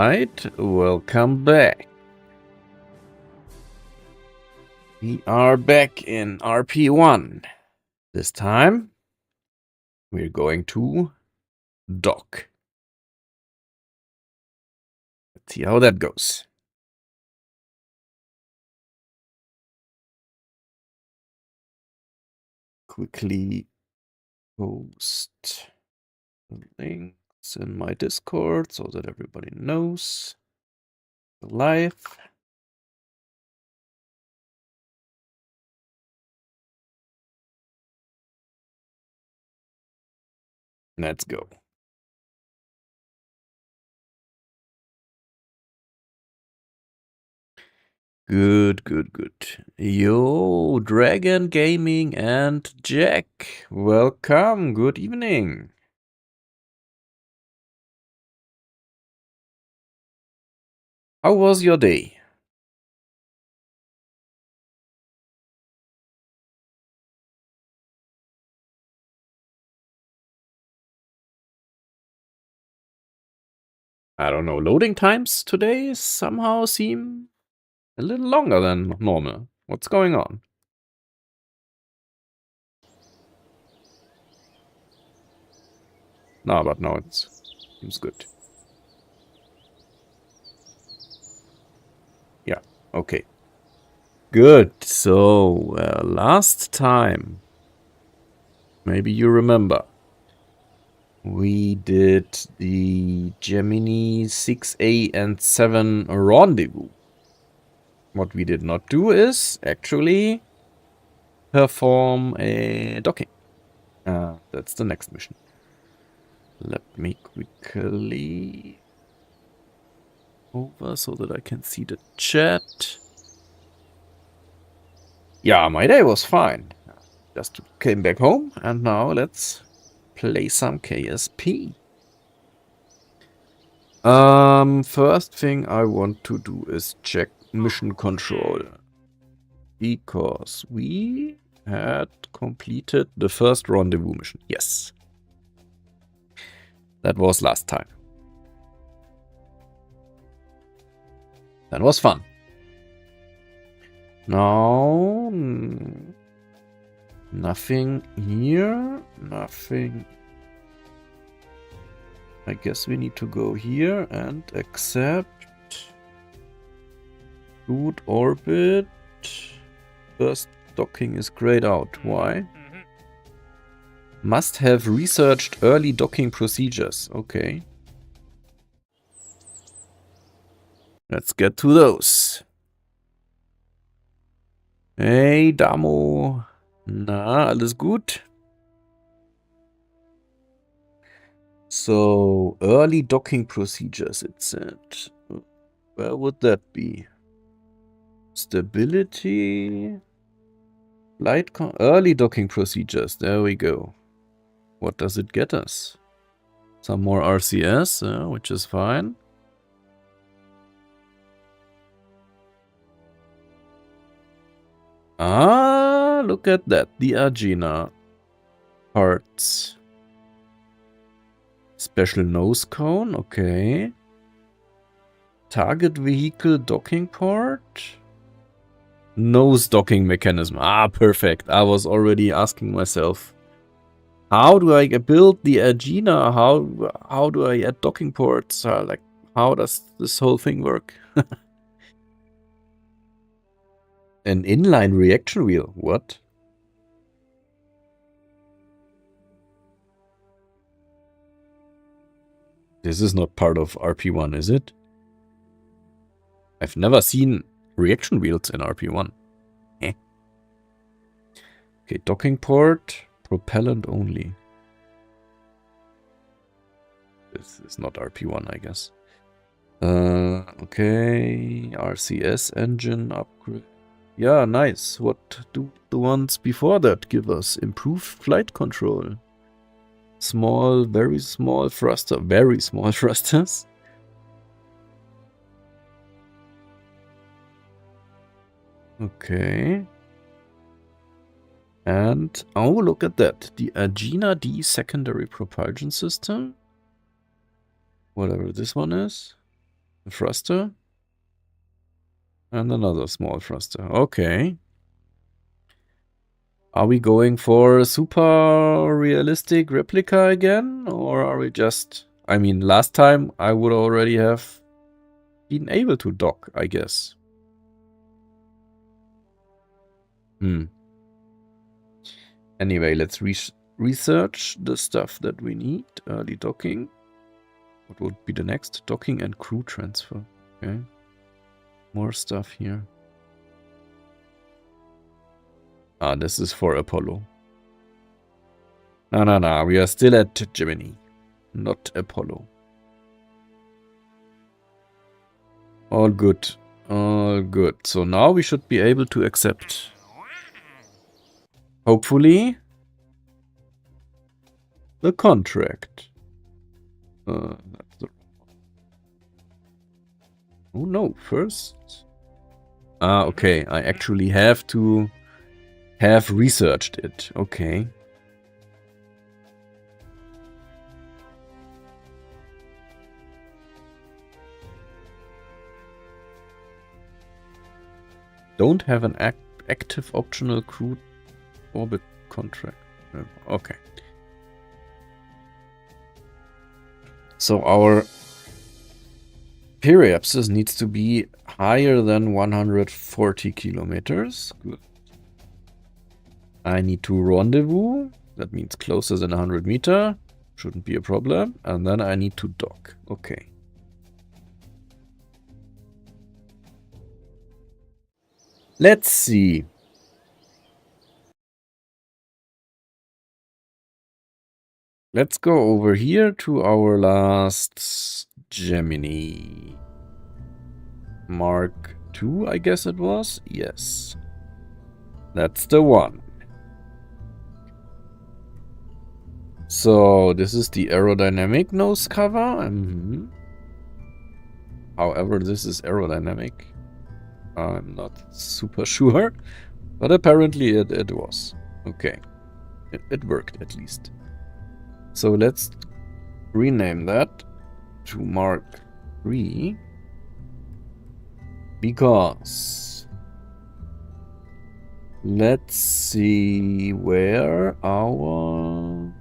Alright, welcome back. We are back in RP-1. This time, we're going to dock. Let's see how that goes. Quickly post the links in my Discord so that everybody knows the live. Let's go. Good. Yo, Dragon Gaming and Jack. Welcome. Good evening. How was your day? I don't know, loading times today somehow seem a little longer than normal. What's going on? No, but now it seems good. Yeah, okay. Good. So, last time, maybe you remember, we did the Gemini 6A and 7 rendezvous. What we did not do is actually perform a docking. That's the next mission. Let me quickly over so that I can see the chat. Yeah, my day was fine. Just came back home and now let's play some KSP. First thing I want to do is check mission control. Because we had completed the first rendezvous mission. Yes. That was last time. That was fun. Now, nothing here, nothing. I guess we need to go here and accept root orbit. First docking is grayed out. Why? Must have researched early docking procedures. Okay. Let's get to those. Hey, Damo. Na, alles gut? So, early docking procedures, it said. Where would that be? Stability. Early docking procedures. There we go. What does it get us? Some more RCS, which is fine. Ah, look at that. The Agena parts. Special nose cone, okay. Target vehicle docking port. Nose docking mechanism. Ah, perfect. I was already asking myself, how do I build the Agena? How do I add docking ports? Like, how does this whole thing work? An inline reaction wheel. What? This is not part of RP-1, is it? I've never seen reaction wheels in RP-1. Eh. Okay, docking port, propellant only. This is not RP-1, I guess. Okay, RCS engine upgrade. Yeah, nice. What do the ones before that give us? Improved flight control. Small, very small thruster. Very small thrusters. Okay. And, oh, look at that. The Agena D secondary propulsion system. Whatever this one is. A thruster. And another small thruster. Okay. Are we going for a super realistic replica again? Or are we just... I mean, last time I would already have been able to dock, I guess. Anyway, let's research the stuff that we need. Early docking. What would be the next? Docking and crew transfer. Okay. More stuff here. Ah, this is for Apollo. No. We are still at Gemini, not Apollo. All good. All good. So now we should be able to accept. Hopefully. The contract. That's the... Oh no, first. Ah, okay. I actually have to have researched it. Okay. Don't have an active optional crew orbit contract. Okay. So our periapsis needs to be higher than 140 kilometers. Good. I need to rendezvous. That means closer than 100 meter. Shouldn't be a problem. And then I need to dock. Okay. Let's see. Let's go over here to our last Gemini. Mark II, I guess it was? Yes. That's the one. So, this is the aerodynamic nose cover. However, this is aerodynamic. I'm not super sure. But apparently it was. Okay. It worked at least. So let's rename that to Mark III. Because let's see where our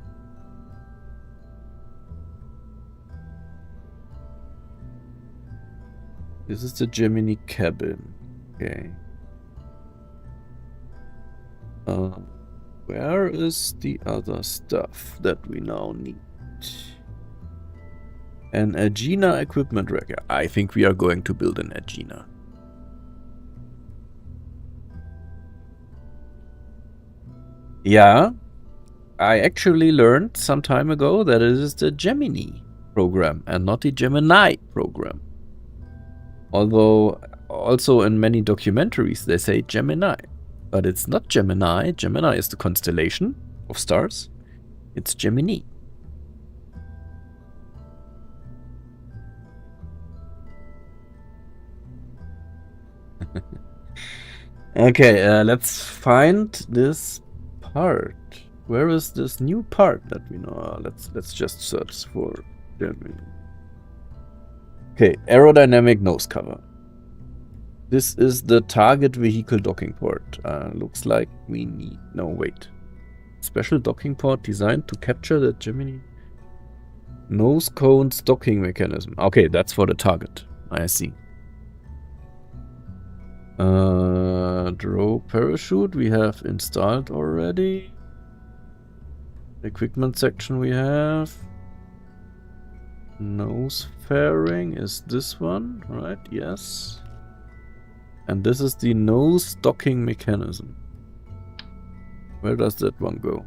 this is the Gemini cabin. Okay. Where is the other stuff that we now need? An Agena equipment rack. I think we are going to build an Agena. Yeah, I actually learned some time ago that it is the Gemini program and not the Gemini program. Although also in many documentaries they say Gemini. But it's not Gemini. Gemini is the constellation of stars. It's Gemini. Okay, let's find this part. Where is this new part that we know? Let's just search for Gemini. Okay, aerodynamic nose cover. This is the target vehicle docking port. Looks like we need... No, wait. Special docking port designed to capture the Gemini nose cone's docking mechanism. Okay, that's for the target. I see. Draw parachute we have installed already. Equipment section we have. Nose fairing is this one, right? Yes. And this is the nose docking mechanism. Where does that one go?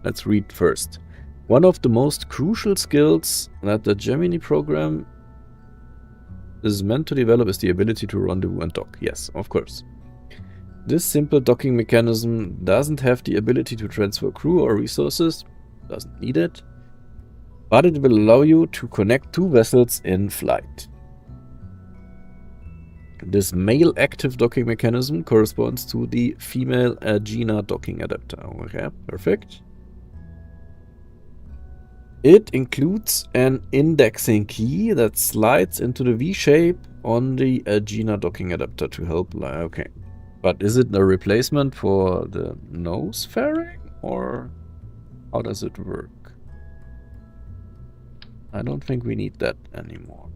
Let's read first. One of the most crucial skills that the Gemini program is meant to develop is the ability to rendezvous and dock. Yes, of course. This simple docking mechanism doesn't have the ability to transfer crew or resources, doesn't need it, but it will allow you to connect two vessels in flight. This male active docking mechanism corresponds to the female Agena docking adapter. Okay, perfect. It includes an indexing key that slides into the V shape on the Agena docking adapter to help. Okay. But is it a replacement for the nose fairing? Or how does it work? I don't think we need that anymore.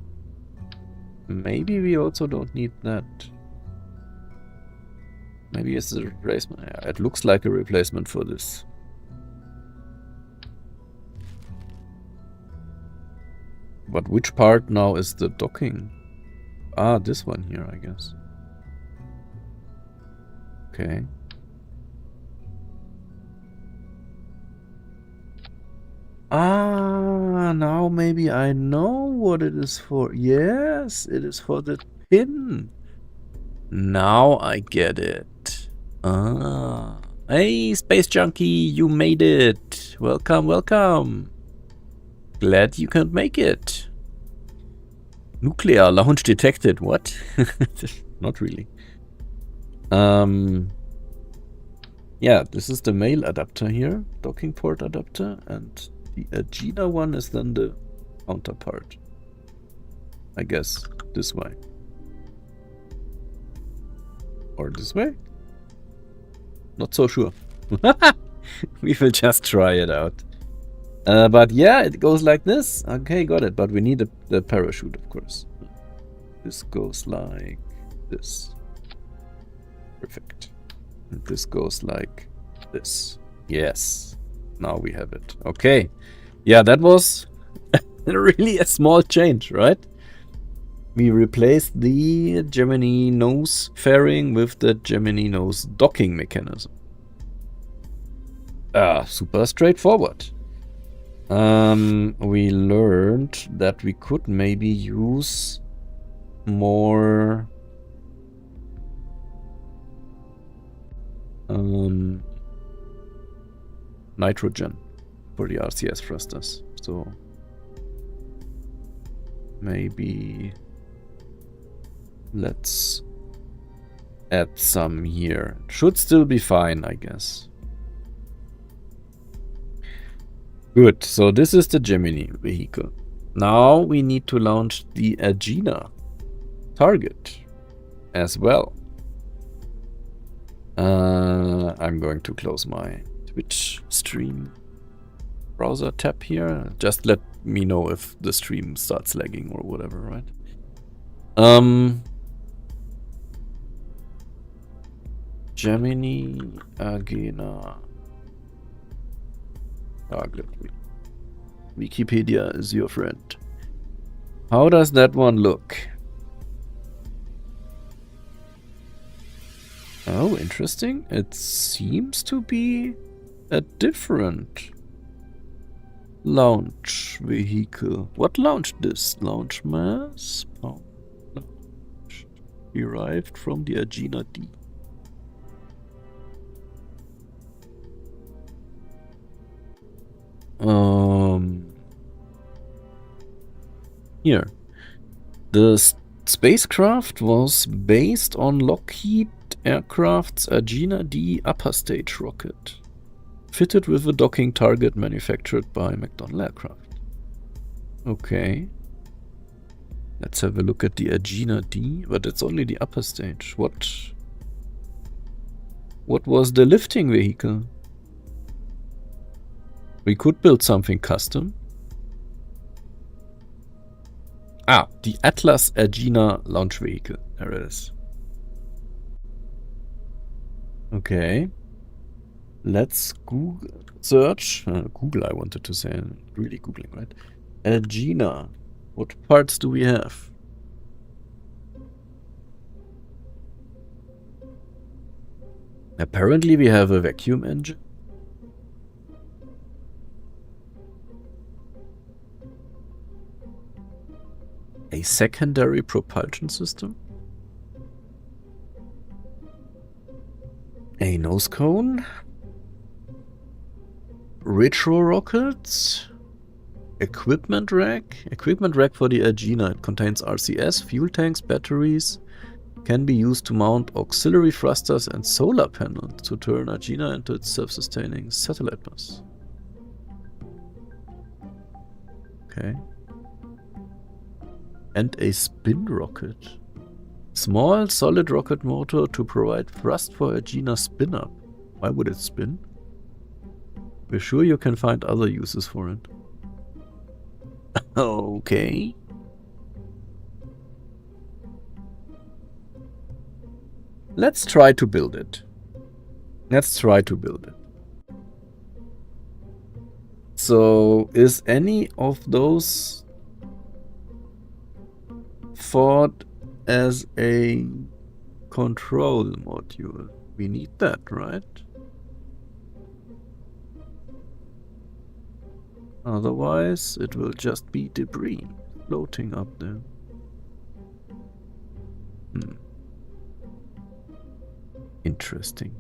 Maybe we also don't need that. Maybe it's a replacement. Yeah, it looks like a replacement for this. But which part now is the docking? Ah, this one here, I guess. Okay. Ah, now maybe I know what it is for. Yes, it is for the pin. Now I get it. Ah. Hey, Space Junkie, you made it. Welcome, welcome. Glad you can make it. Nuclear launch detected. What? Not really. Yeah, this is the male adapter here, docking port adapter, and the Agena one is then the counterpart. I guess this way. Or this way? Not so sure. We will just try it out. But yeah, it goes like this. Okay, got it. But we need the parachute, of course. This goes like this. Perfect. And this goes like this. Yes. Now we have it. Okay. Yeah, that was really a small change, right? We replaced the Gemini nose fairing with the Gemini nose docking mechanism. Super straightforward. We learned that we could maybe use more nitrogen for the RCS thrusters. So maybe let's add some here. Should still be fine, I guess. Good, so this is the Gemini vehicle. Now we need to launch the Agena target as well. I'm going to close my Twitch stream browser tab here. Just let me know if the stream starts lagging or whatever, right? Gemini Agena target. Wikipedia is your friend. How does that one look? Oh, interesting. It seems to be a different launch vehicle. What launched this? Launch mass? Oh, launched. Derived from the Agena D. Here. The spacecraft was based on Lockheed Aircraft's Agena D upper stage rocket, fitted with a docking target manufactured by McDonnell Aircraft. Okay. Let's have a look at the Agena D, but it's only the upper stage. What was the lifting vehicle? We could build something custom. Ah, the Atlas Agena launch vehicle. There it is. Okay. Let's Google search. Google, I wanted to say. Really Googling, right? Agena. What parts do we have? Apparently we have a vacuum engine. A secondary propulsion system. A nose cone. Retro rockets. Equipment rack. Equipment rack for the Agena. It contains RCS, fuel tanks, batteries. Can be used to mount auxiliary thrusters and solar panels to turn Agena into its self-sustaining satellite bus. Okay. And a spin rocket. Small solid rocket motor to provide thrust for Agena spin up. Why would it spin? We're sure you can find other uses for it. Okay. Let's try to build it. So, is any of those thought as a control module? We need that, right? Otherwise, it will just be debris floating up there. Interesting.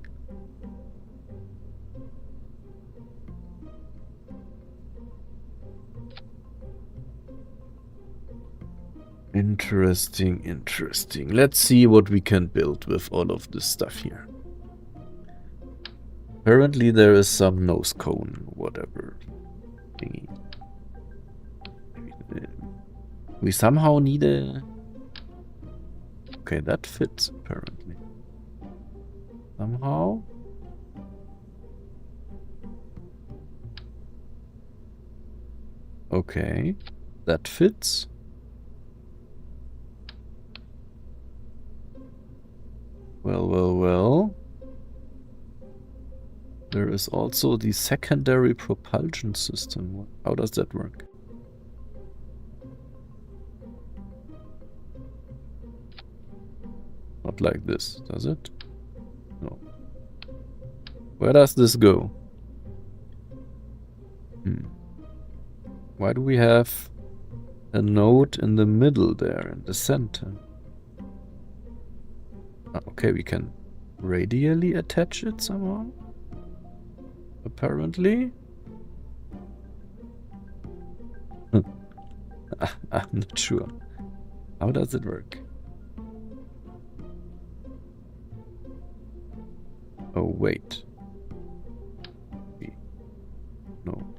Interesting. Let's see what we can build with all of this stuff here. Apparently there is some nose cone, whatever thingy. We somehow need a... Okay, that fits apparently. Somehow. Okay, that fits. Well. There is also the secondary propulsion system. How does that work? Not like this, does it? No. Where does this go? Why do we have a node in the middle there, in the center? Okay, we can radially attach it somehow. Apparently. I'm not sure. How does it work? Oh, wait. No.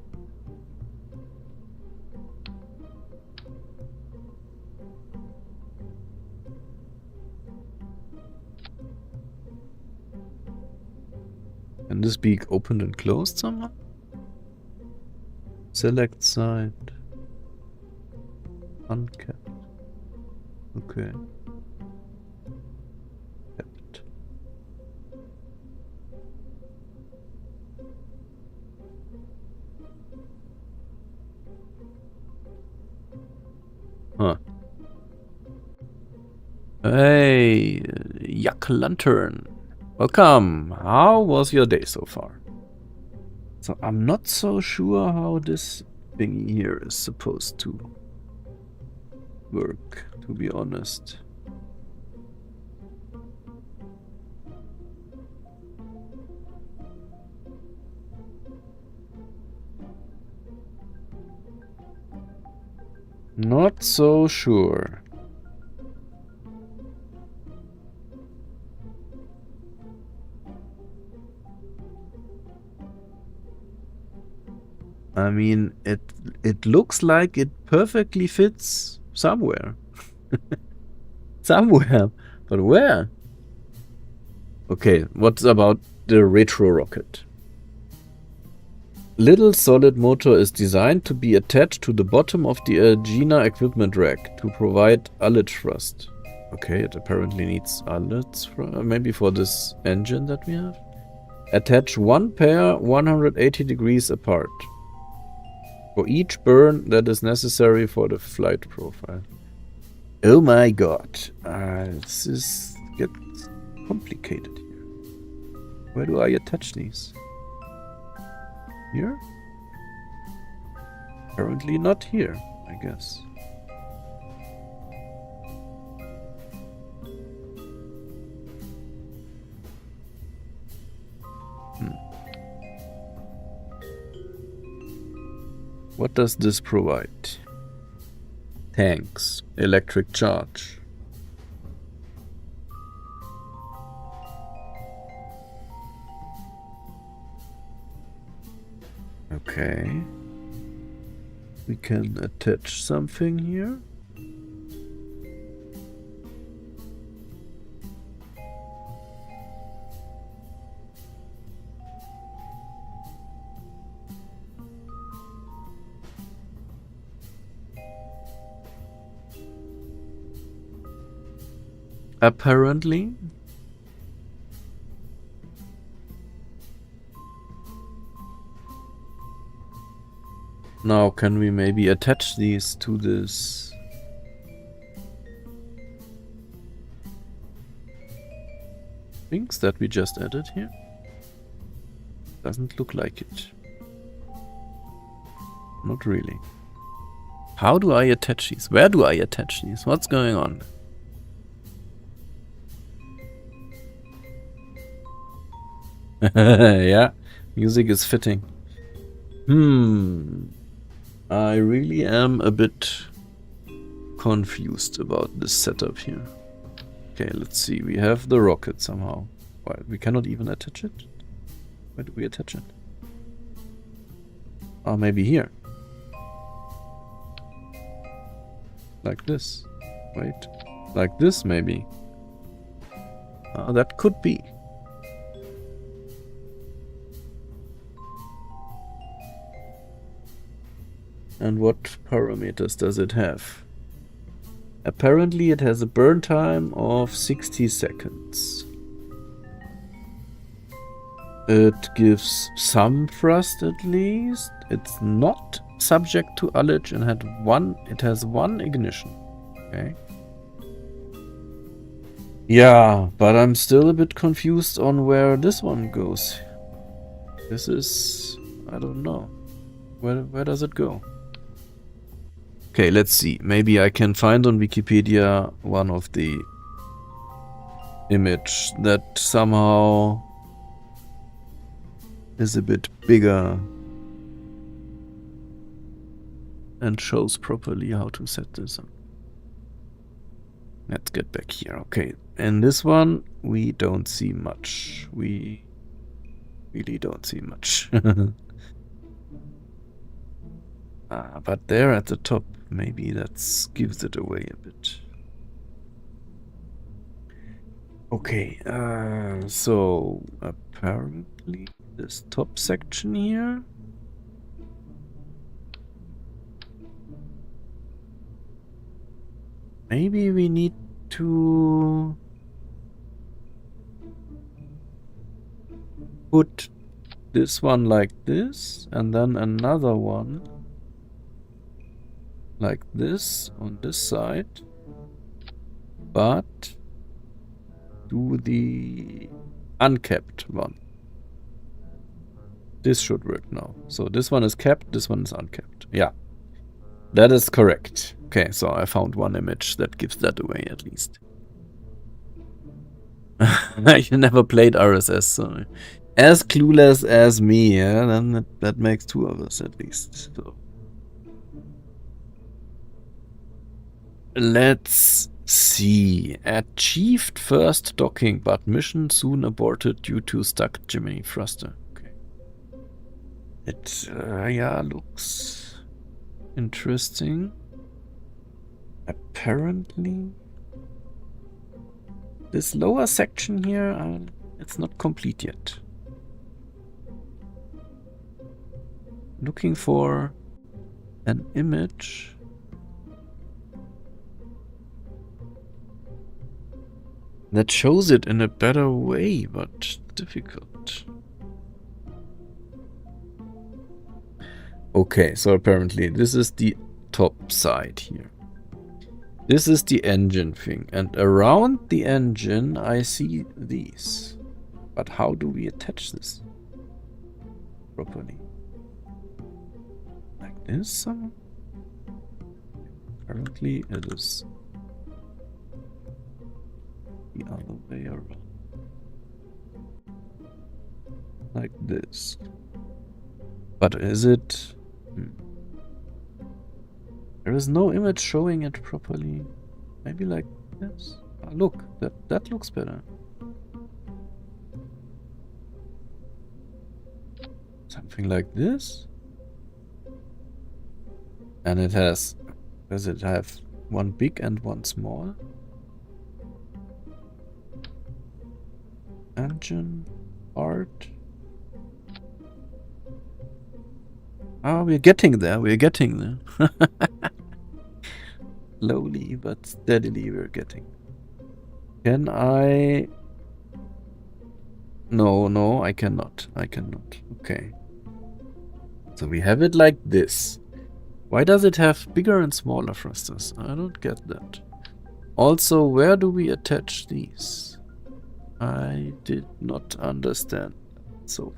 Can this be opened and closed somehow? Select side. Uncapped. Okay. Capped. Huh. Hey, Yuck Lantern. Welcome. How was your day so far? So I'm not so sure how this thingy here is supposed to work, to be honest. Not so sure. I mean, it looks like it perfectly fits somewhere. Somewhere. But where? Okay, what about the retro rocket? Little solid motor is designed to be attached to the bottom of the Agena equipment rack to provide ullage thrust. Okay, it apparently needs ullage thrust, maybe for this engine that we have. Attach one pair 180 degrees apart for each burn that is necessary for the flight profile. Oh my god, this gets complicated here. Where do I attach these? Here? Apparently not here, I guess. What does this provide? Tanks, electric charge. Okay. We can attach something here. Apparently. Now, can we maybe attach these to this? Things that we just added here? Doesn't look like it. Not really. How do I attach these? Where do I attach these? What's going on? Yeah, music is fitting. I really am a bit confused about this setup here. Okay, let's see. We have the rocket somehow. Why, we cannot even attach it? Where do we attach it? Oh, maybe here. Like this. Wait. Like this, maybe. That could be. And what parameters does it have? Apparently it has a burn time of 60 seconds. It gives some thrust at least. It's not subject to ullage and it has one ignition. Okay. Yeah, but I'm still a bit confused on where this one goes. This is... I don't know. Where does it go? Okay, let's see. Maybe I can find on Wikipedia one of the image that somehow is a bit bigger and shows properly how to set this up. Let's get back here. Okay, in this one we don't see much. We really don't see much. But there at the top, maybe that gives it away a bit. Okay, so apparently this top section here. Maybe we need to put this one like this and then another one like this on this side, but do the uncapped one. This should work now. So this one is capped, this one is uncapped. Yeah, that is correct. Okay, so I found one image that gives that away at least. You never played RSS, so as clueless as me, yeah? Then that makes two of us at least. So. Let's see. Achieved first docking, but mission soon aborted due to stuck Gemini thruster. Okay. It, yeah, looks interesting. Apparently, this lower section here, it's not complete yet. Looking for an image. That shows it in a better way, but difficult. Okay, so apparently this is the top side here. This is the engine thing, and around the engine I see these. But how do we attach this properly? Like this? Apparently it is the other way around. Like this. But is it... There is no image showing it properly. Maybe like this. Look, that looks better. Something like this. And it has... Does it have one big and one small? Engine, art. Oh, we're getting there. We're getting there. Slowly but steadily we're getting. Can I... No, I cannot. I cannot. Okay. So we have it like this. Why does it have bigger and smaller thrusters? I don't get that. Also, where do we attach these? I did not understand. So.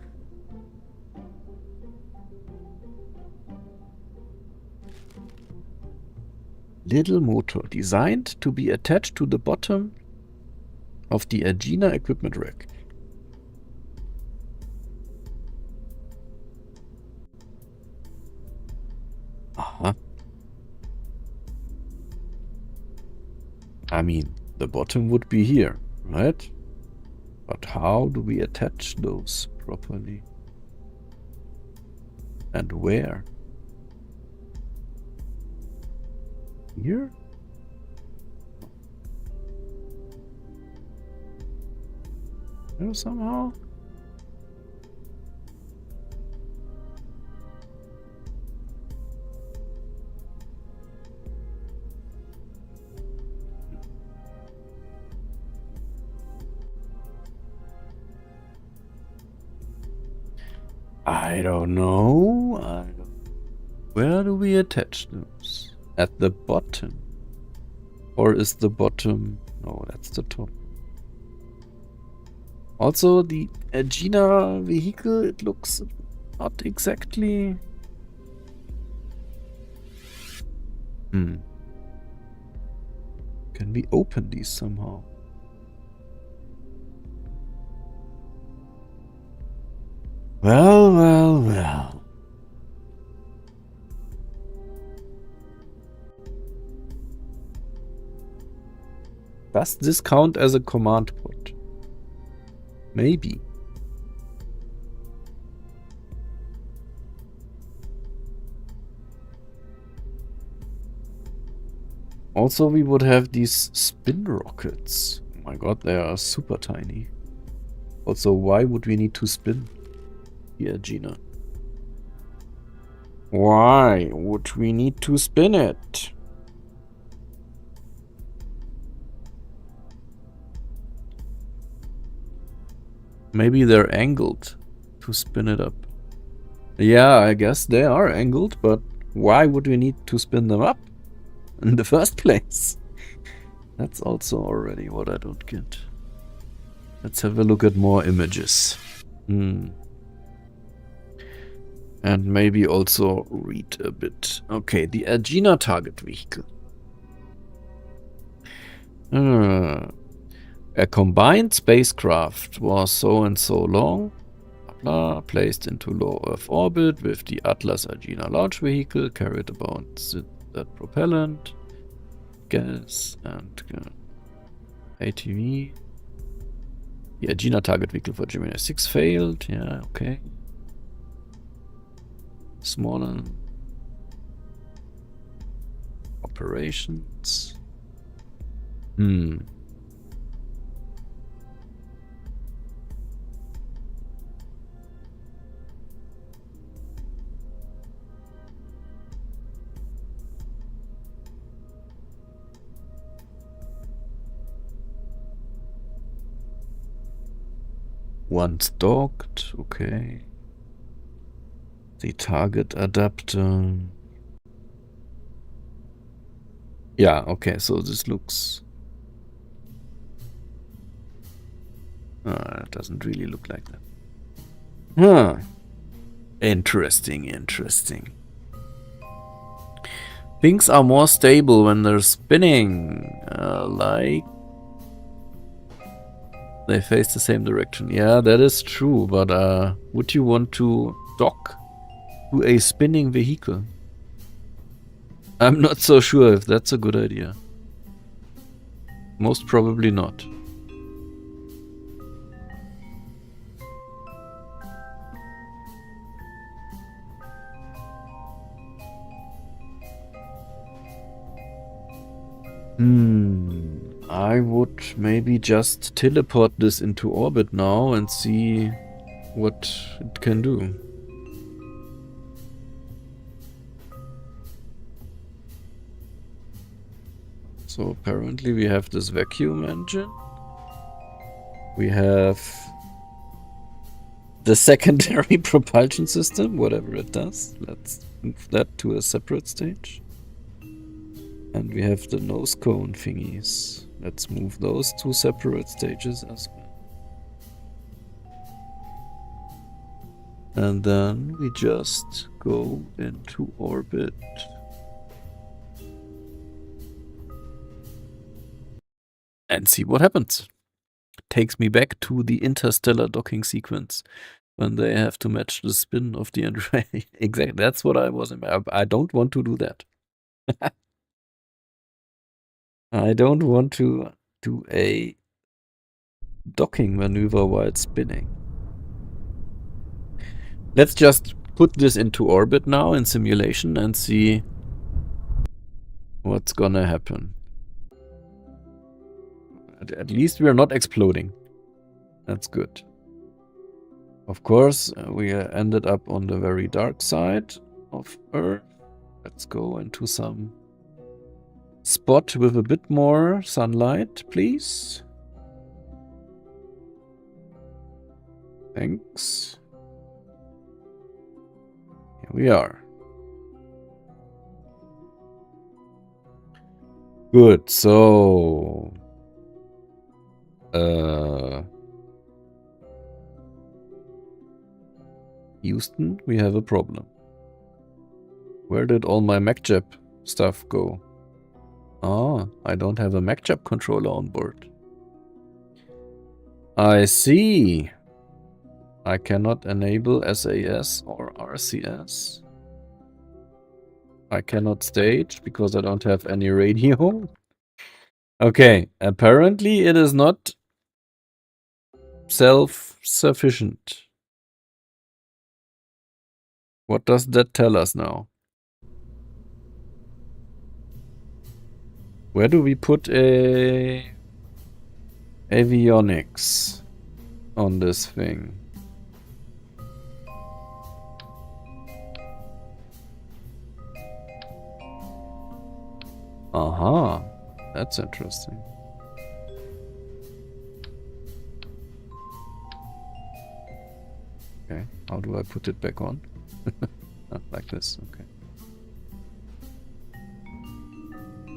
Little motor designed to be attached to the bottom of the Agena equipment rack. Uh-huh. I mean, the bottom would be here, right? But how do we attach those properly? And where? Here? There somehow? I don't know. Where do we attach those? At the bottom? Or is the bottom... No, that's the top. Also, the Agena vehicle, it looks not exactly... Can we open these somehow? Well. Does this count as a command port? Maybe. Also, we would have these spin rockets. Oh my god, they are super tiny. Also, why would we need to spin the Agena? Why would we need to spin it? Maybe they're angled to spin it up. Yeah, I guess they are angled, but why would we need to spin them up in the first place? That's also already what I don't get. Let's have a look at more images. And maybe also read a bit. Okay, the Agena target vehicle. A combined spacecraft was so and so long, placed into low Earth orbit with the Atlas Agena launch vehicle, carried about that propellant, gas, and ATV. The Agena target vehicle for Gemini 6 failed. Yeah, okay. Smaller operations. Once docked, okay. The target adapter. Yeah, okay, so this looks... it doesn't really look like that. Huh. Interesting. Things are more stable when they're spinning. Like... They face the same direction. Yeah, that is true, but would you want to dock to a spinning vehicle? I'm not so sure if that's a good idea. Most probably not. I would maybe just teleport this into orbit now and see what it can do. So apparently we have this vacuum engine. We have the secondary propulsion system, whatever it does. Let's move that to a separate stage. And we have the nose cone thingies. Let's move those to separate stages as well. And then we just go into orbit. And see what happens. Takes me back to the interstellar docking sequence when they have to match the spin of the Android. Exactly, that's what I was. I don't want to do that. I don't want to do a docking maneuver while spinning. Let's just put this into orbit now in simulation and see what's gonna happen. At least we are not exploding. That's good. Of course, we ended up on the very dark side of Earth. Let's go into some spot with a bit more sunlight, please. Thanks. Here we are. Good, so... Houston, we have a problem. Where did all my MacJap stuff go? Ah, I don't have a MacJap controller on board. I see. I cannot enable SAS or RCS. I cannot stage because I don't have any radio. Okay, apparently it is not self-sufficient. What does that tell us now? Where do we put avionics on this thing? Aha, that's interesting. Okay, how do I put it back on? Like this, okay.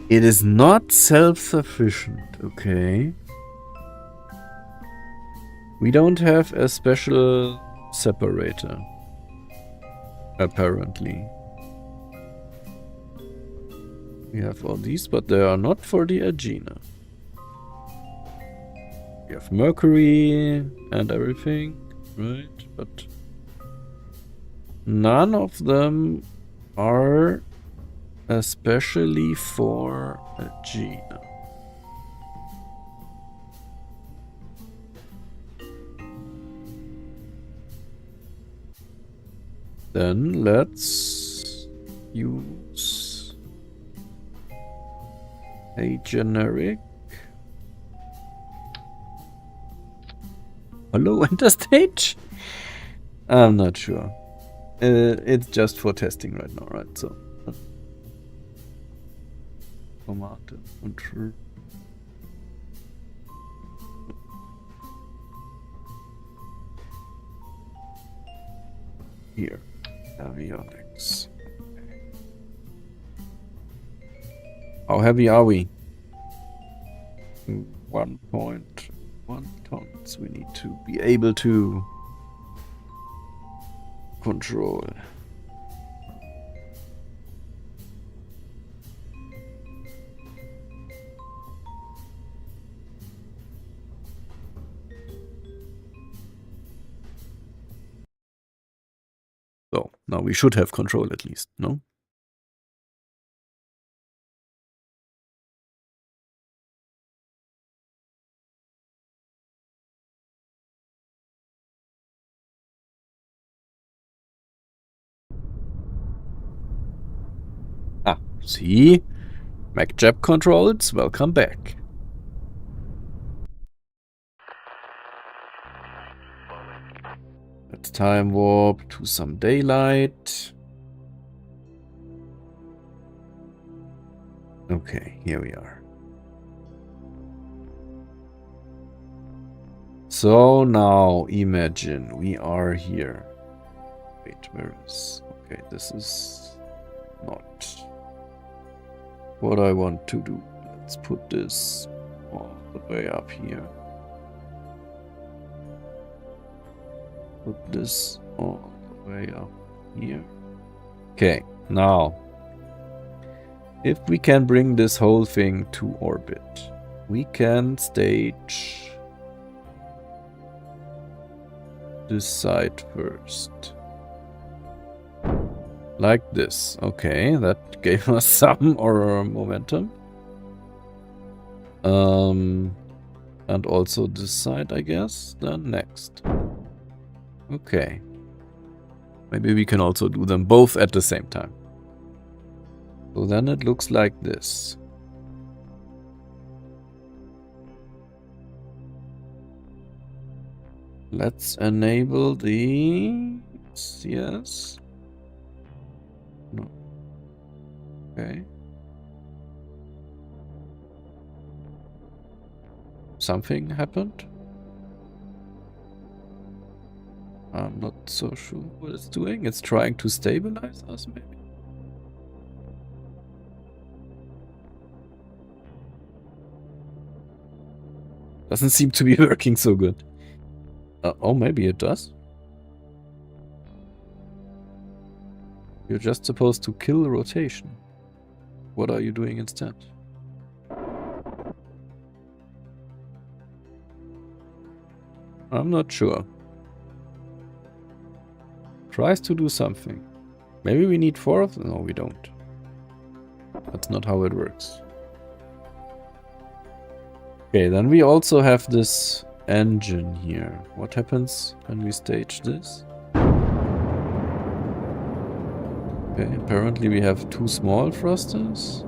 It is not self-sufficient, okay. We don't have a special separator, apparently. We have all these, but they are not for the Agena. We have Mercury and everything, right? But none of them are especially for Agena. Then let's use a generic. Hello, enter stage? I'm not sure. It's just for testing right now, right? So, command and control. Here, avionics. How heavy are we? 1.1 tons. We need to be able to control. So, now we should have control at least, no? Ah, see? MacJab controls, welcome back. Let's time warp to some daylight. Okay, here we are. So now imagine we are here. Wait, where is... Okay, this is not what I want to do. Let's put this all the way up here. Put this all the way up here. Okay, now if we can bring this whole thing to orbit, we can stage this side first. Like this. Okay, that gave us some or momentum. And also this side, I guess. Then next. Okay. Maybe we can also do them both at the same time. So then it looks like this. Let's enable the... Yes. No. Okay. Something happened. I'm not so sure what it's doing. It's trying to stabilize us, maybe. Doesn't seem to be working so good. Oh, maybe it does. You're just supposed to kill rotation. What are you doing instead? I'm not sure. Tries to do something. Maybe we need 4 of them. No, we don't. That's not how it works. Okay, then we also have this engine here. What happens when we stage this? Okay, apparently we have 2 small thrusters.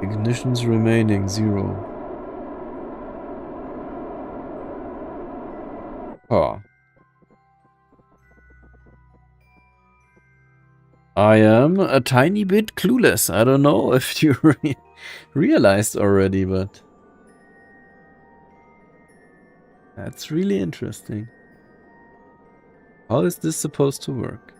Ignitions remaining 0. Oh. I am a tiny bit clueless. I don't know if you realized already, but that's really interesting. How is this supposed to work?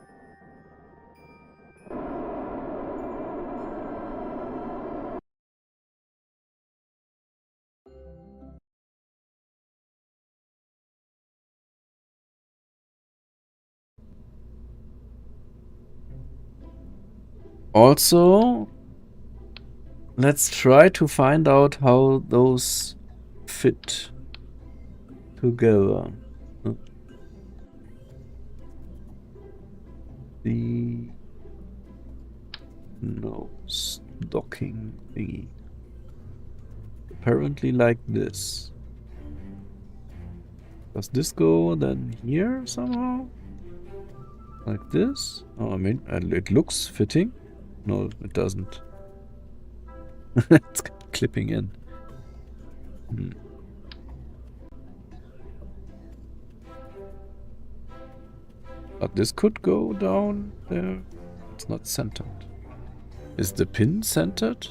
Also, let's try to find out how those fit together. The nose docking thingy. Apparently like this. Does this go then here somehow? Like this? Oh, I mean, it looks fitting. No, it doesn't. It's clipping in. But this could go down there. It's not centered. Is the pin centered?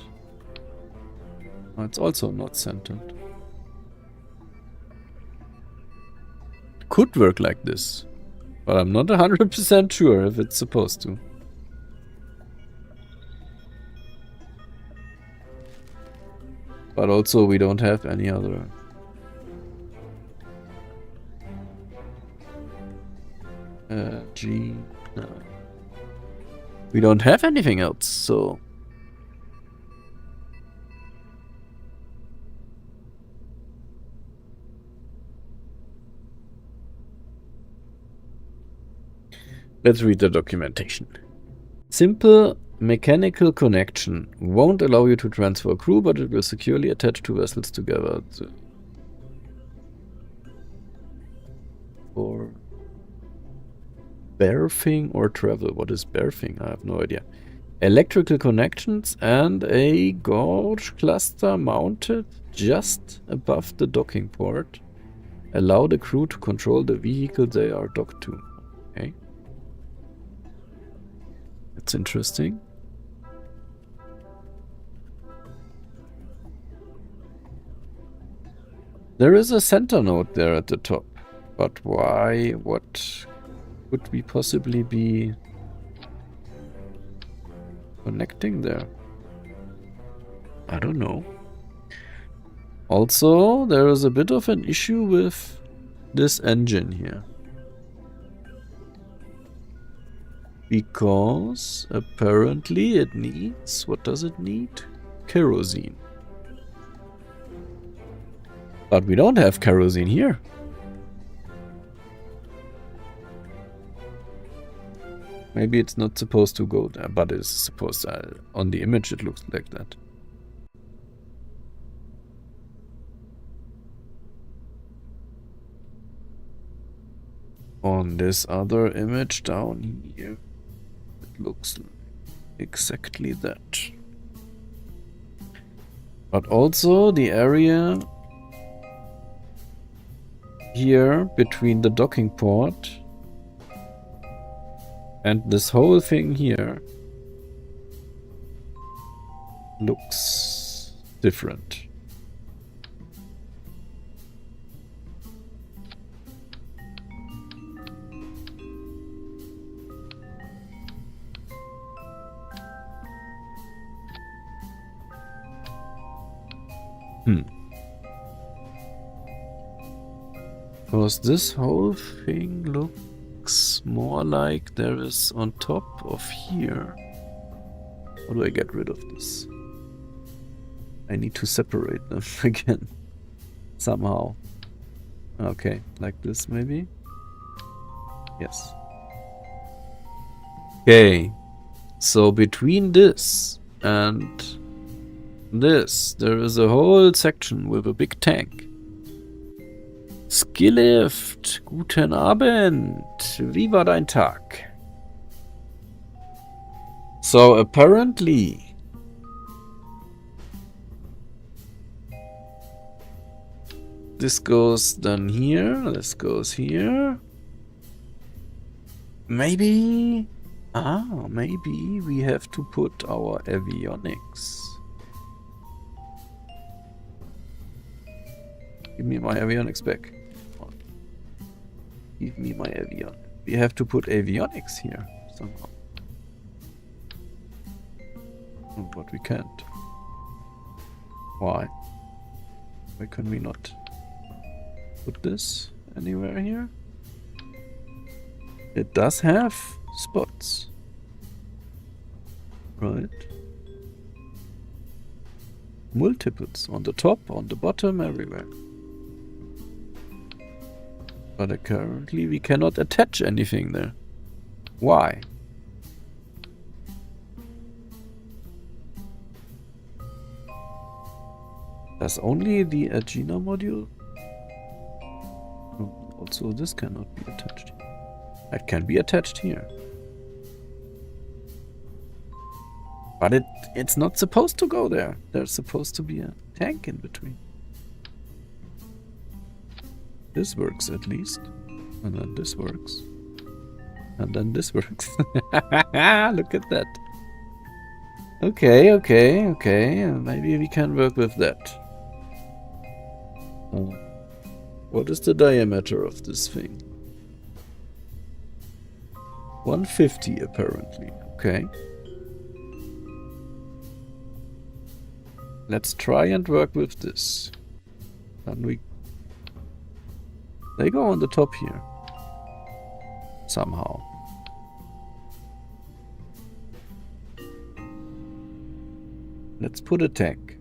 Oh, it's also not centered. Could work like this. But I'm not 100% sure if it's supposed to. But also we don't have any other. G. No. We don't have anything else, so. Let's read the documentation. Simple mechanical connection. Won't allow you to transfer crew, but it will securely attach two vessels together. For berthing or travel. What is berthing? I have no idea. Electrical connections and a gauge cluster mounted just above the docking port. Allow the crew to control the vehicle they are docked to. Okay. That's interesting. There is a center node there at the top. But why? What could we possibly be connecting there? I don't know. Also, there is a bit of an issue with this engine here. Because apparently it needs, what does it need? Kerosene. But we don't have kerosene here. Maybe it's not supposed to go there, but it's supposed to. On the image it looks like that. On this other image down here, it looks like exactly that. But also the area here between the docking port and this whole thing here looks different. Because this whole thing looks more like there is on top of here. How do I get rid of this? I need to separate them again. Somehow. Okay, like this maybe? Yes. Okay. So between this and this, there is a whole section with a big tank. Skilift, guten Abend. Wie war dein Tag? So apparently this goes then here, this goes here. Maybe maybe we have to put our avionics. Give me my avionics back. Give me my avionics. We have to put avionics here somehow. But we can't. Why? Why can we not put this anywhere here? It does have spots. Right? Multiples on the top, on the bottom, everywhere. But currently we cannot attach anything there. Why? Does only the Agena module? Oh, also this cannot be attached. It can be attached here. But it's not supposed to go there. There's supposed to be a tank in between. This works at least. And then this works. And then this works. Look at that. Okay. Maybe we can work with that. What is the diameter of this thing? 150 apparently. Okay. Let's try and work with this. And they go on the top here. Somehow. Let's put a tank.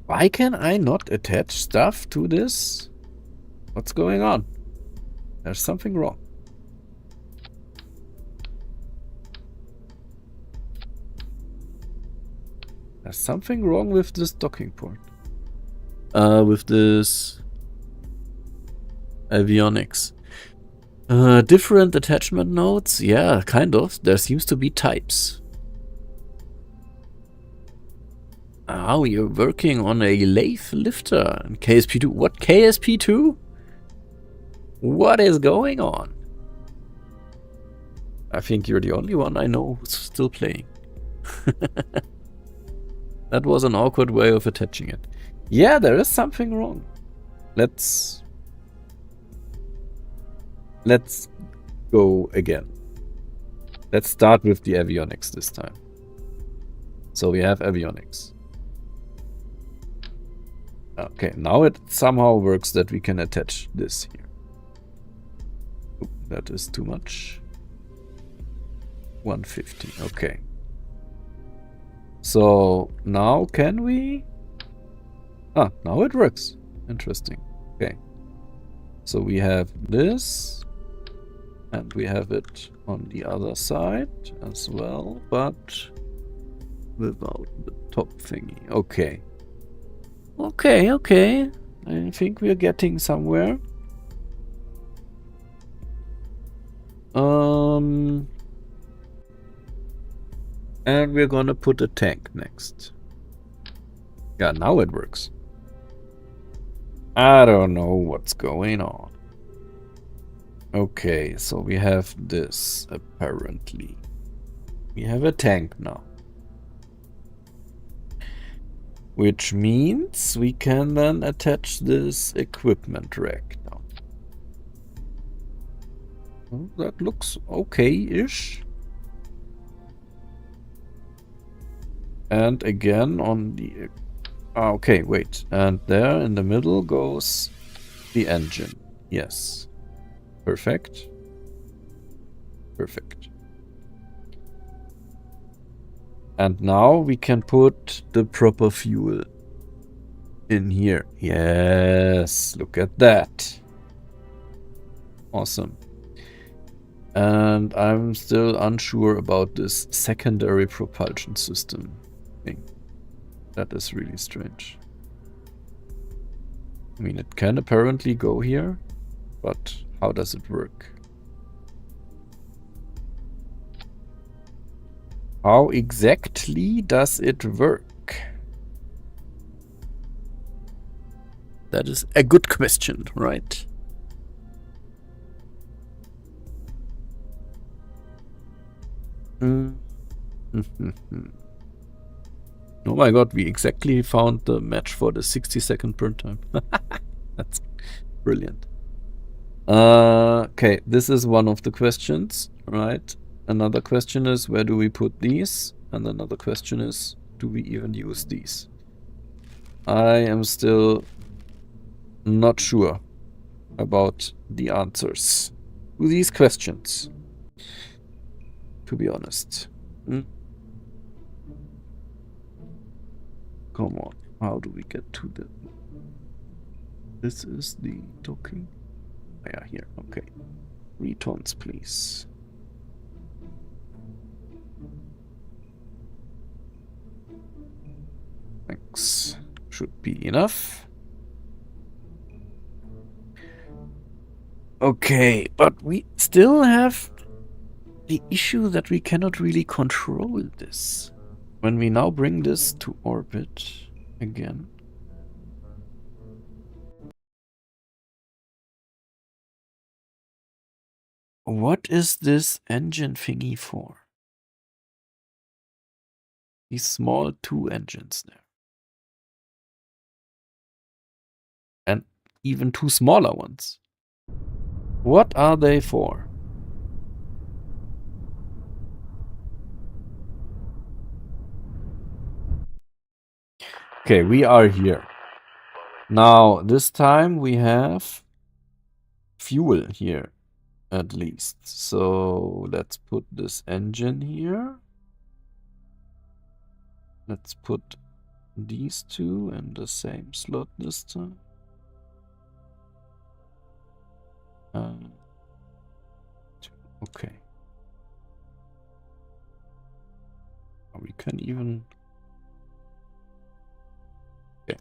Why can I not attach stuff to this? What's going on? There's something wrong. There's something wrong with this docking port. With this avionics. Different attachment nodes? Yeah, kind of. There seems to be types. Oh, you're working on a lathe lifter in KSP2. What, KSP2? What is going on? I think you're the only one I know who's still playing. That was an awkward way of attaching it. Yeah, there is something wrong. Let's go again. Let's start with the avionics this time. So we have avionics. Okay, now it somehow works that we can attach this here. Ooh, that is too much. 150, okay. So now can we? Ah, now it works. Interesting. Okay. So we have this, and we have it on the other side as well, but without the top thingy. Okay. Okay. I think we're getting somewhere. And we're gonna put a tank next. Yeah, now it works. I don't know what's going on. Okay, so we have this, apparently. We have a tank now. Which means we can then attach this equipment rack now. Well, that looks okay-ish. And again on the... okay, wait. And there in the middle goes the engine. Yes. Perfect. Perfect. And now we can put the proper fuel in here. Yes, look at that. Awesome. And I'm still unsure about this secondary propulsion system thing. That is really strange. I mean, it can apparently go here, but how does it work? How exactly does it work? That is a good question, right? Oh my god, we exactly found the match for the 60-second burn time. That's brilliant. Okay, this is one of the questions, right? Another question is, where do we put these? And another question is, do we even use these? I am still not sure about the answers to these questions, to be honest. Come on, how do we get to the... This is the docking. Yeah, here, okay. Retons, please. Thanks. Should be enough. Okay, but we still have the issue that we cannot really control this. When we now bring this to orbit again. What is this engine thingy for? These small 2 engines there. And even 2 smaller ones. What are they for? Okay, we are here. Now, this time we have fuel here, at least. So let's put this engine here. Let's put these 2 in the same slot this time. Okay. We can even... Okay.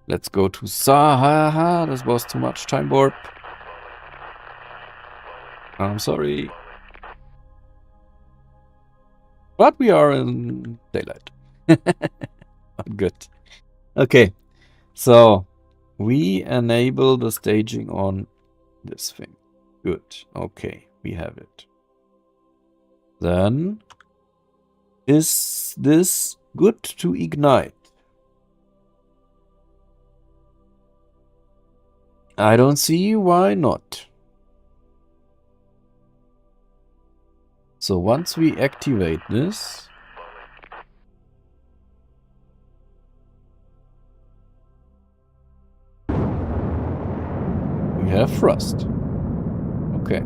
Let's go to Saha. This was too much time warp. I'm sorry. But we are in daylight. Good. Okay. So we enable the staging on this thing. Good. Okay. We have it. Then is this good to ignite? I don't see why not. So once we activate this, we have thrust. Okay.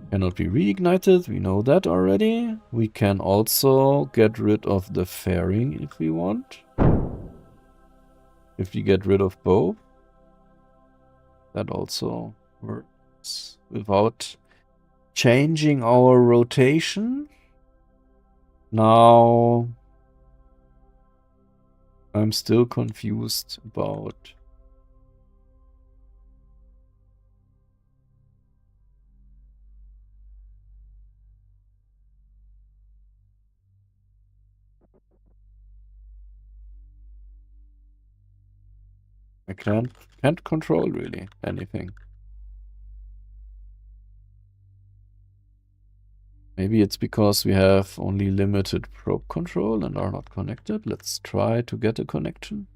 Cannot be reignited, we know that already. We can also get rid of the fairing if we want. If we get rid of both, that also works without changing our rotation. Now, I'm still confused about... I can't control really anything. Maybe it's because we have only limited probe control and are not connected. Let's try to get a connection.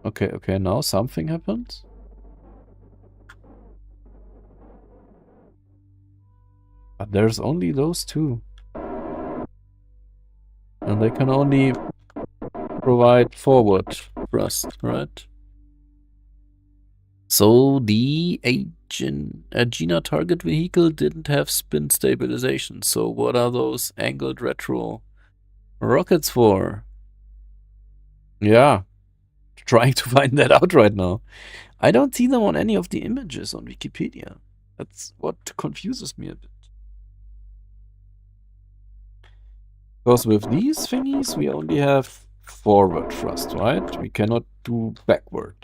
Okay, now something happens. But there's only those two. And they can only provide forward thrust, right? So the Agena target vehicle didn't have spin stabilization. So what are those angled retro rockets for? Yeah, trying to find that out right now. I don't see them on any of the images on Wikipedia. That's what confuses me a bit. Because with these thingies, we only have forward thrust, right? We cannot do backward.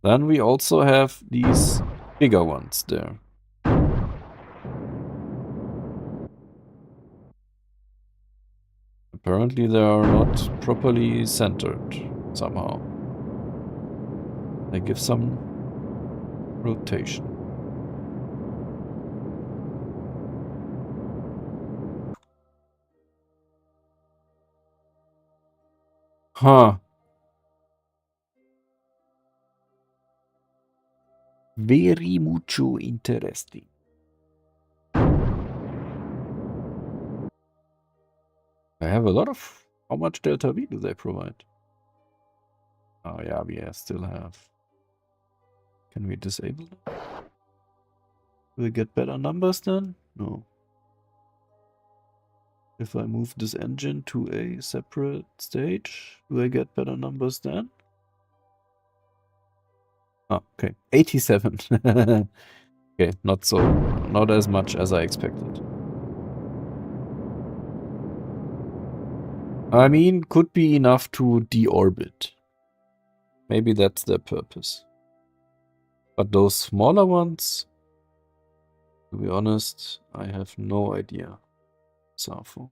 Then we also have these bigger ones there. Apparently they are not properly centered somehow. They give some rotation. Huh. Very mucho interesting. I have a lot of... How much delta V do they provide? Oh yeah, we still have. Can we disable them? Will we get better numbers then? No. If I move this engine to a separate stage, do I get better numbers then? Oh, okay. 87. Okay, not as much as I expected. I mean, could be enough to deorbit. Maybe that's their purpose. But those smaller ones, to be honest, I have no idea. Safo.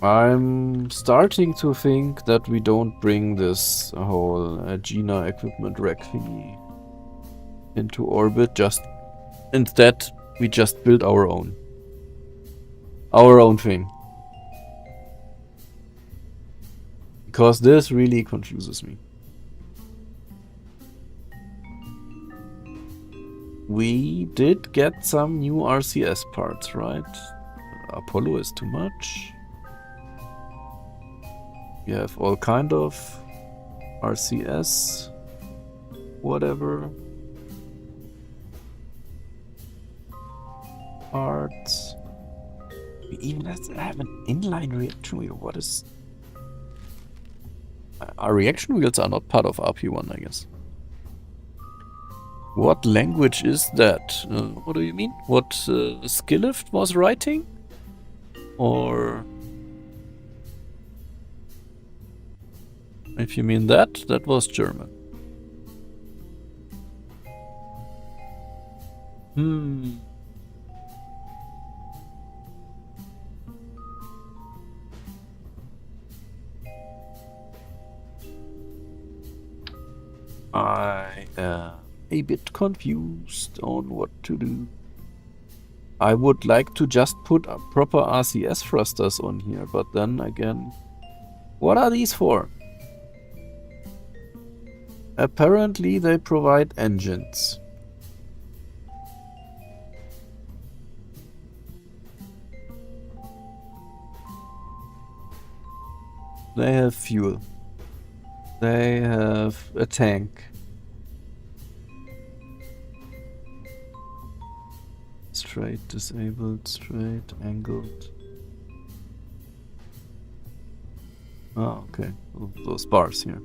I'm starting to think that we don't bring this whole Agena equipment rack thingy into orbit. Instead, we just build our own thing. Because this really confuses me. We did get some new RCS parts, right? Apollo is too much. We have all kind of RCS, whatever. Parts. We even have an inline reaction wheel. What is... Our reaction wheels are not part of RP-1, I guess. What language is that? What do you mean? What Skilift was writing? Or... If you mean that, that was German. I am a bit confused on what to do. I would like to just put proper RCS thrusters on here, but then again, what are these for? Apparently they provide engines. They have fuel. They have a tank. Straight, disabled, straight, angled. Oh, okay. Those bars here.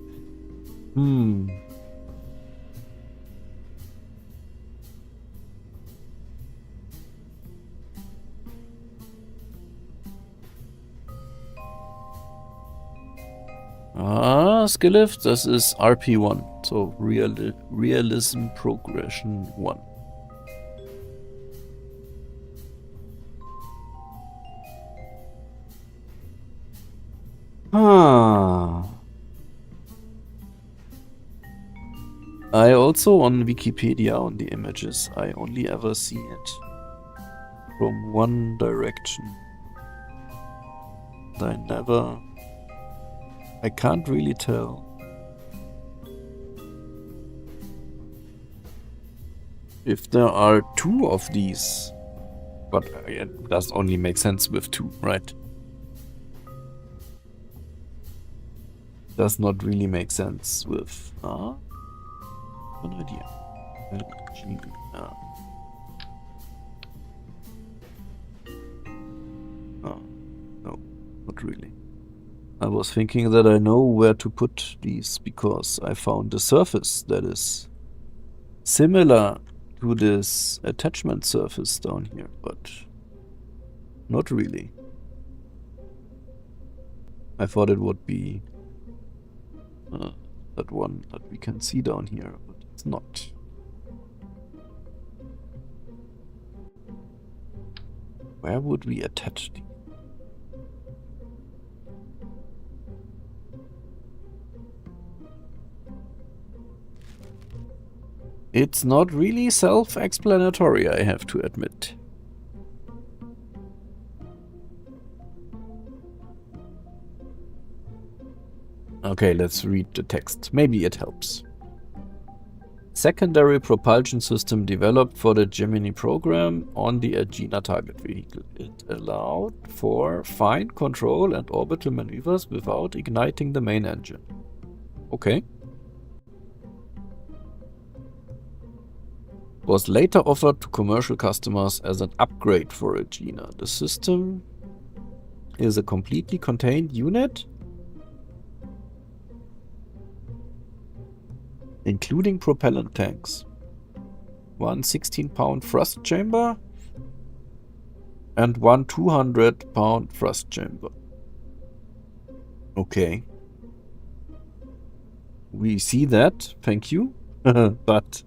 Skilift, this is RP-1, so Realism Progression 1. I also on Wikipedia on the images, I only ever see it from one direction. I can't really tell. If there are two of these, but it does only make sense with two, right? Does not really make sense with an idea. Oh, no, not really. I was thinking that I know where to put these because I found a surface that is similar to this attachment surface down here, but not really. I thought it would be that one that we can see down here, but it's not. Where would we attach these? It's not really self-explanatory, I have to admit. Okay, let's read the text. Maybe it helps. Secondary propulsion system developed for the Gemini program on the Agena target vehicle. It allowed for fine control and orbital maneuvers without igniting the main engine. Okay. Was later offered to commercial customers as an upgrade for Agena. The system is a completely contained unit, including propellant tanks, one 16-pound thrust chamber, and one 200-pound thrust chamber. Okay. We see that, thank you, but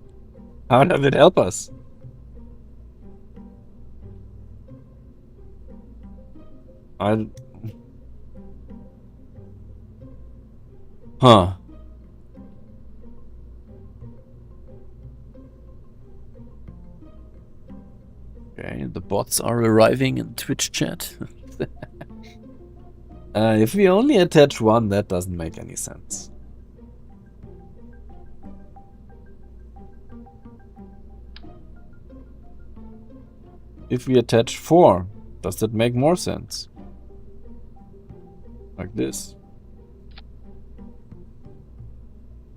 how does it help us? Huh. Okay, the bots are arriving in Twitch chat. If we only attach one, that doesn't make any sense. If we attach 4, Does that make more sense? Like this?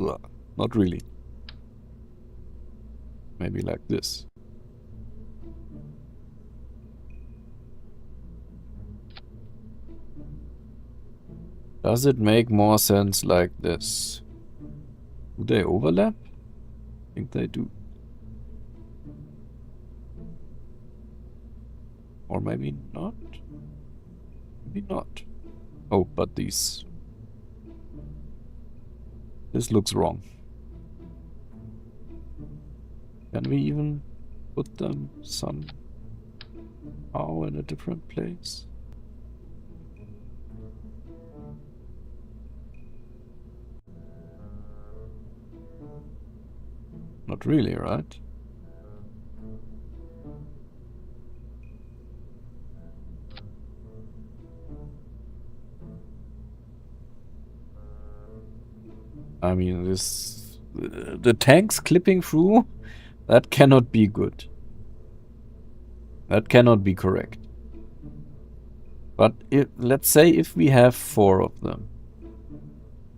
Ugh, not really. Maybe like this. Does it make more sense like this? Do they overlap? I think they do. Or maybe not? Maybe not. Oh, but these... This looks wrong. Can we even put them somehow in a different place? Not really, right? I mean, this... The tanks clipping through? That cannot be good. That cannot be correct. But if, let's say if we have 4 of them,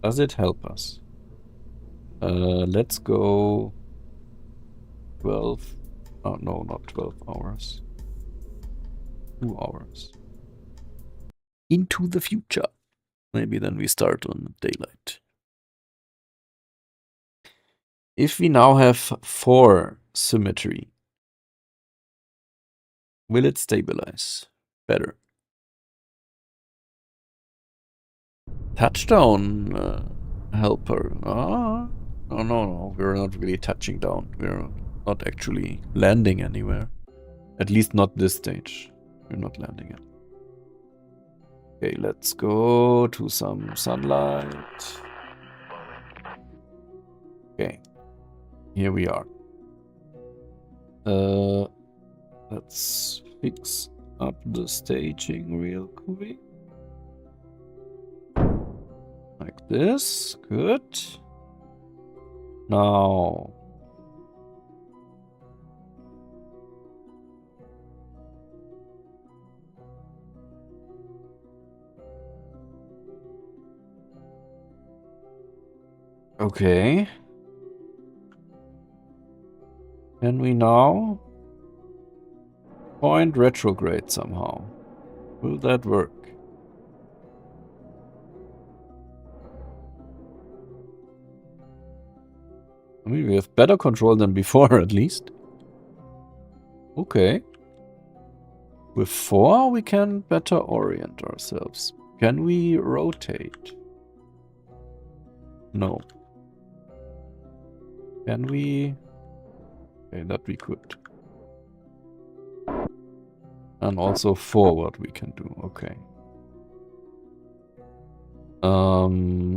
does it help us? Let's go 12. Oh, no, not 12 hours. 2 hours. Into the future. Maybe then we start on daylight. If we now have 4 symmetry, will it stabilize better? Touchdown helper. Ah, no, we're not really touching down. We're not actually landing anywhere. At least not this stage. We're not landing it. Okay, let's go to some sunlight. Okay, here we are. Let's fix up the staging real quick. Like this. Good. Now. Okay. Can we now point retrograde somehow? Will that work? I mean, we have better control than before, at least. Okay. With 4, we can better orient ourselves. Can we rotate? No. Can we? Okay, that we could. And also forward we can do. Okay.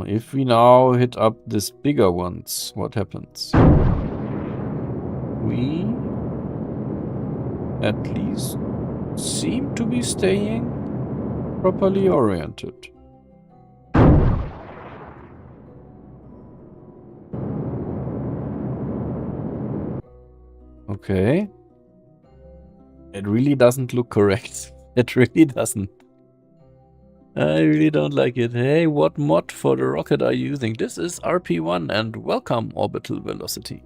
If we now hit up this bigger ones, what happens? We at least seem to be staying properly oriented. Okay. It really doesn't look correct. It really doesn't. I really don't like it. Hey, what mod for the rocket are you using? This is RP-1 and welcome orbital velocity.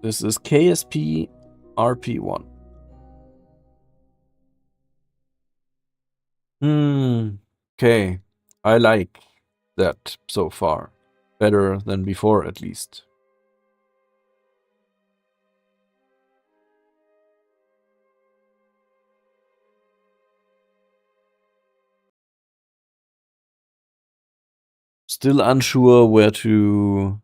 This is KSP RP-1. Okay. I like that so far. Better than before, at least. Still unsure where to...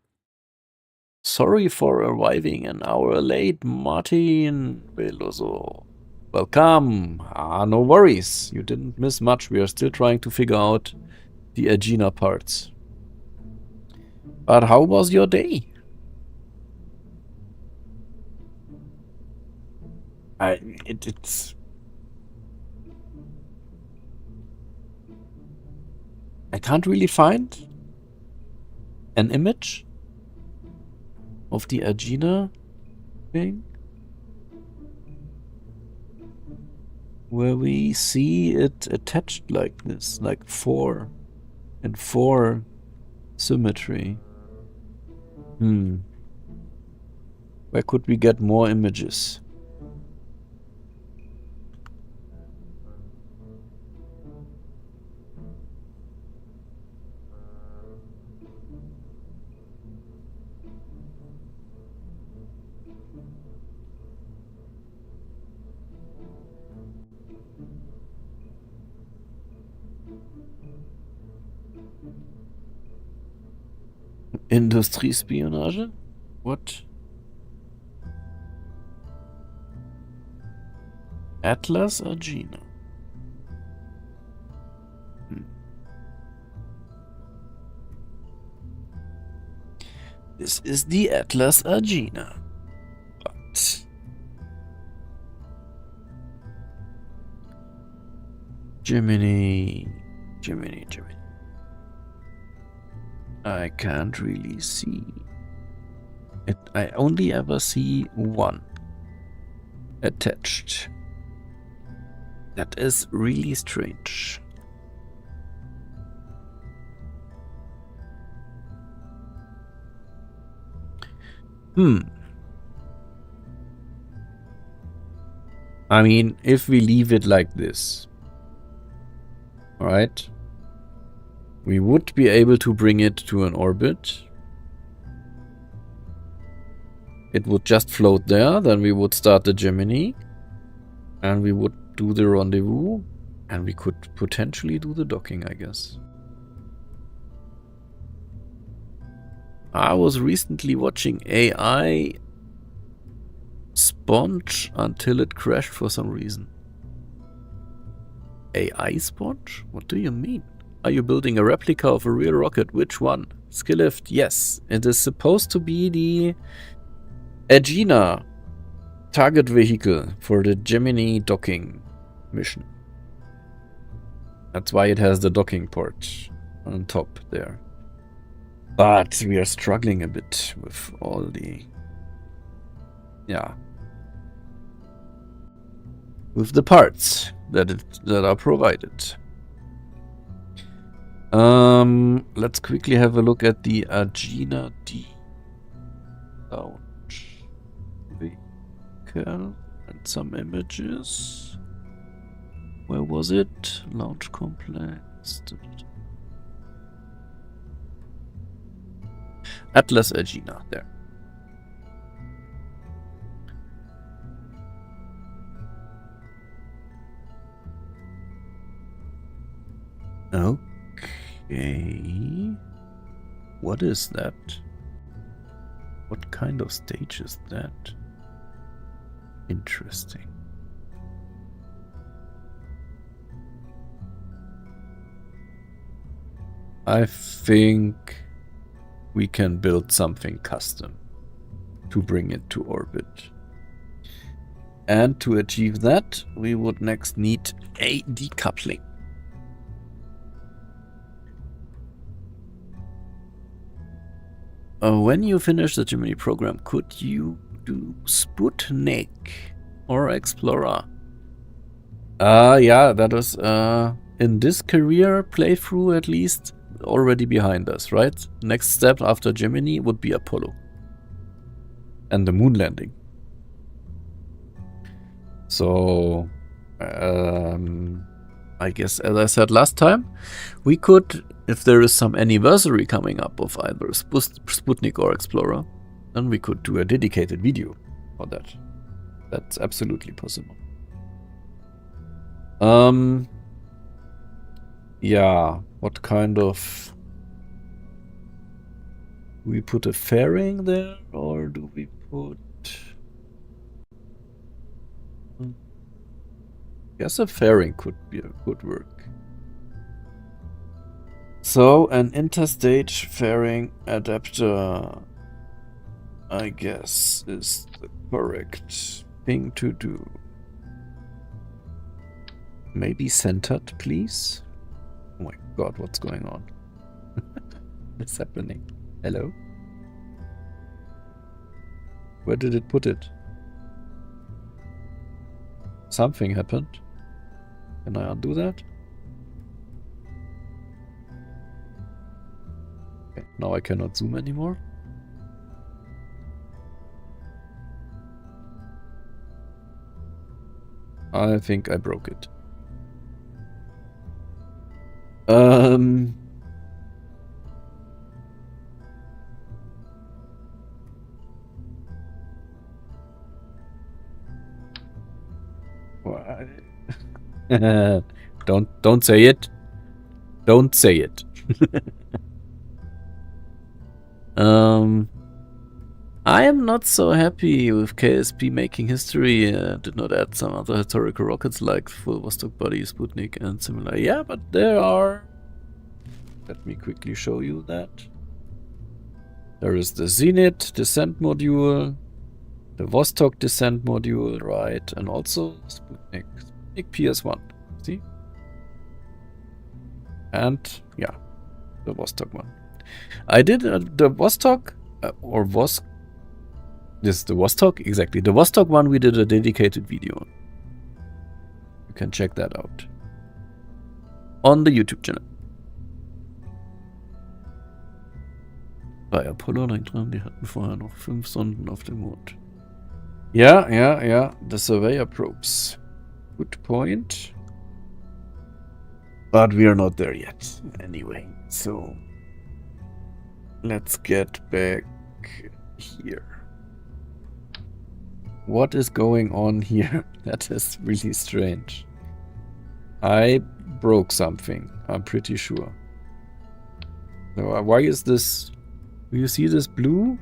Sorry for arriving an hour late, Martin Veloso. Welcome. No worries. You didn't miss much. We are still trying to figure out the Agena parts. But how was your day? It's... I can't really find an image of the Agena thing. where we see it attached like this, like 4 and 4 symmetry. Where could we get more images? Industriespionage? What? Atlas Agena. This is the Atlas Agena. But Gemini. I can't really see it. I only ever see one attached. That is really strange. I mean, if we leave it like this, right? We would be able to bring it to an orbit. It would just float there, then we would start the Gemini, and we would do the rendezvous, and we could potentially do the docking, I guess. I was recently watching AI Sponge until it crashed for some reason. AI Sponge? What do you mean? Are you building a replica of a real rocket? Which one? Skilift? Yes. It is supposed to be the Agena target vehicle for the Gemini docking mission. That's why it has the docking port on top there. But we are struggling a bit with all the... yeah. With the parts that are provided. Let's quickly have a look at the Agena D launch vehicle and some images. Where was it? Launch complex. Atlas Agena, there. Okay. What is that? What kind of stage is that? Interesting. I think we can build something custom to bring it to orbit. And to achieve that, we would next need a decoupling. When you finish the Gemini program, could you do Sputnik or Explorer? Yeah, that was in this career playthrough at least already behind us, right? Next step after Gemini would be Apollo and the moon landing. So I guess, as I said last time, we could, if there is some anniversary coming up of either Sputnik or Explorer, then we could do a dedicated video for that. That's absolutely possible. Yeah, what kind of... do we put a fairing there, or do we put... I guess a fairing could work. So, an interstage fairing adapter, I guess, is the correct thing to do. Maybe centered, please? Oh my god, what's going on? What's happening? Hello? Where did it put it? Something happened. Can I undo that? Okay, now I cannot zoom anymore. I think I broke it. Don't say it. Don't say it. I am not so happy with KSP making history. Did not add some other historical rockets like full Vostok body, Sputnik, and similar. Yeah, but there are. Let me quickly show you that. There is the Zenit descent module, the Vostok descent module, right, and also Sputnik PS1. See? And yeah, the Vostok one. I did the Vostok or Vosk. This is the Vostok, exactly. The Vostok one we did a dedicated video on. You can check that out on the YouTube channel. Bei Apollo 9, die hatten vorher noch 5 Sonden auf dem Mond. Yeah. The surveyor probes. Good point. But we are not there yet. Anyway, so let's get back here. What is going on here? That is really strange. I broke something, I'm pretty sure. So, why is this... Do you see this blue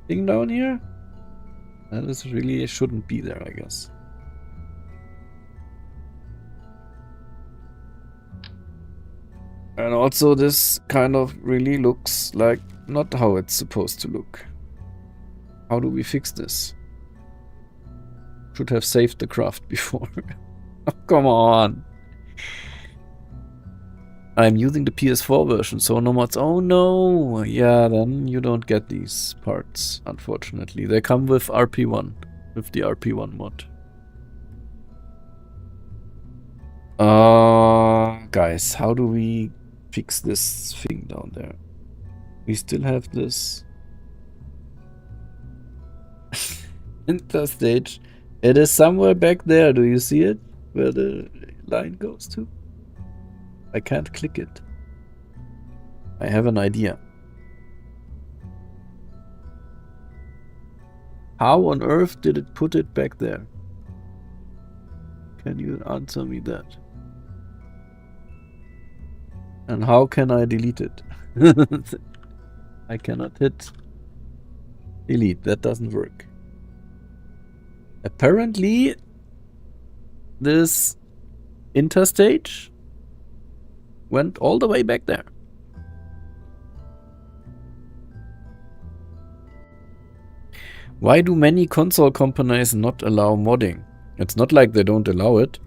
thing down here? That is really shouldn't be there, I guess. And also this kind of really looks like not how it's supposed to look. How do we fix this? Should have saved the craft before. Oh, come on. I'm using the PS4 version, so no mods. Oh no! Yeah, then you don't get these parts, unfortunately. They come with RP-1, with the RP-1 mod. Guys, how do we fix this thing down there? We still have this interstage. It is somewhere back there. Do you see it? Where the line goes to? I can't click it. I have an idea. How on earth did it put it back there? Can you answer me that? And how can I delete it? I cannot hit delete. That doesn't work. Apparently, this interstage went all the way back there. Why do many console companies not allow modding? It's not like they don't allow it.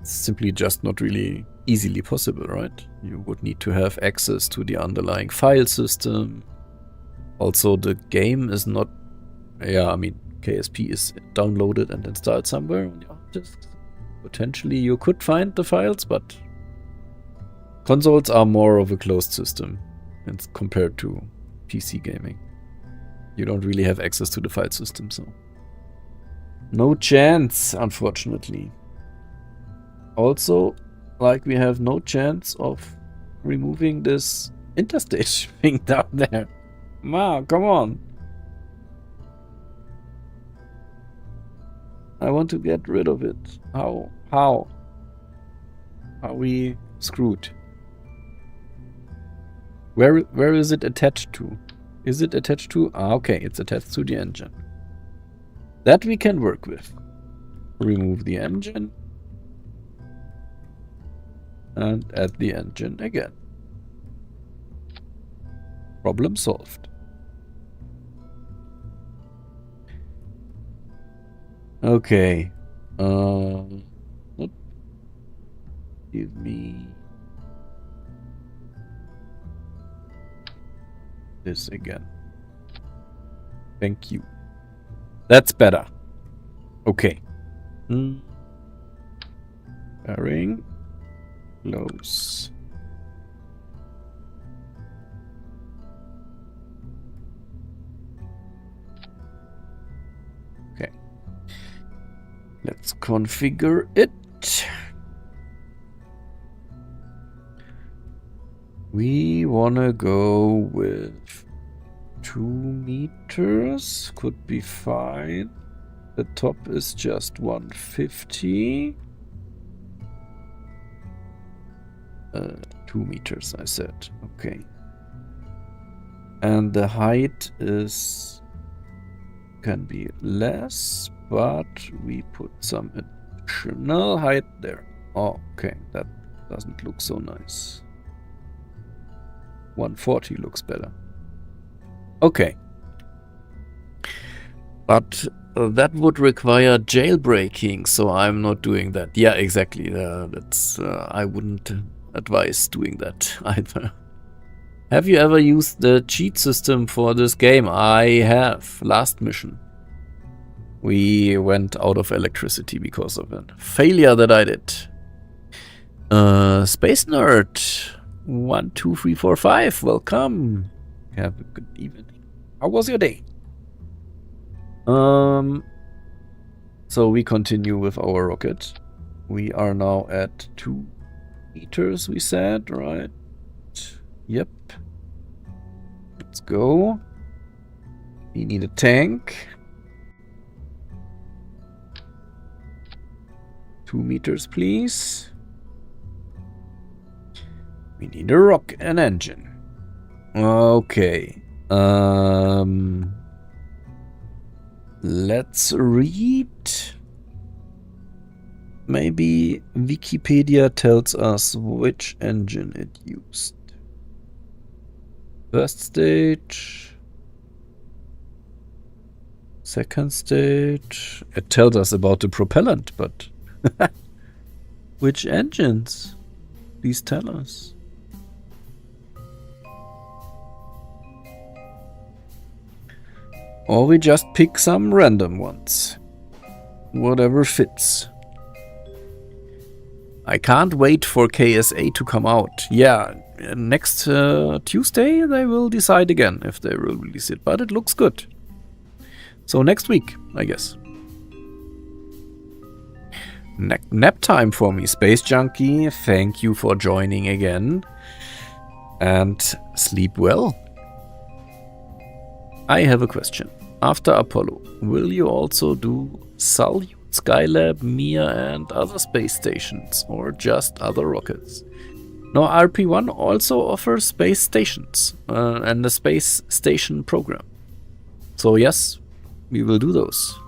It's simply just not really easily possible, right? You would need to have access to the underlying file system. Also, the game is not... Yeah, I mean, KSP is downloaded and installed somewhere on your hard disk. Potentially you could find the files, but consoles are more of a closed system compared to PC gaming. You don't really have access to the file system, so no chance, unfortunately. Also, like, we have no chance of removing this interstage thing down there. Wow, come on. I want to get rid of it. How? How? Are we screwed? Where is it attached to? Is it attached to? Ah, okay, it's attached to the engine. That we can work with. Remove the engine. And add the engine again. Problem solved. Okay. Give me this again. Thank you. That's better. Okay. Pairing. Close. Okay. Let's configure it. We wanna go with 2 meters. Could be fine. The top is just 150. 2 meters, I said. Okay. And the height is can be less, but we put some additional height there. Oh, okay. That doesn't look so nice. 140 looks better. Okay. But that would require jailbreaking, so I'm not doing that. Yeah, exactly. That's I wouldn't advise doing that either. Have you ever used the cheat system for this game? I have. Last mission. We went out of electricity because of a failure that I did. Space Nerd 1, 2, 3, 4, 5. Welcome. Have a good evening. How was your day? So we continue with our rocket. We are now at 2 meters, we said, right? Yep. Let's go. We need a tank. 2 meters, please. We need a rock and engine. Okay. Let's read. Maybe Wikipedia tells us which engine it used. First stage. Second stage. It tells us about the propellant, but which engines? Please tell us. Or we just pick some random ones. Whatever fits. I can't wait for KSA to come out. Yeah, next Tuesday they will decide again if they will release it. But it looks good. So next week, I guess. Nap time for me, Space Junkie. Thank you for joining again. And sleep well. I have a question. After Apollo, will you also do Salyut, Skylab, Mir and other space stations, or just other rockets? No, RP-1 also offers space stations and a space station program. So yes, we will do those.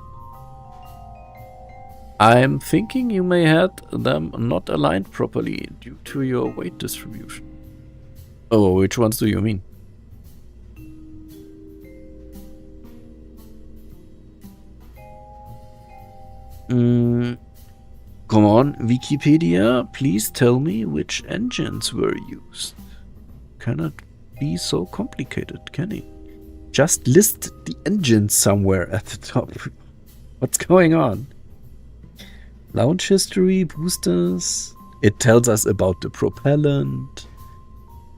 I'm thinking you may have them not aligned properly due to your weight distribution. Oh, which ones do you mean? Come on, Wikipedia, please tell me which engines were used. Cannot be so complicated, can it? Just list the engines somewhere at the top. What's going on? Launch history, boosters. It tells us about the propellant.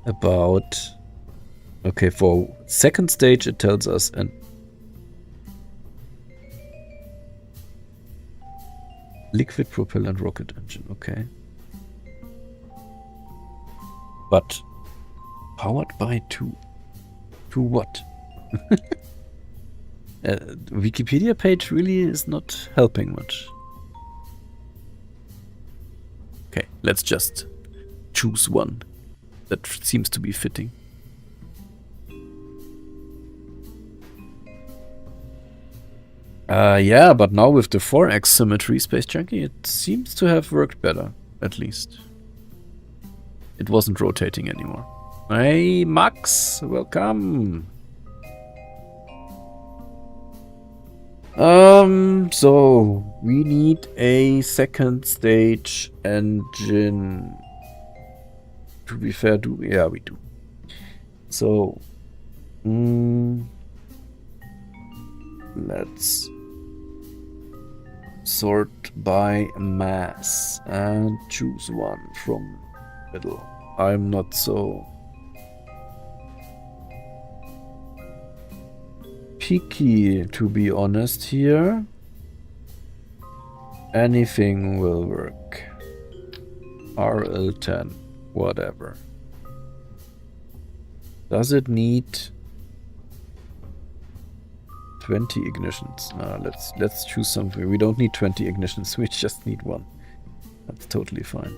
About... Okay, for second stage it tells us an... liquid propellant rocket engine, okay. But powered by two. To what? Wikipedia page really is not helping much. Okay, let's just choose one that seems to be fitting. Yeah, but now with the 4x symmetry, Space Junkie, it seems to have worked better, at least. It wasn't rotating anymore. Hey, Max, welcome. So we need a second stage engine. To be fair, yeah, we do. So, let's Sort by mass and choose one from middle. I'm not so picky, to be honest here. Anything will work. RL10, whatever. Does it need 20 ignitions? No, let's choose something. We don't need 20 ignitions, we just need one. That's totally fine.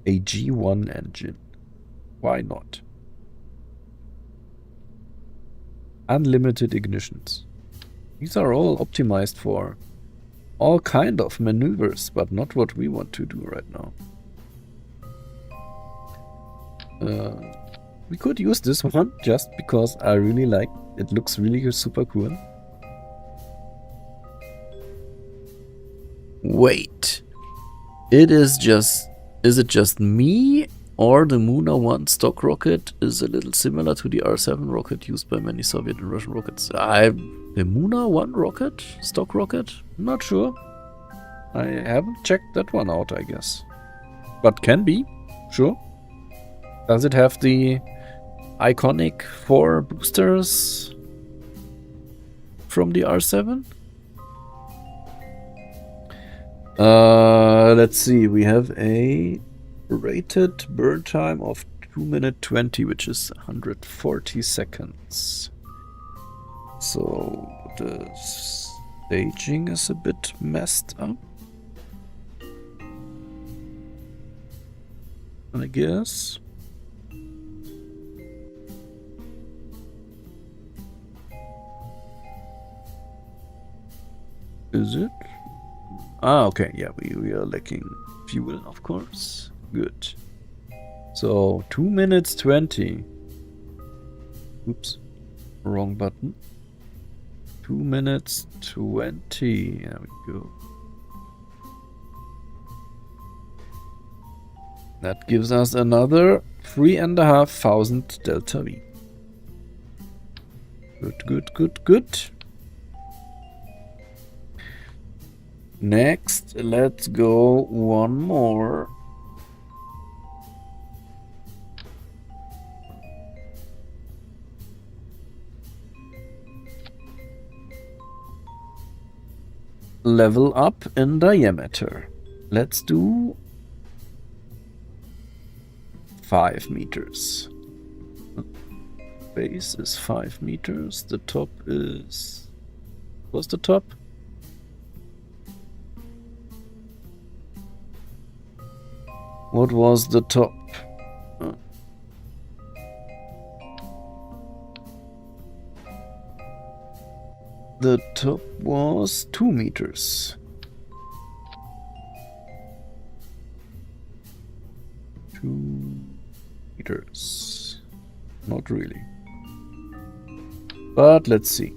A G1 engine. Why not? Unlimited ignitions. These are all optimized for all kind of maneuvers, but not what we want to do right now. We could use this one just because I really like it. It looks really super cool. Wait. Is it just me, or the Muna 1 stock rocket is a little similar to the R7 rocket used by many Soviet and Russian rockets? The Muna 1 rocket? Stock rocket? Not sure. I haven't checked that one out, I guess. But can be, sure. Does it have the iconic 4 boosters from the R7? Let's see, we have a rated burn time of 2 minutes 20, which is 140 seconds. So the staging is a bit messed up, I guess. Is it? Ah, okay, yeah, we are lacking fuel, of course. Good. So, 2 minutes 20. Oops, wrong button. 2 minutes 20. There we go. That gives us another 3,500 delta V. Good, good, good, good. Next, let's go one more. Level up in diameter. Let's do 5 meters. Base is 5 meters. The top is... What's the top? What was the top? The top was 2 meters. 2 meters. Not really. But let's see.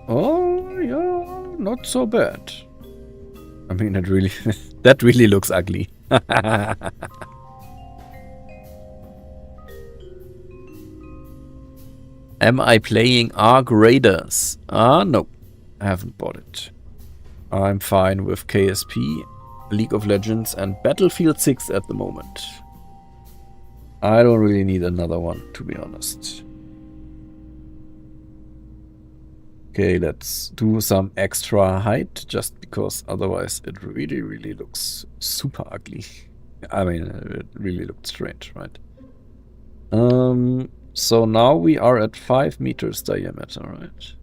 Oh, yeah, not so bad. I mean, it really, that really looks ugly. Am I playing Arc Raiders? No, I haven't bought it. I'm fine with KSP, League of Legends, and Battlefield 6 at the moment. I don't really need another one, to be honest. Okay, let's do some extra height, just because otherwise it really, really looks super ugly. I mean, it really looked strange, right? So now we are at 5 meters diameter, right?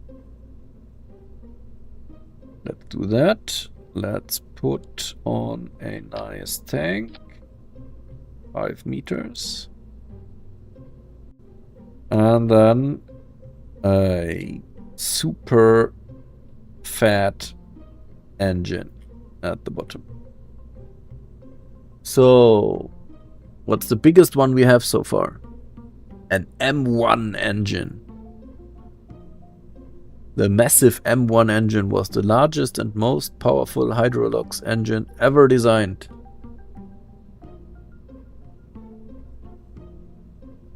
Let's do that. Let's put on a nice tank. 5 meters. And then a super fat engine at the bottom. So, what's the biggest one we have so far? An M1 engine. The massive M1 engine was the largest and most powerful Hydrolox engine ever designed.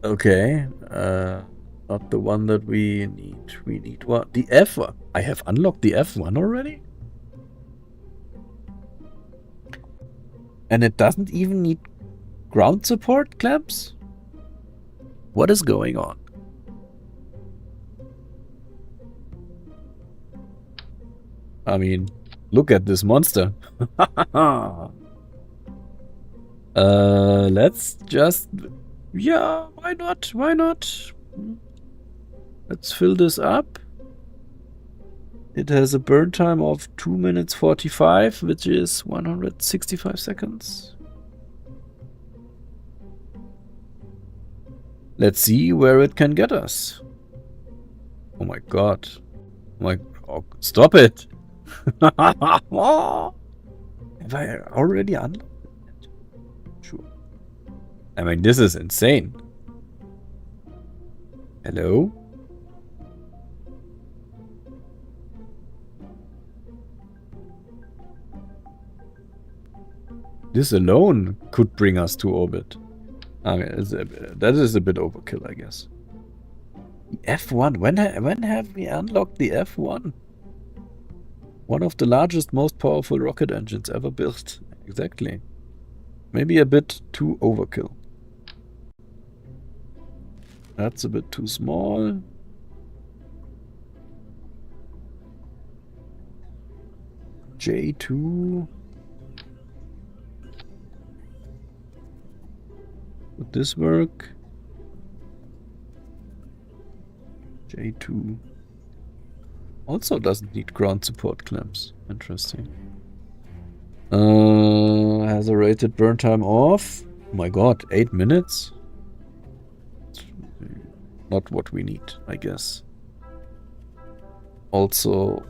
Okay, not the one that we need. We need one. The F1. I have unlocked the F1 already? And it doesn't even need ground support clamps? What is going on? I mean, look at this monster. Let's just... Yeah, why not? Why not? Let's fill this up. It has a burn time of 2 minutes 45, which is 165 seconds. Let's see where it can get us. Oh my god. Oh, stop it! Have I already unlocked it? Sure. I mean, this is insane. Hello? This alone could bring us to orbit. I mean, that is a bit overkill, I guess. The F1. When have we unlocked the F1? One of the largest, most powerful rocket engines ever built. Exactly. Maybe a bit too overkill. That's a bit too small. J2. Would this work? J2 also doesn't need ground support clamps. Interesting. Has a rated burn time of... Oh my god, 8 minutes? Not what we need, I guess. Also...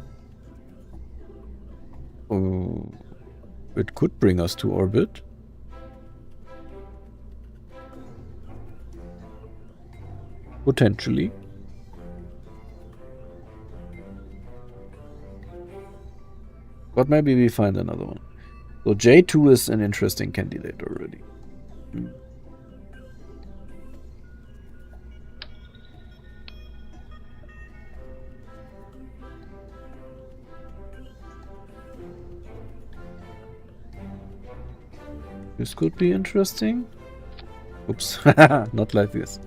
it could bring us to orbit. Potentially. But maybe we find another one. So J2 is an interesting candidate already. This could be interesting. Oops. Not like this.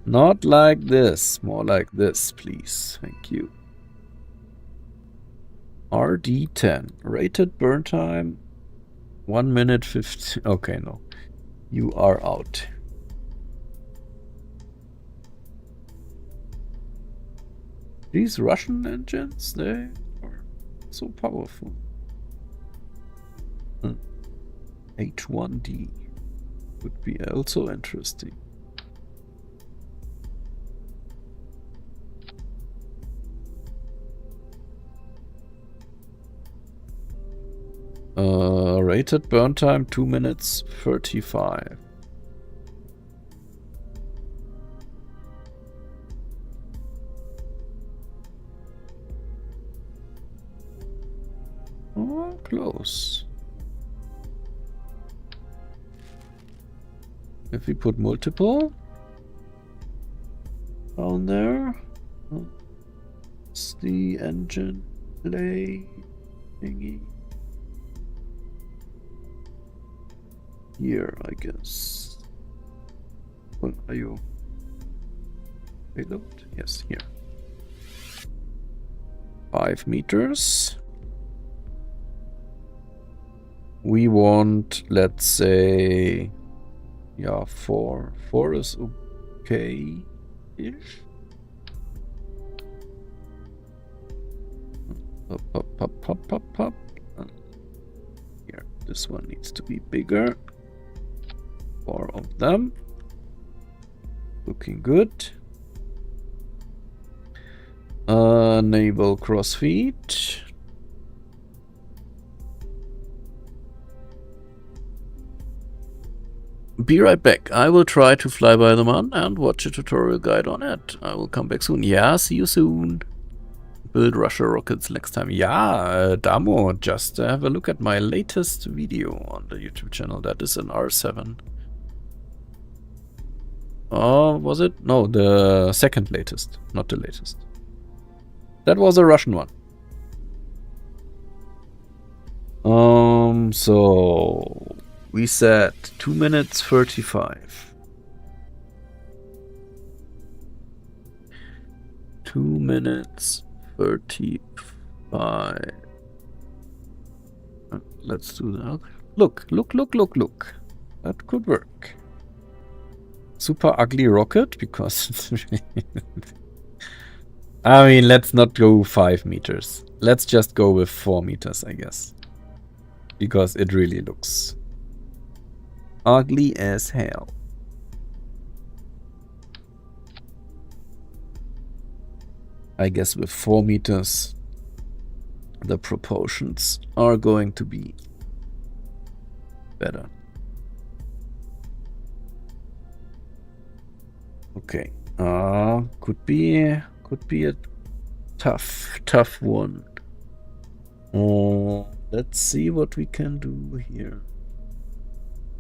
Not like this. More like this, please. Thank you. RD10. Rated burn time 1 minute 50. Okay, no. You are out. These Russian engines, they are so powerful. H1D would be also interesting. Rated burn time 2 minutes 35. Oh, close. If we put multiple down there, it's the engine play thingy. Here, I guess. What are you? Payload? Yes, here. 5 meters. We want, let's say, yeah, 4. 4 is okay-ish. Pop. Here, this one needs to be bigger. 4 of them. Looking good. Naval crossfeed. Be right back. I will try to fly by the moon and watch a tutorial guide on it. I will come back soon. Yeah, see you soon. build Russia rockets next time. Yeah, Damo, just have a look at my latest video on the YouTube channel. That is an R7. Oh, was it? No, the second latest, not the latest. That was a Russian one. So we said 2 minutes 35. 2 minutes 35. Let's do that. Look. That could work. Super ugly rocket, because I mean, let's not go 5 meters. Let's just go with 4 meters, I guess. Because it really looks ugly as hell. I guess with 4 meters, the proportions are going to be better. Okay. Could be a tough one. Let's see what we can do here.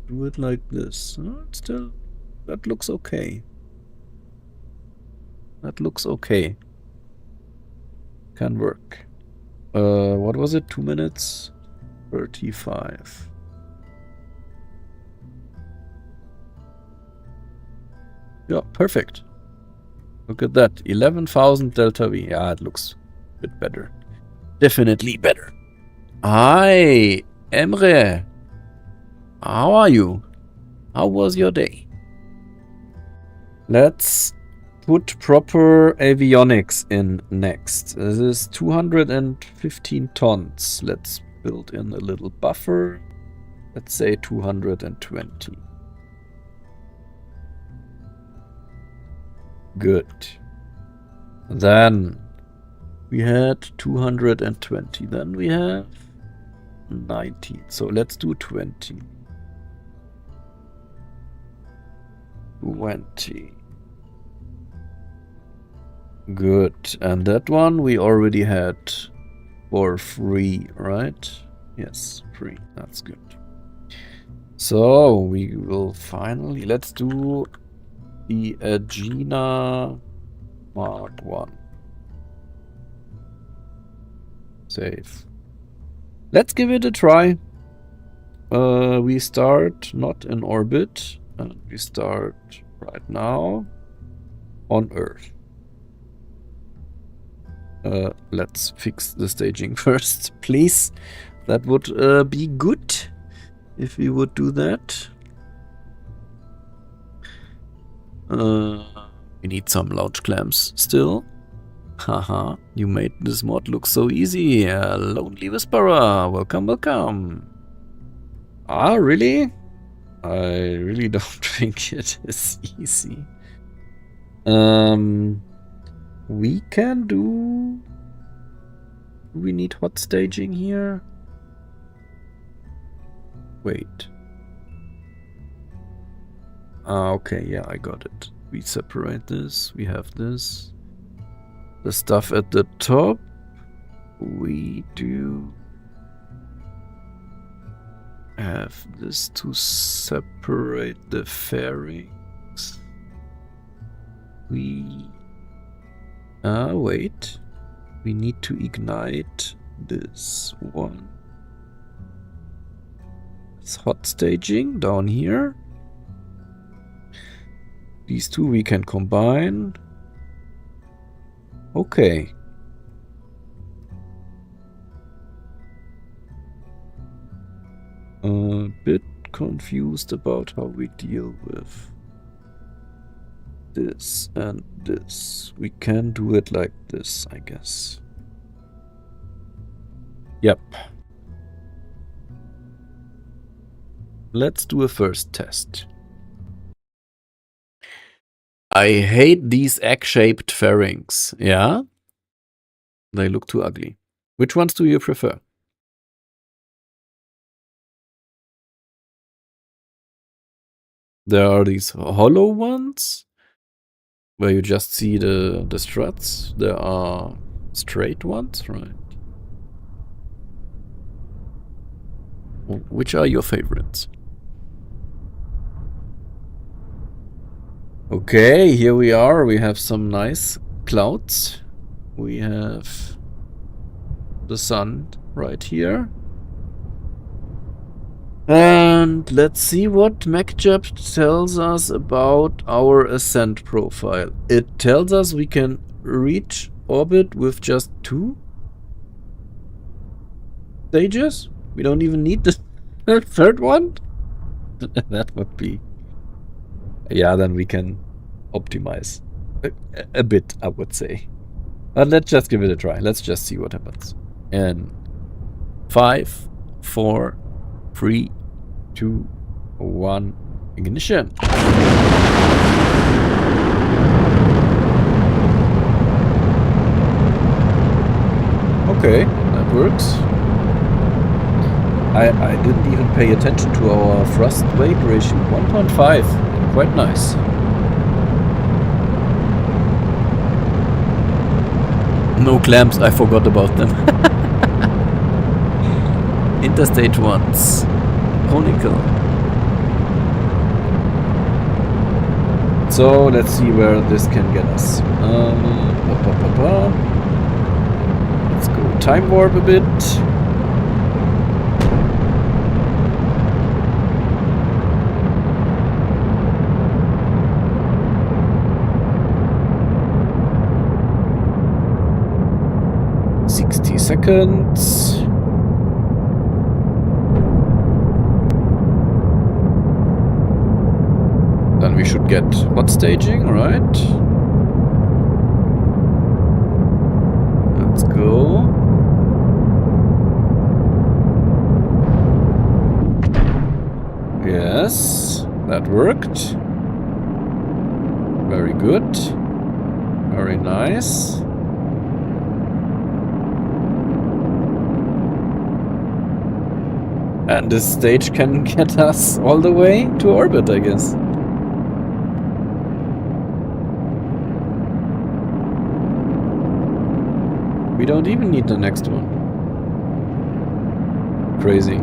Do it like this. Still, that looks okay. That looks okay. Can work. What was it? 2 minutes 35. Yeah, perfect. Look at that. 11,000 delta V. Yeah, it looks a bit better. Definitely better. Hi, Emre. How are you? How was your day? Let's put proper avionics in next. This is 215 tons. Let's build in a little buffer. Let's say 220. Good. Then we had 220. Then we have 19. So let's do 20. 20. Good. And that one we already had for free, right? Yes, free. That's good. So we will finally, let's do the Agena Mark 1. Save. Let's give it a try. We start not in orbit, and we start right now on Earth. Let's fix the staging first, please. That would be good if we would do that. We need some launch clamps still. Haha, you made this mod look so easy. Lonely Whisperer, welcome. Ah, really? I really don't think it is easy. We can do... We need hot staging here? Wait. Ah, okay, yeah, I got it. We separate this, we have this. The stuff at the top, we do have this to separate the fairings. Wait. We need to ignite this one. It's hot staging down here. These two we can combine. Okay. A bit confused about how we deal with this and this. We can do it like this, I guess. Yep. Let's do a first test. I hate these egg-shaped fairings. Yeah? They look too ugly. Which ones do you prefer? There are these hollow ones where you just see the struts. There are Straight ones, right? Which are your favorites? Okay, here we are. We have some nice clouds. We have the sun right here. And let's see what MacJab tells us about our ascent profile. It tells us we can reach orbit with just 2 stages. We don't even need the third one. That would be... Yeah, then we can optimize a bit, I would say. But let's just give it a try. Let's just see what happens. And 5, 4, 3, 2, 1, ignition. Okay, that works. I didn't even pay attention to our thrust weight ratio. 1.5. Quite nice. No clamps, I forgot about them. Interstage ones. Conical. So let's see where this can get us. Let's go time warp a bit. Seconds. Then we should get hot staging, right? Let's go. Yes, that worked. Very good. Very nice. And this stage can get us all the way to orbit, I guess. We don't even need the next one. Crazy.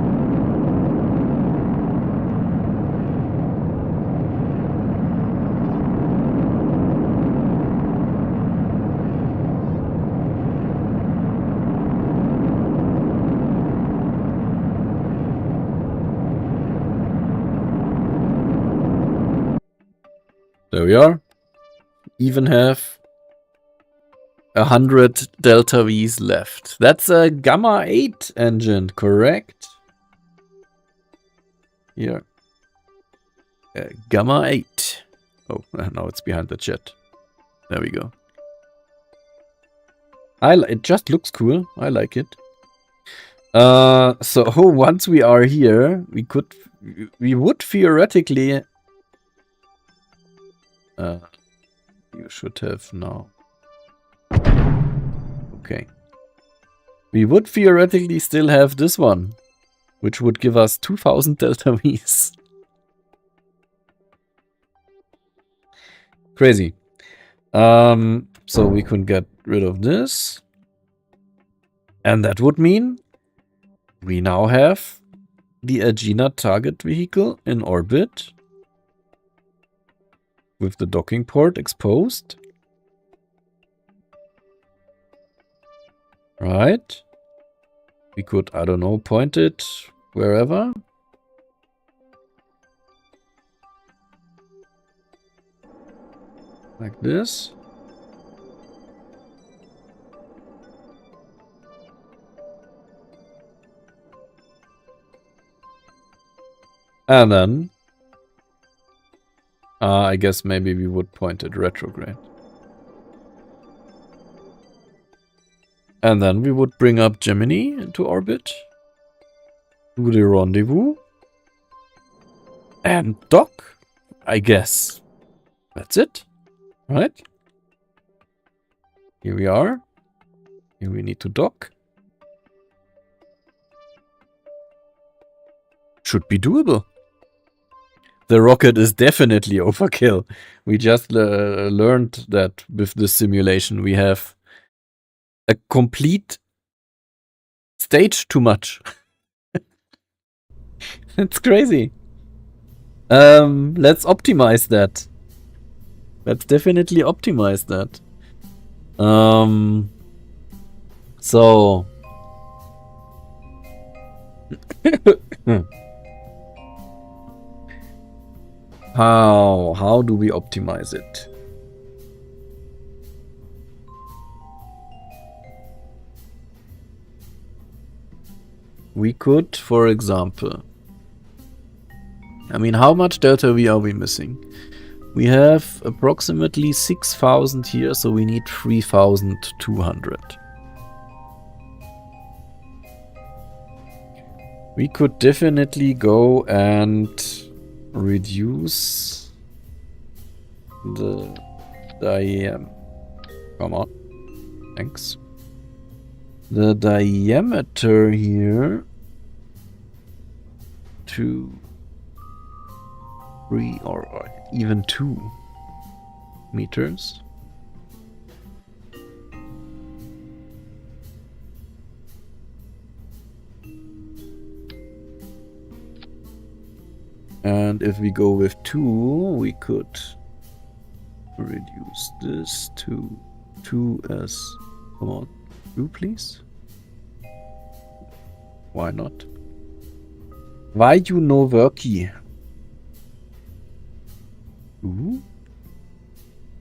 There we are. Even have 100 Delta V's left. That's a Gamma 8 engine, correct? Here. Gamma 8. Oh, now it's behind the jet. There we go. It just looks cool. I like it. So once we are here, we would theoretically... you should have now. Okay. We would theoretically still have this one, which would give us 2000 Delta V's. Crazy. So we can get rid of this. And that would mean we now have the Agena target vehicle in orbit with the docking port exposed. Right. We could, I don't know, point it wherever. Like this. And then, I guess maybe we would point it retrograde. And then we would bring up Gemini into orbit. Do the rendezvous. And dock, I guess. That's it. Right? Here we are. Here we need to dock. Should be doable. The rocket is definitely overkill. We just learned that with this simulation we have a complete stage too much. It's crazy. Let's optimize that. Let's definitely optimize that. So how do we optimize it? We could, for example, I mean, how much delta V are we missing? We have approximately 6,000 here, so we need 3,200. We could definitely go and reduce the diameter. Come on. Thanks. The diameter here to 3 or even 2 meters. And if we go with 2, we could reduce this to 2 as, come on, 2 please. Why not? Why you no worky? Ooh?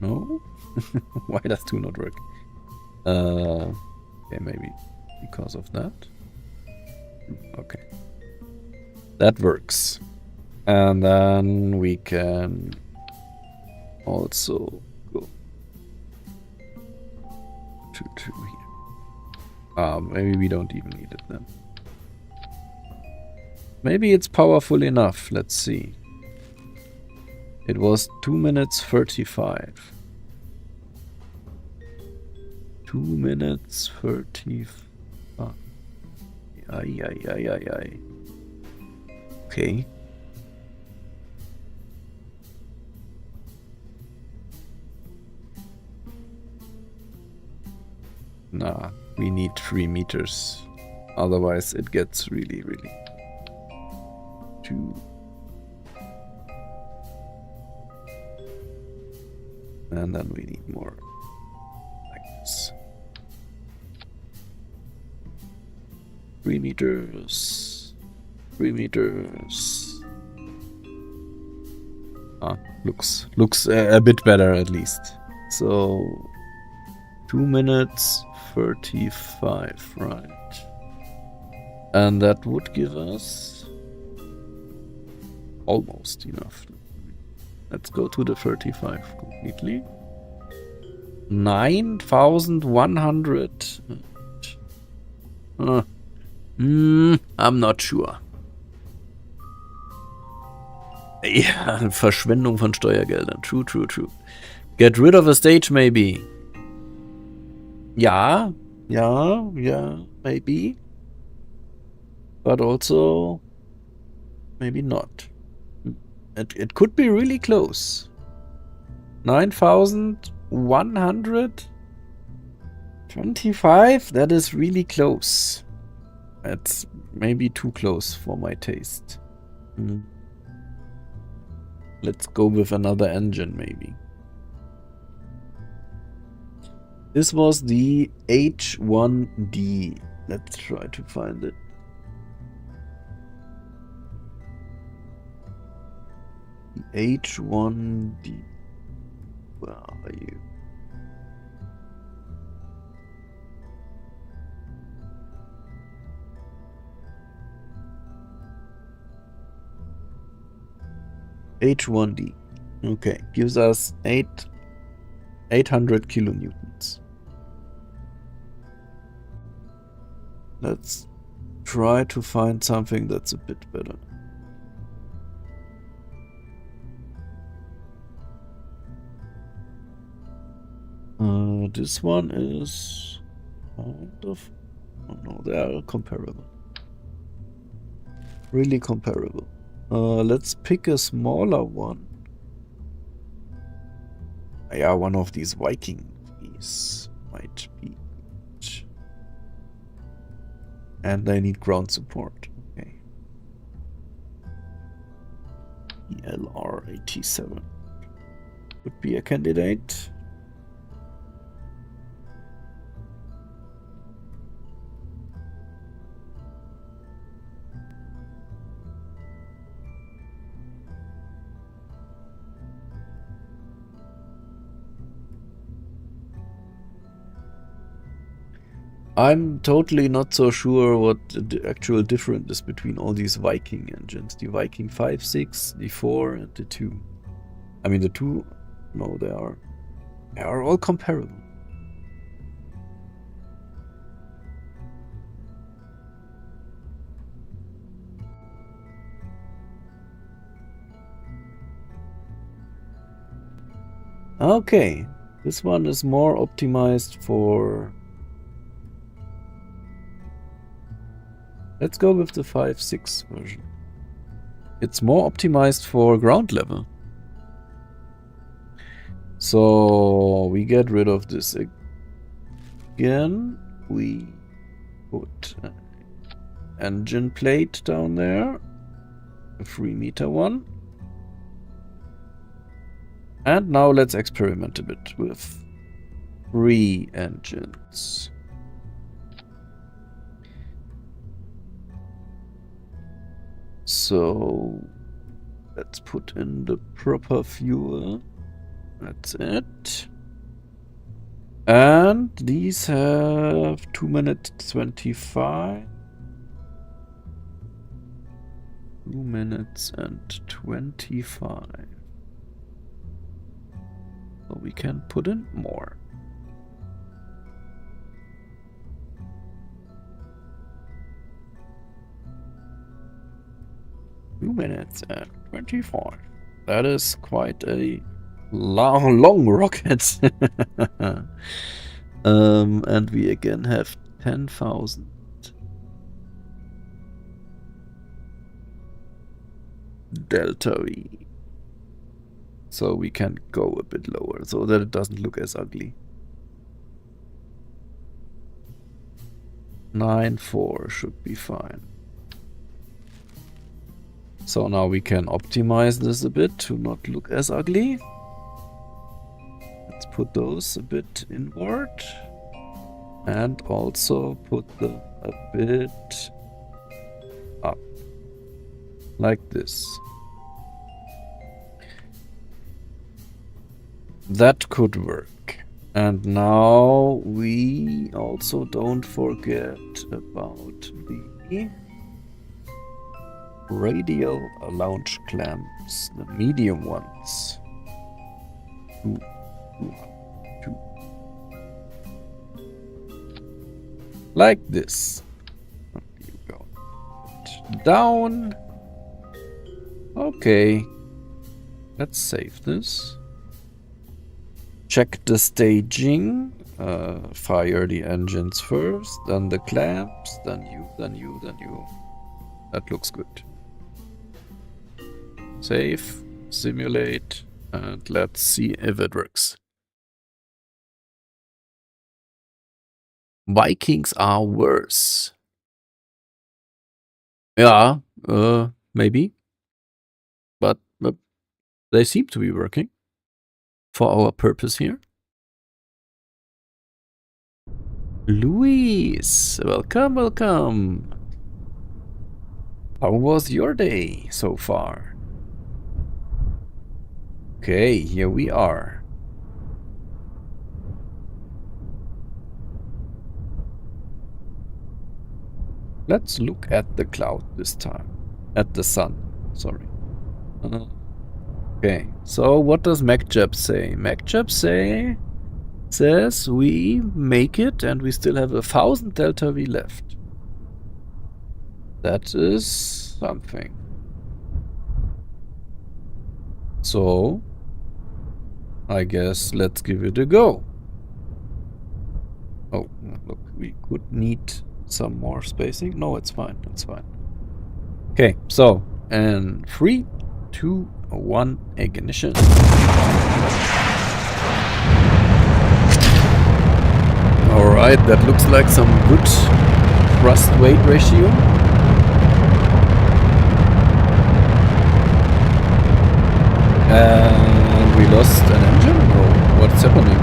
No? Why does 2 not work? Okay, maybe because of that. Okay. That works. And then we can also go to 2 here. Maybe we don't even need it then. Maybe it's powerful enough. Let's see. It was 2 minutes 35. 2 minutes 35. Ay. Okay. Nah, we need 3 meters. Otherwise it gets really too. And then we need more like this. 3 meters. 3 meters. Looks a bit better at least. So 2 minutes 35, right? And that would give us almost enough. Let's go to the 35 completely. 9,100. I'm not sure. Ja, Verschwendung von Steuergeldern. True. Get rid of a stage, maybe. Yeah, maybe. But also, maybe not. It could be really close. 9,125? That is really close. It's maybe too close for my taste. Let's go with another engine, maybe. This was the H1D. Let's try to find it. The H1D. Where are you? H1D. Okay, gives us 800 kilonewtons. Let's try to find something that's a bit better. This one is kind of, oh no, they are comparable. Really comparable. Let's pick a smaller one. Yeah, one of these Viking piece might be. And they need ground support. Okay. ELR-87 would be a candidate. I'm totally not so sure what the actual difference is between all these Viking engines. The Viking 5, 6, the 4, and the 2. I mean, the 2, no, they are all comparable. Okay, this one is more optimized for... Let's go with the 5.6 version. It's more optimized for ground level. So we get rid of this again. We put an engine plate down there. A 3-meter one. And now let's experiment a bit with 3 engines. So let's put in the proper fuel. That's it. And these have 2 minutes 25. 2 minutes and 25. So we can put in more. Two minutes and 25. That is quite a long rocket. And we again have 10,000. Delta V. So we can go a bit lower so that it doesn't look as ugly. 9.4 should be fine. So now we can optimize this a bit to not look as ugly. Let's put those a bit inward. And also put them a bit up. Like this. That could work. And now we also don't forget about the radial launch clamps, the medium ones. Two. Like this. You go down. Okay. Let's save this. Check the staging. Fire the engines first, then the clamps, then you. That looks good. Save, simulate, and let's see if it works. Vikings are worse. Yeah, maybe. But they seem to be working for our purpose here. Luis, welcome, welcome. How was your day so far? Okay, here we are. Let's look at the cloud this time. At the sun, sorry. Okay, so what does MacJab say? MacJab says we make it and we still have 1,000 delta V left. That is something. So, I guess let's give it a go. Oh, look, we could need some more spacing. No, it's fine, it's fine. Okay, so, and 3, 2, 1, ignition. Alright, that looks like some good thrust-weight ratio. And we lost an engine? No. What's happening?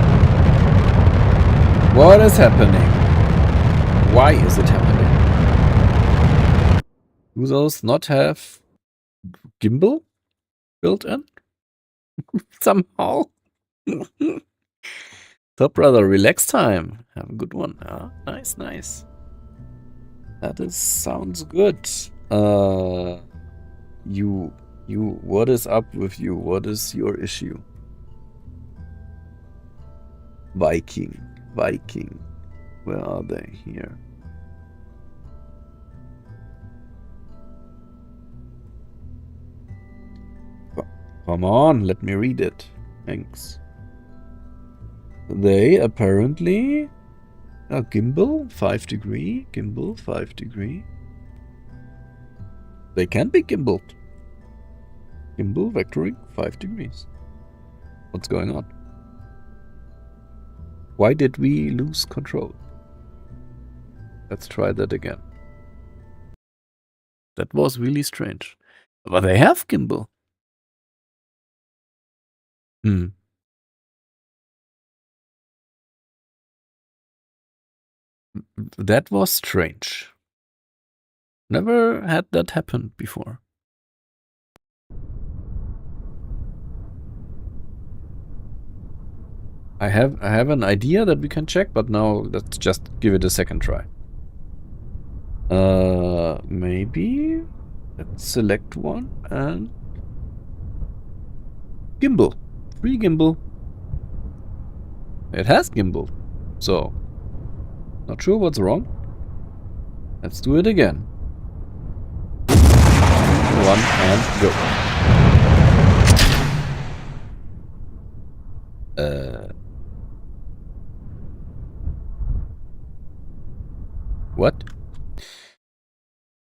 What is happening? Why is it happening? Do those not have gimbal built in? Somehow? Top brother, relax time. Have a good one. Ah, nice, nice. That sounds good. You, what is up with you? What is your issue? Viking. Where are they? Here. Come on, let me read it. Thanks. They apparently... gimbal, 5 degree. Gimbal, 5 degree. They can be gimbaled. Gimbal vectoring, 5 degrees. What's going on? Why did we lose control? Let's try that again. That was really strange. But they have gimbal. That was strange. Never had that happen before. I have an idea that we can check, but now let's just give it a second try. Maybe let's select one and gimbal. Free gimbal. It has gimbal. So, not sure what's wrong. Let's do it again. 1 and go. What?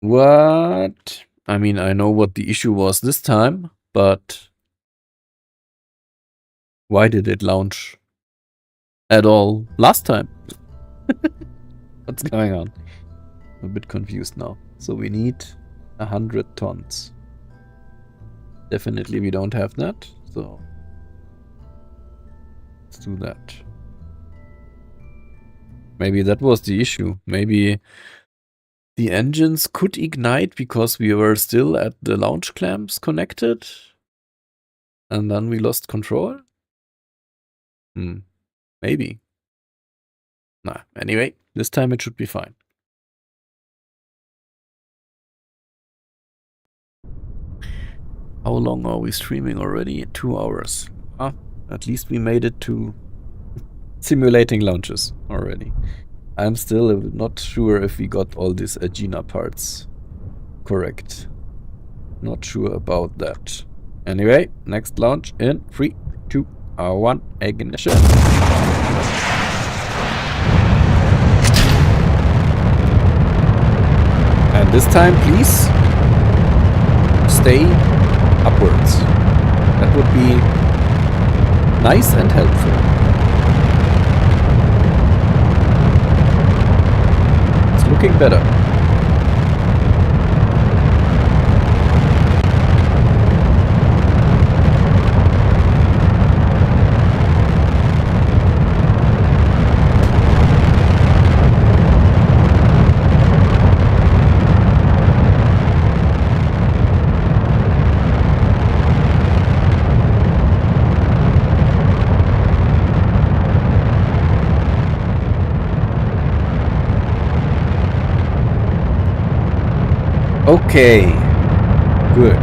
What? I mean, I know what the issue was this time, but why did it launch at all last time? What's going on? I'm a bit confused now. So we need 100 tons. Definitely we don't have that, so let's do that. Maybe that was the issue. Maybe the engines could ignite because we were still at the launch clamps connected. And then we lost control? Maybe. Nah, anyway, this time it should be fine. How long are we streaming already? 2 hours. Ah, at least we made it to simulating launches already. I'm still not sure if we got all these Agena parts correct. Not sure about that. Anyway, next launch in 3, 2, 1, ignition. And this time, please stay upwards. That would be nice and helpful. It's looking better. Okay, good.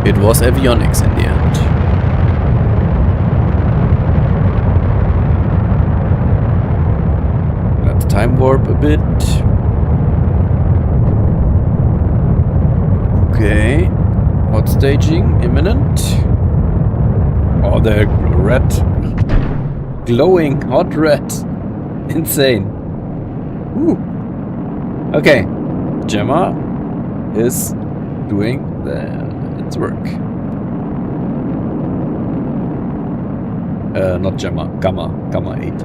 It was avionics in the end. Let's time warp a bit. Okay, hot staging imminent. Oh, the red, glowing hot red, insane. Ooh. Okay. Gemma is doing its work. Not Gemma, Gamma 8.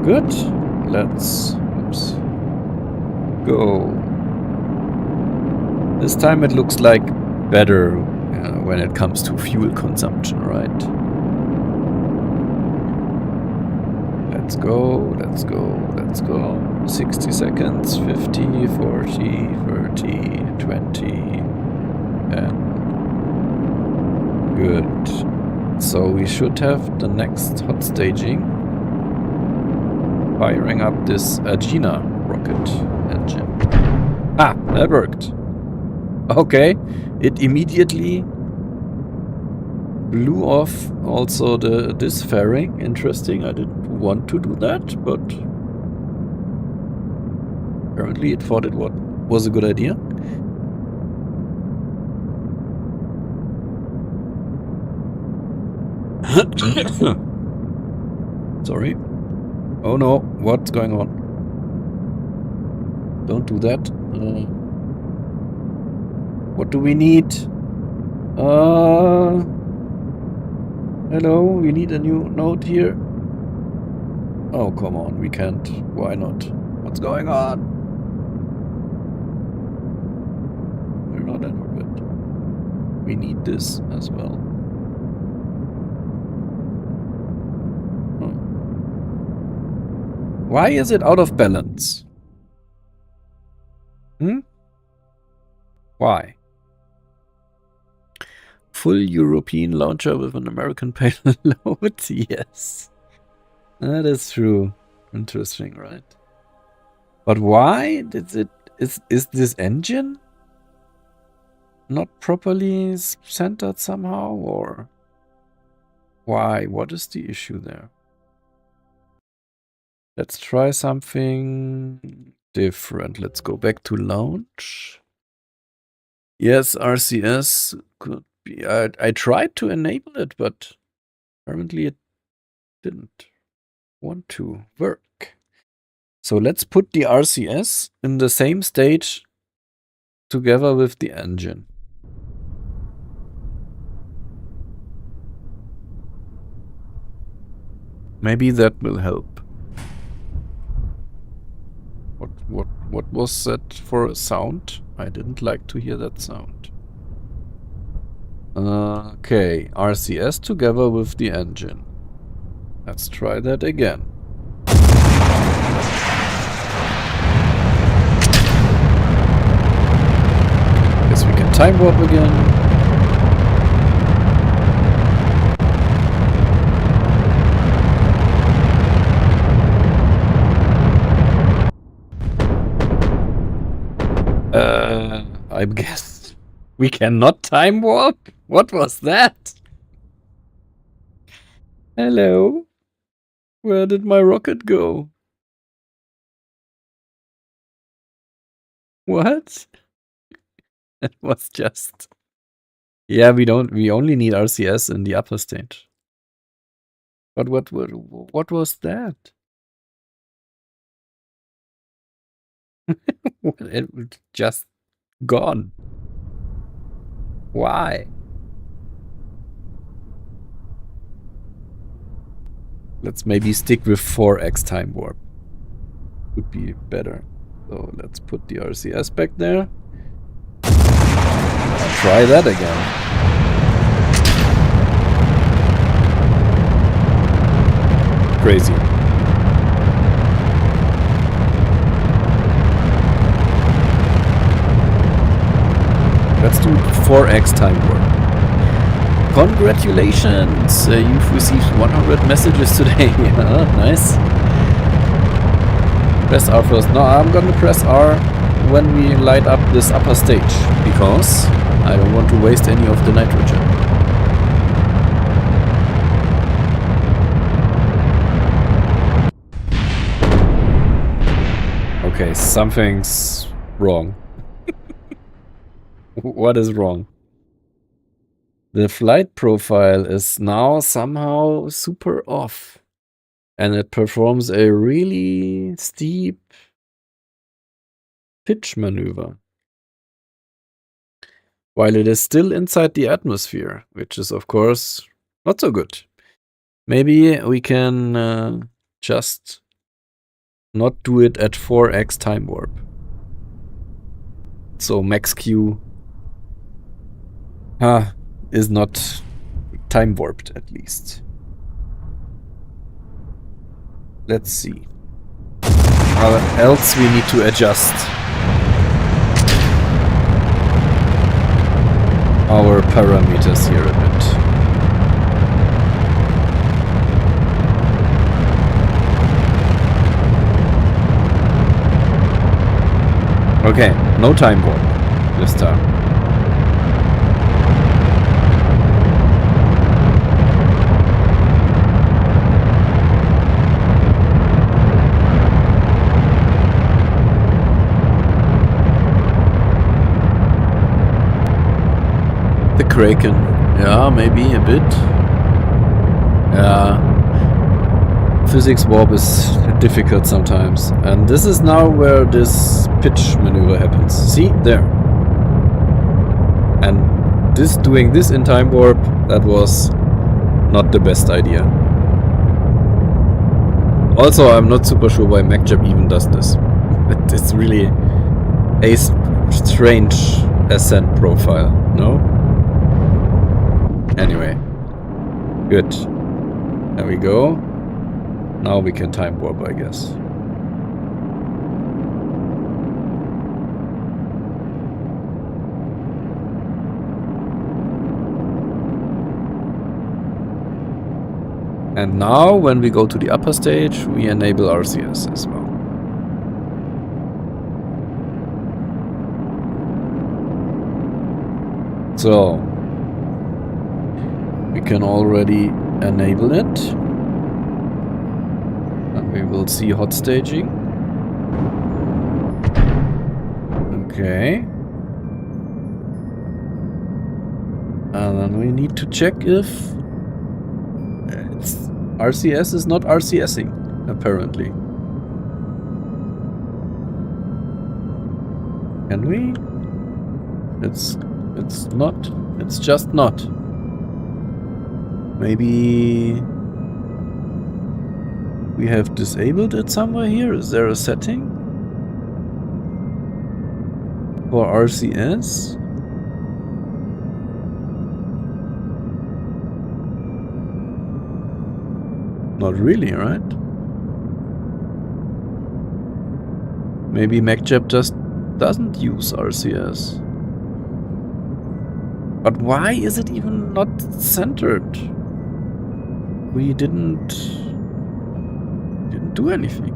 Good. let's go. This time it looks like better when it comes to fuel consumption, right? Let's go, let's go, let's go. 60 seconds, 50, 40, 30, 20, and good. So we should have the next hot staging. Firing up this Agena rocket engine. Ah, that worked. Okay, it immediately blew off also this fairing. Interesting, I didn't want to do that, but apparently it thought it was a good idea. Sorry. Oh no, what's going on? Don't do that. What do we need? Hello, we need a new node here. Oh, come on, we can't. Why not? What's going on? We're not in orbit. We need this as well. Why is it out of balance? Why? Full European launcher with an American payload? Yes. That is true. Interesting, right? But why did it... Is this engine not properly centered somehow, or... Why? What is the issue there? Let's try something different. Let's go back to launch. Yes, RCS could be. I tried to enable it, but apparently it didn't want to work. So let's put the RCS in the same stage together with the engine. Maybe that will help. What was that for a sound? I didn't like to hear that sound. Okay, RCS together with the engine. Let's try that again. Guess we can time warp again. I guess we cannot time warp? What was that? Hello? Where did my rocket go? What? It was just... Yeah, we only need RCS in the upper stage. But what was that? It was just gone. Why? Let's maybe stick with 4x time warp. Would be better. So let's put the RCS back there. And try that again. Crazy. Let's do 4x time warp. Congratulations! You've received 100 messages today. Nice. Press R first. No, I'm gonna press R when we light up this upper stage, because I don't want to waste any of the nitrogen. Okay, something's wrong. What is wrong? The flight profile is now somehow super off. And it performs a really steep pitch maneuver. While it is still inside the atmosphere, which is of course not so good. Maybe we can just not do it at 4x time warp. So max Q is not time warped, at least. Let's see. Else we need to adjust our parameters here a bit. Okay, no time warp this time. The Kraken. Yeah, maybe a bit. Yeah. Physics warp is difficult sometimes. And this is now where this pitch maneuver happens. See? There. And this doing this in time warp, that was not the best idea. Also, I'm not super sure why MacJab even does this. It's really a strange ascent profile, no? Anyway. Good. There we go. Now we can time warp, I guess. And now, when we go to the upper stage, we enable RCS as well. So, we can already enable it. And we will see hot staging. Okay. And then we need to check if RCS is not RCSing, apparently. Can we? It's not. It's just not. Maybe we have disabled it somewhere here. Is there a setting for RCS? Not really, right? Maybe MacJab just doesn't use RCS. But why is it even not centered? We didn't do anything.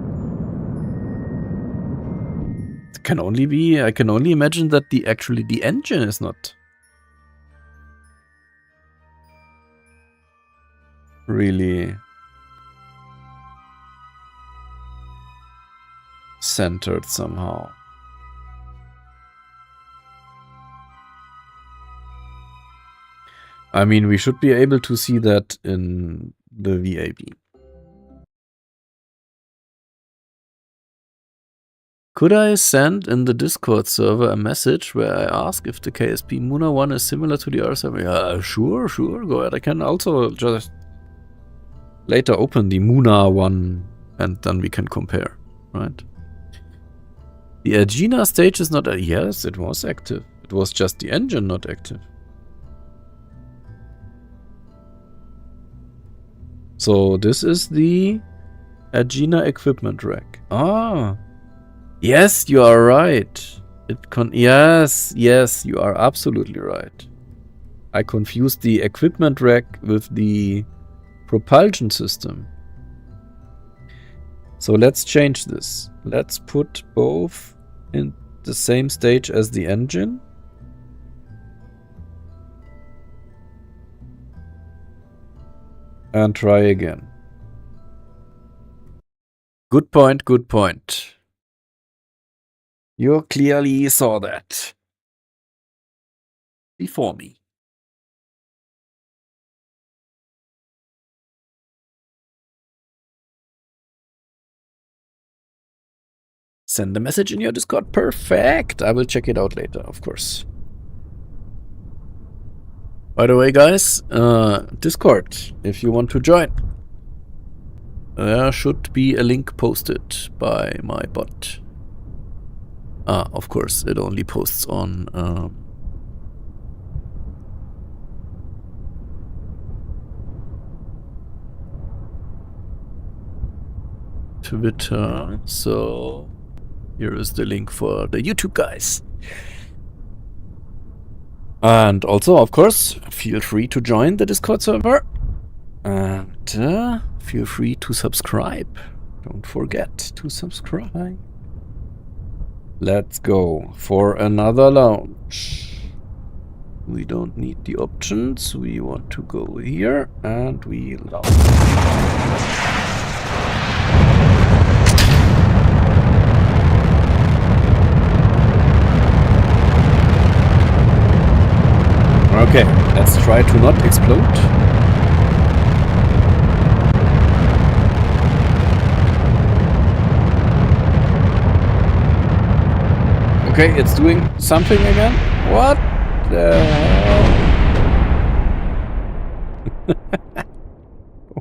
It can only be, I can only imagine that the engine is not really centered somehow. I mean, we should be able to see that in the VAB. Could I send in the Discord server a message where I ask if the KSP Muna 1 is similar to the R7? Yeah, sure, go ahead. I can also just later open the Muna 1 and then we can compare, right? The Agena stage is not... yes, it was active. It was just the engine not active. So this is the Agena equipment rack. Ah, yes, you are right. Yes, you are absolutely right. I confused the equipment rack with the propulsion system. So let's change this. Let's put both in the same stage as the engine. And try again. Good point, good point. You clearly saw that before me. Send the message in your Discord. Perfect. I will check it out later, of course. By the way, guys, Discord, if you want to join. there should be a link posted by my bot. Ah, of course, it only posts on Twitter. So here is the link for the YouTube guys. And also, of course, feel free to join the Discord server. And feel free to subscribe. Don't forget to subscribe. Let's go for another launch. We don't need the options. We want to go here and we launch. Okay, let's try to not explode. Okay, it's doing something again. What the hell?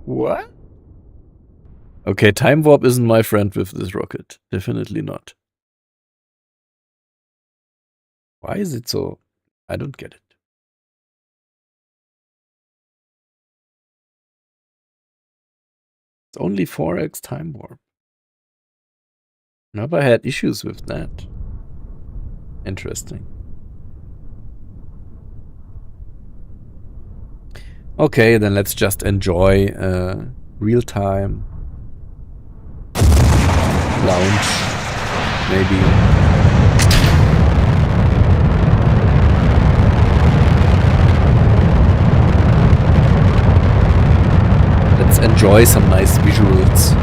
What? Okay, time warp isn't my friend with this rocket. Definitely not. Why is it so? I don't get it. It's only 4x time warp. Never had issues with that. Interesting. Okay, then let's just enjoy real-time launch, maybe. Let's enjoy some nice visuals.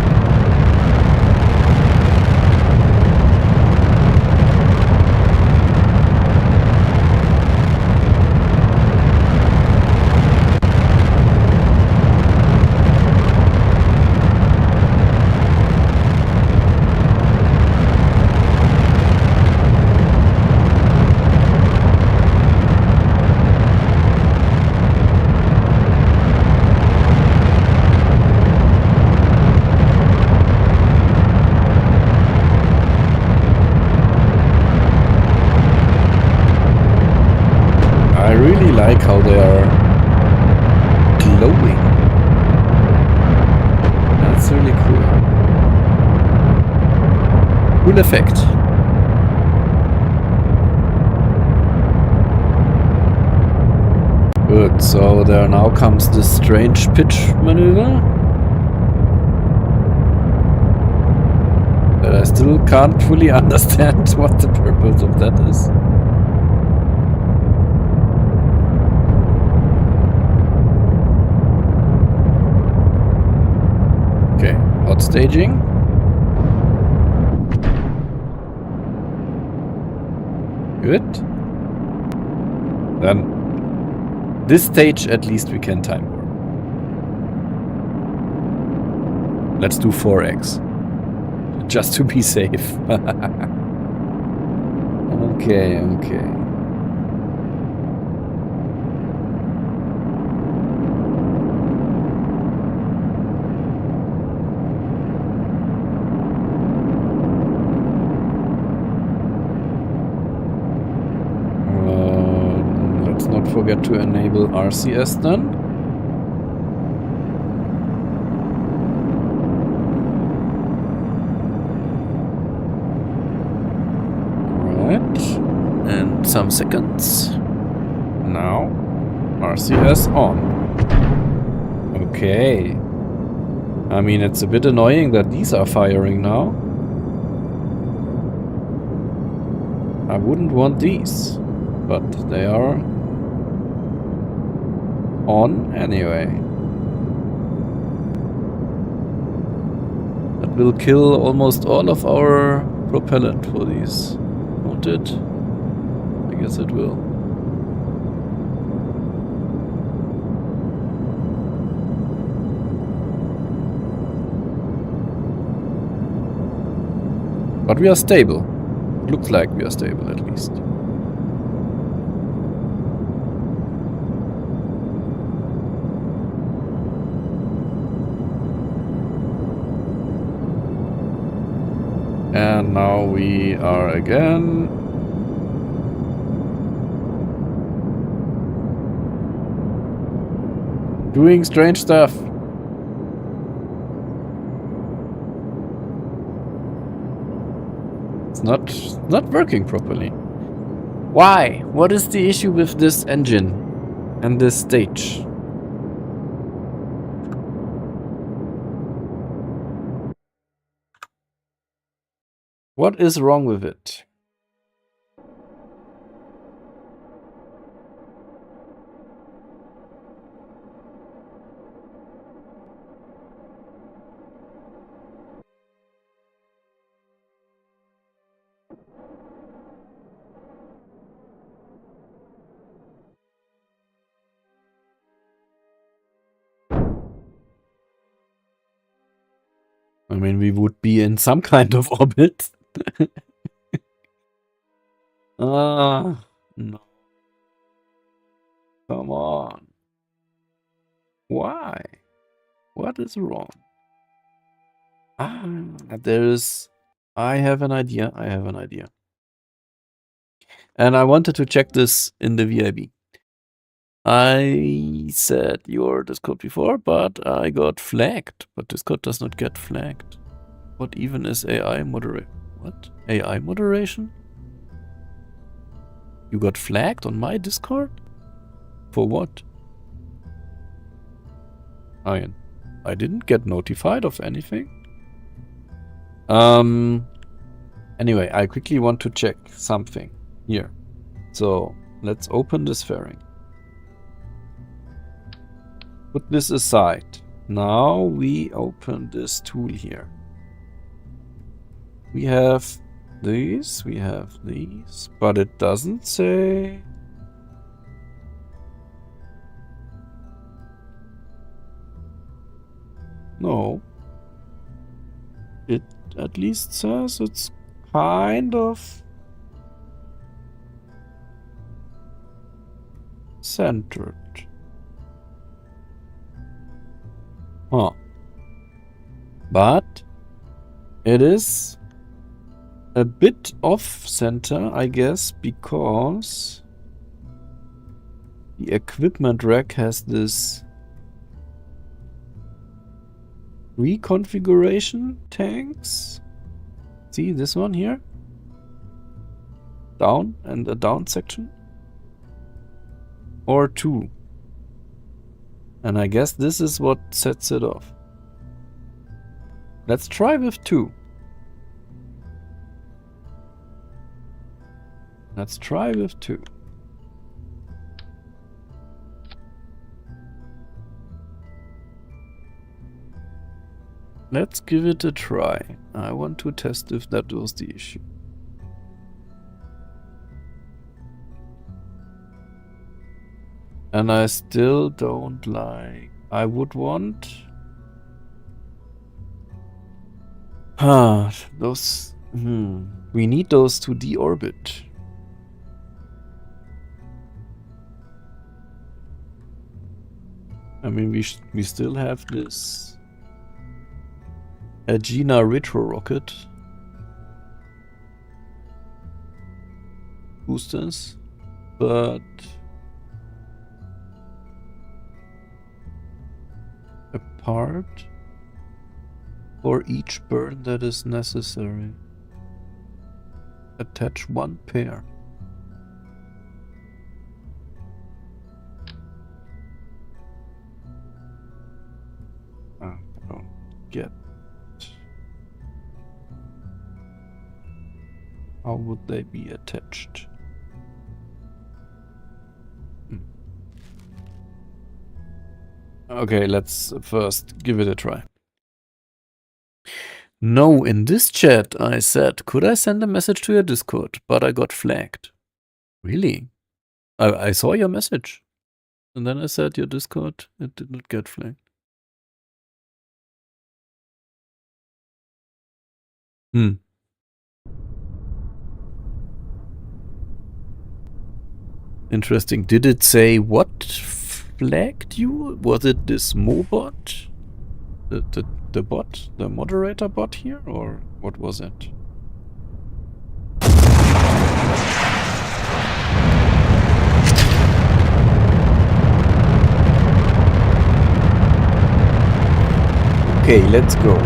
Like how they are glowing. That's really cool. Cool effect. Good, so there now comes this strange pitch maneuver. But I still can't fully understand what the purpose of that is. Hot staging. Good. Then this stage at least we can time warp. Let's do 4x. Just to be safe. Okay, okay. Forget to enable RCS then. Alright. And some seconds. Now RCS on. Okay. I mean, it's a bit annoying that these are firing now. I wouldn't want these, but they are on anyway. That will kill almost all of our propellant for these, won't it? I guess it will. But we are stable. Looks like we are stable at least. And now we are again. Doing strange stuff. It's not working properly. Why? What is the issue with this engine and this stage? What is wrong with it? I mean, we would be in some kind of orbit. No. Come on. Why? What is wrong? I have an idea. And I wanted to check this in the VIB. I said your Discord before, but I got flagged. But Discord does not get flagged. What even is AI moderation? What? AI moderation? You got flagged on my Discord? For what? I didn't get notified of anything. Anyway, I quickly want to check something here. So let's open this fairing. Put this aside. Now we open this tool here. We have these, but it doesn't say. No. It at least says it's kind of centered. Huh. But it is a bit off center, I guess, because the equipment rack has this reconfiguration tanks. See this one here? Down and a down section. Or two. And I guess this is what sets it off. Let's try with two. Let's try with two. Let's give it a try. I want to test if that was the issue. And I still don't like... I would want... those... We need those to deorbit. I mean, we still have this... Gemini retro rocket. Boosters. But... a part for each burn that is necessary. Attach one pair. I don't get. How would they be attached? Okay, let's first give it a try. No, in this chat I said, could I send a message to your Discord? But I got flagged. Really? I saw your message. And then I said your Discord, it did not get flagged. Interesting. Did it say what flagged you? Was it this Mobot? The bot? The moderator bot here? Or what was it? Okay, let's go.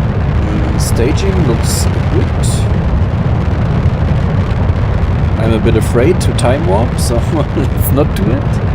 Staging looks good. I'm a bit afraid to time warp, so let's not do it.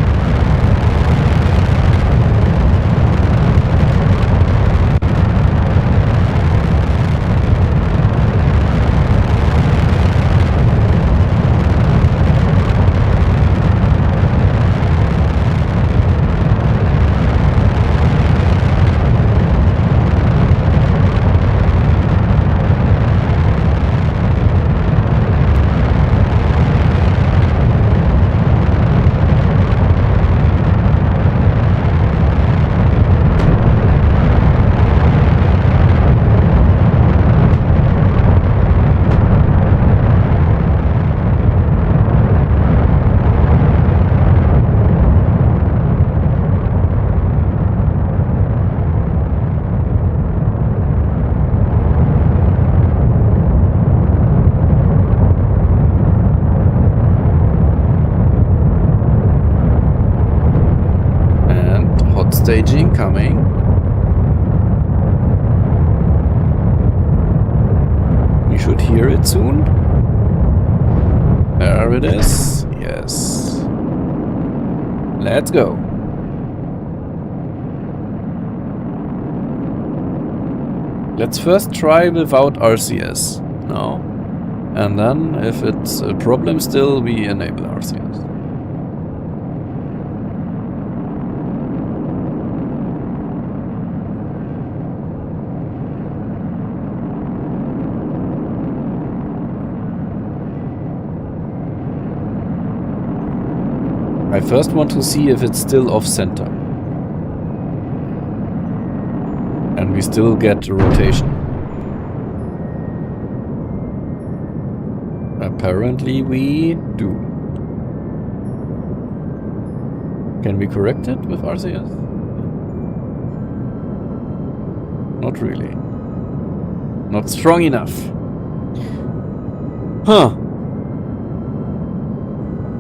Staging coming. We should hear it soon. There it is. Yes. Let's go. Let's first try without RCS. No. And then if it's a problem still, we enable RCS. I first want to see if it's still off-center. And we still get rotation. Apparently we do. Can we correct it with RCS? Not really. Not strong enough. Huh.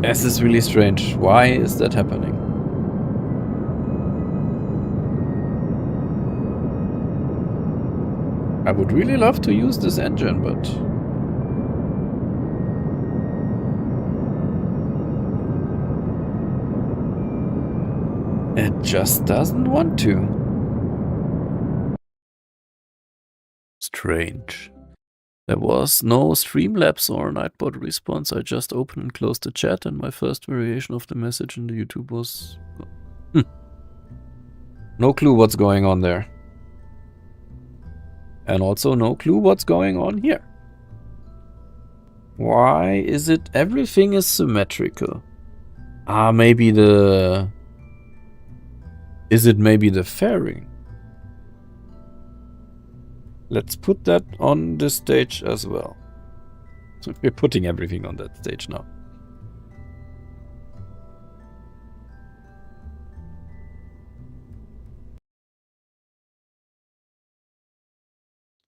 This is really strange. Why is that happening? I would really love to use this engine, but... it just doesn't want to. Strange. There was no Streamlabs or Nightbot response. I just opened and closed the chat, and my first variation of the message in the YouTube was... No clue what's going on there. And also no clue what's going on here. Why is it everything is symmetrical? Ah, maybe the... Is it maybe the fairing? Let's put that on this stage as well. So we're putting everything on that stage now.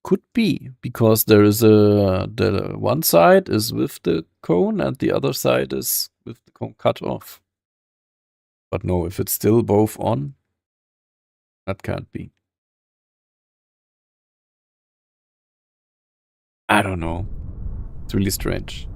Could be, because there is the one side is with the cone and the other side is with the cone cut off. But no, if it's still both on, that can't be. I don't know. It's really strange.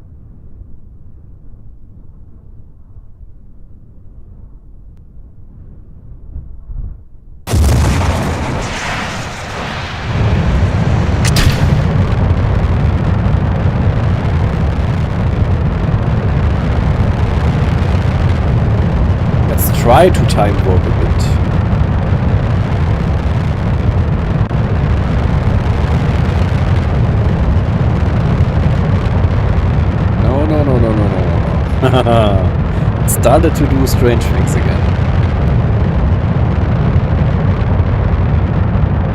Let's try to time warp a bit. No. Started to do strange things again.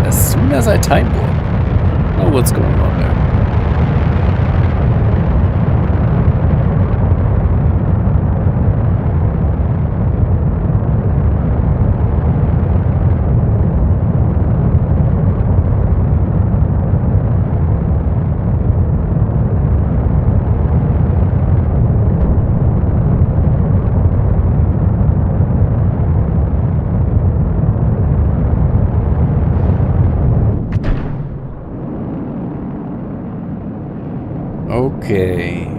As soon as I time warp, I don't know what's going on there. Okay.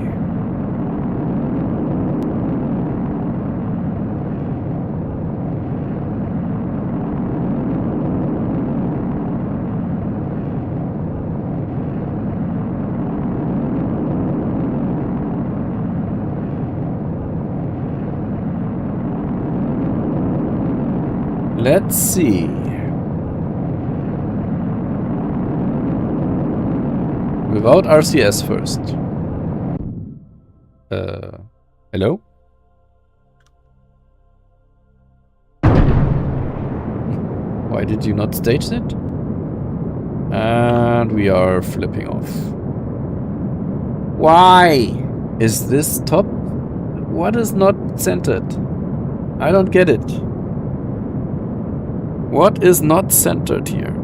Let's see. Without RCS first. Hello? Why did you not stage it? And we are flipping off. Why is this top? What is not centered? I don't get it. What is not centered here?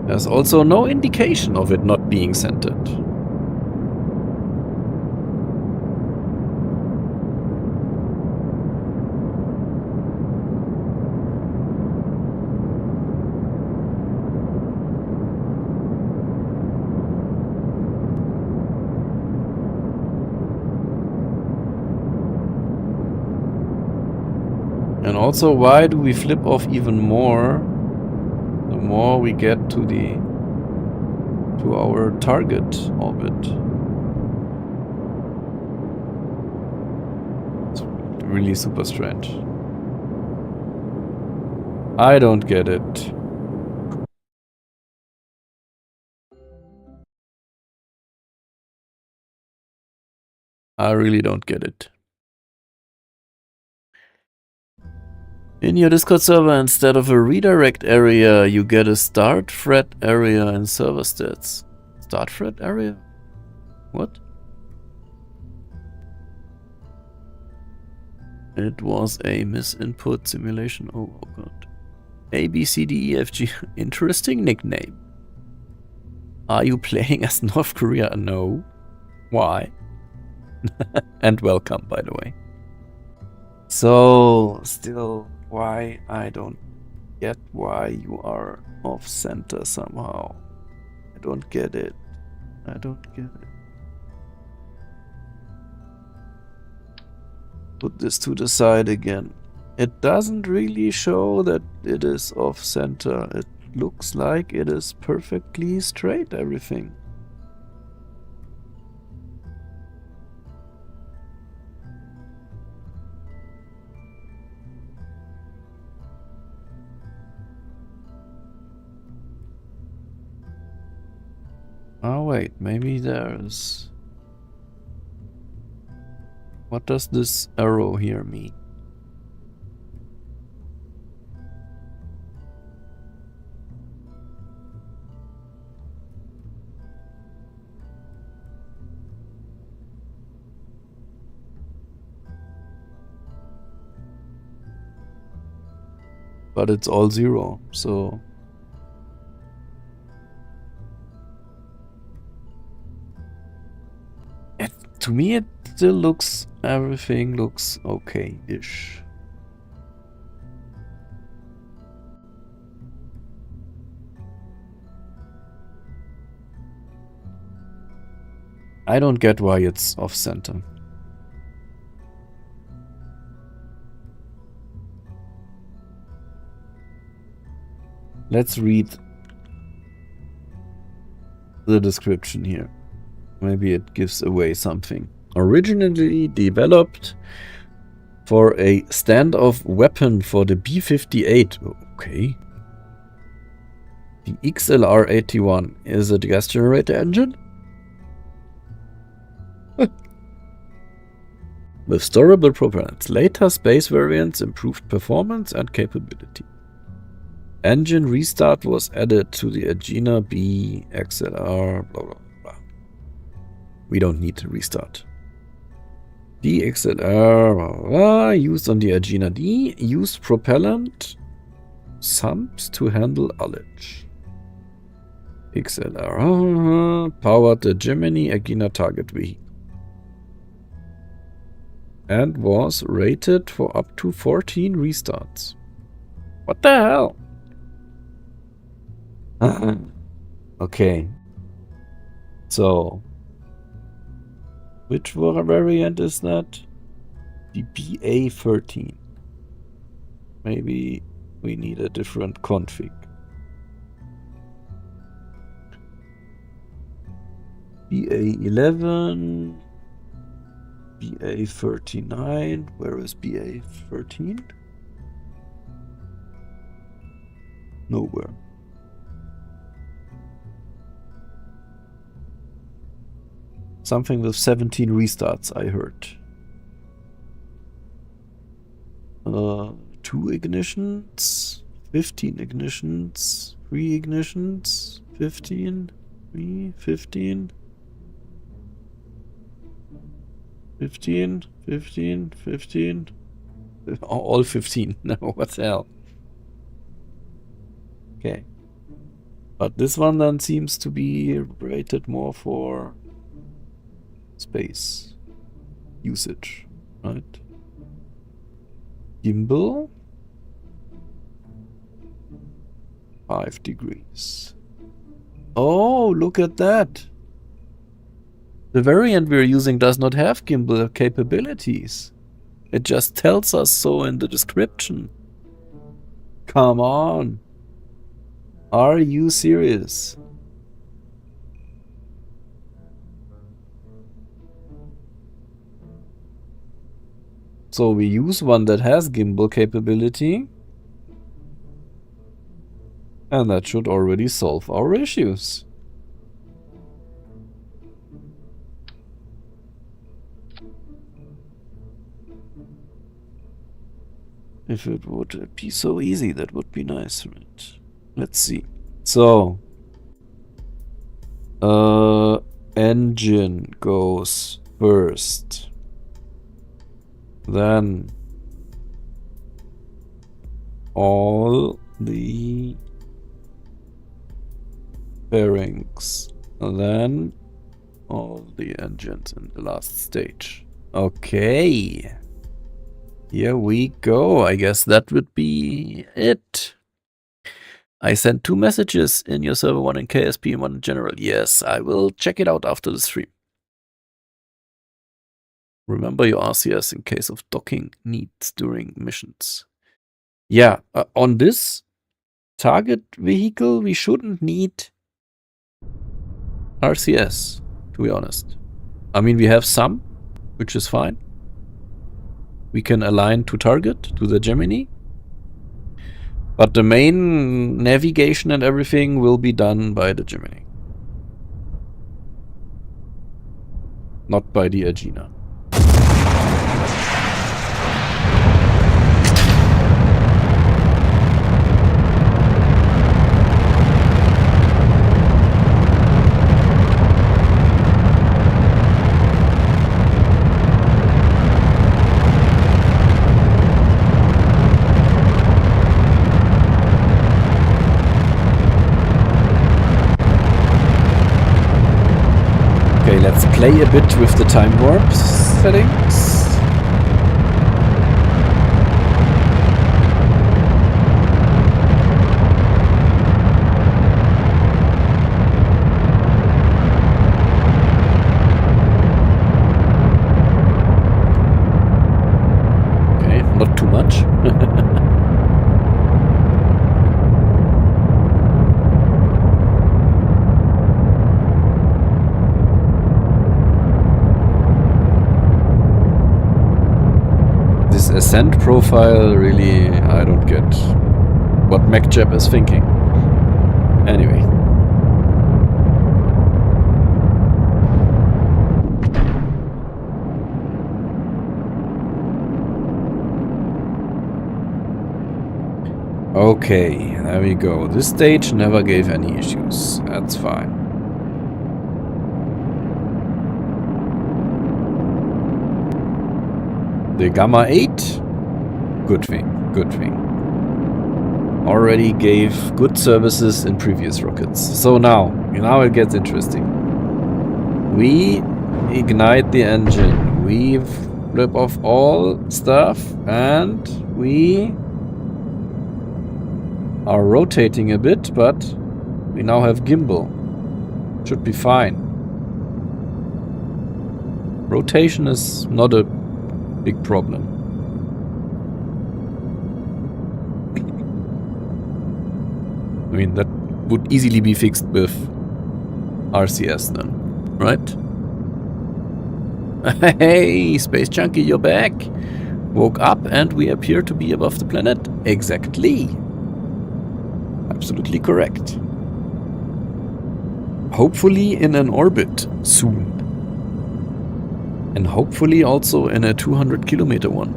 There's also no indication of it not being centered. And also, why do we flip off even more the more we get to our target orbit? It's really super strange. I don't get it. I really don't get it. In your Discord server, instead of a redirect area, you get a start thread area in server stats. Start thread area? What? It was a misinput simulation. Oh god. A, B, C, D, E, F, G. Interesting nickname. Are you playing as North Korea? No. Why? And welcome, by the way. So, still, why I don't get why you are off center somehow. I don't get it. I don't get it. Put this to the side again. It doesn't really show that it is off center. It looks like it is perfectly straight, everything. Oh wait, maybe there's... What does this arrow here mean? But it's all zero, so... To me it still looks... Everything looks okay-ish. I don't get why it's off-center. Let's read the description here. Maybe it gives away something. Originally developed for a standoff weapon for the B-58. Okay. The XLR-81 is a gas generator engine? With storable propellants. Later space variants improved performance and capability. Engine restart was added to the Agena B XLR, blah blah blah. We don't need to restart. The XLR, blah, blah, blah, used on the Agena D, used propellant sumps to handle ullage. XLR powered the Gemini Agena target vehicle and was rated for up to 14 restarts. What the hell? Okay. So, which variant is that? The BA13. Maybe we need a different config. BA11, BA39. Where is BA13? Nowhere. Something with 17 restarts, I heard. 2 ignitions, 15 ignitions, 3 ignitions, 15, 3, 15, 15, 15, 15. All 15. No, what the hell? Okay. But this one then seems to be rated more for space usage, right? Gimbal, 5 degrees. Oh, look at that. The variant we're using does not have gimbal capabilities. It just tells us so in the description. Come on. Are you serious? So we use one that has gimbal capability. And that should already solve our issues. If it would be so easy, that would be nice, right? Let's see. So, engine goes first. Then all the bearings. And then all the engines in the last stage. Okay. Here we go. I guess that would be it. I sent 2 messages in your server, one in KSP and one in general. Yes, I will check it out after the stream. Remember your RCS in case of docking needs during missions. Yeah, on this target vehicle, we shouldn't need RCS, to be honest. I mean, we have some, which is fine. We can align to target, to the Gemini. But the main navigation and everything will be done by the Gemini. Not by the Agena. Let's play a bit with the time warp settings. Okay, not too much. Ascent profile, really, I don't get what MacJab is thinking. Anyway. Okay, there we go. This stage never gave any issues. That's fine. The Gamma 8, good thing, good thing. Already gave good services in previous rockets. So now it gets interesting. We ignite the engine, we flip off all stuff, and we are rotating a bit, but we now have gimbal. Should be fine. Rotation is not a big problem. I mean, that would easily be fixed with RCS then, right? Hey, Space Junkie, you're back. Woke up and we appear to be above the planet. Exactly. Absolutely correct. Hopefully in an orbit soon. And hopefully also in a 200-kilometer one.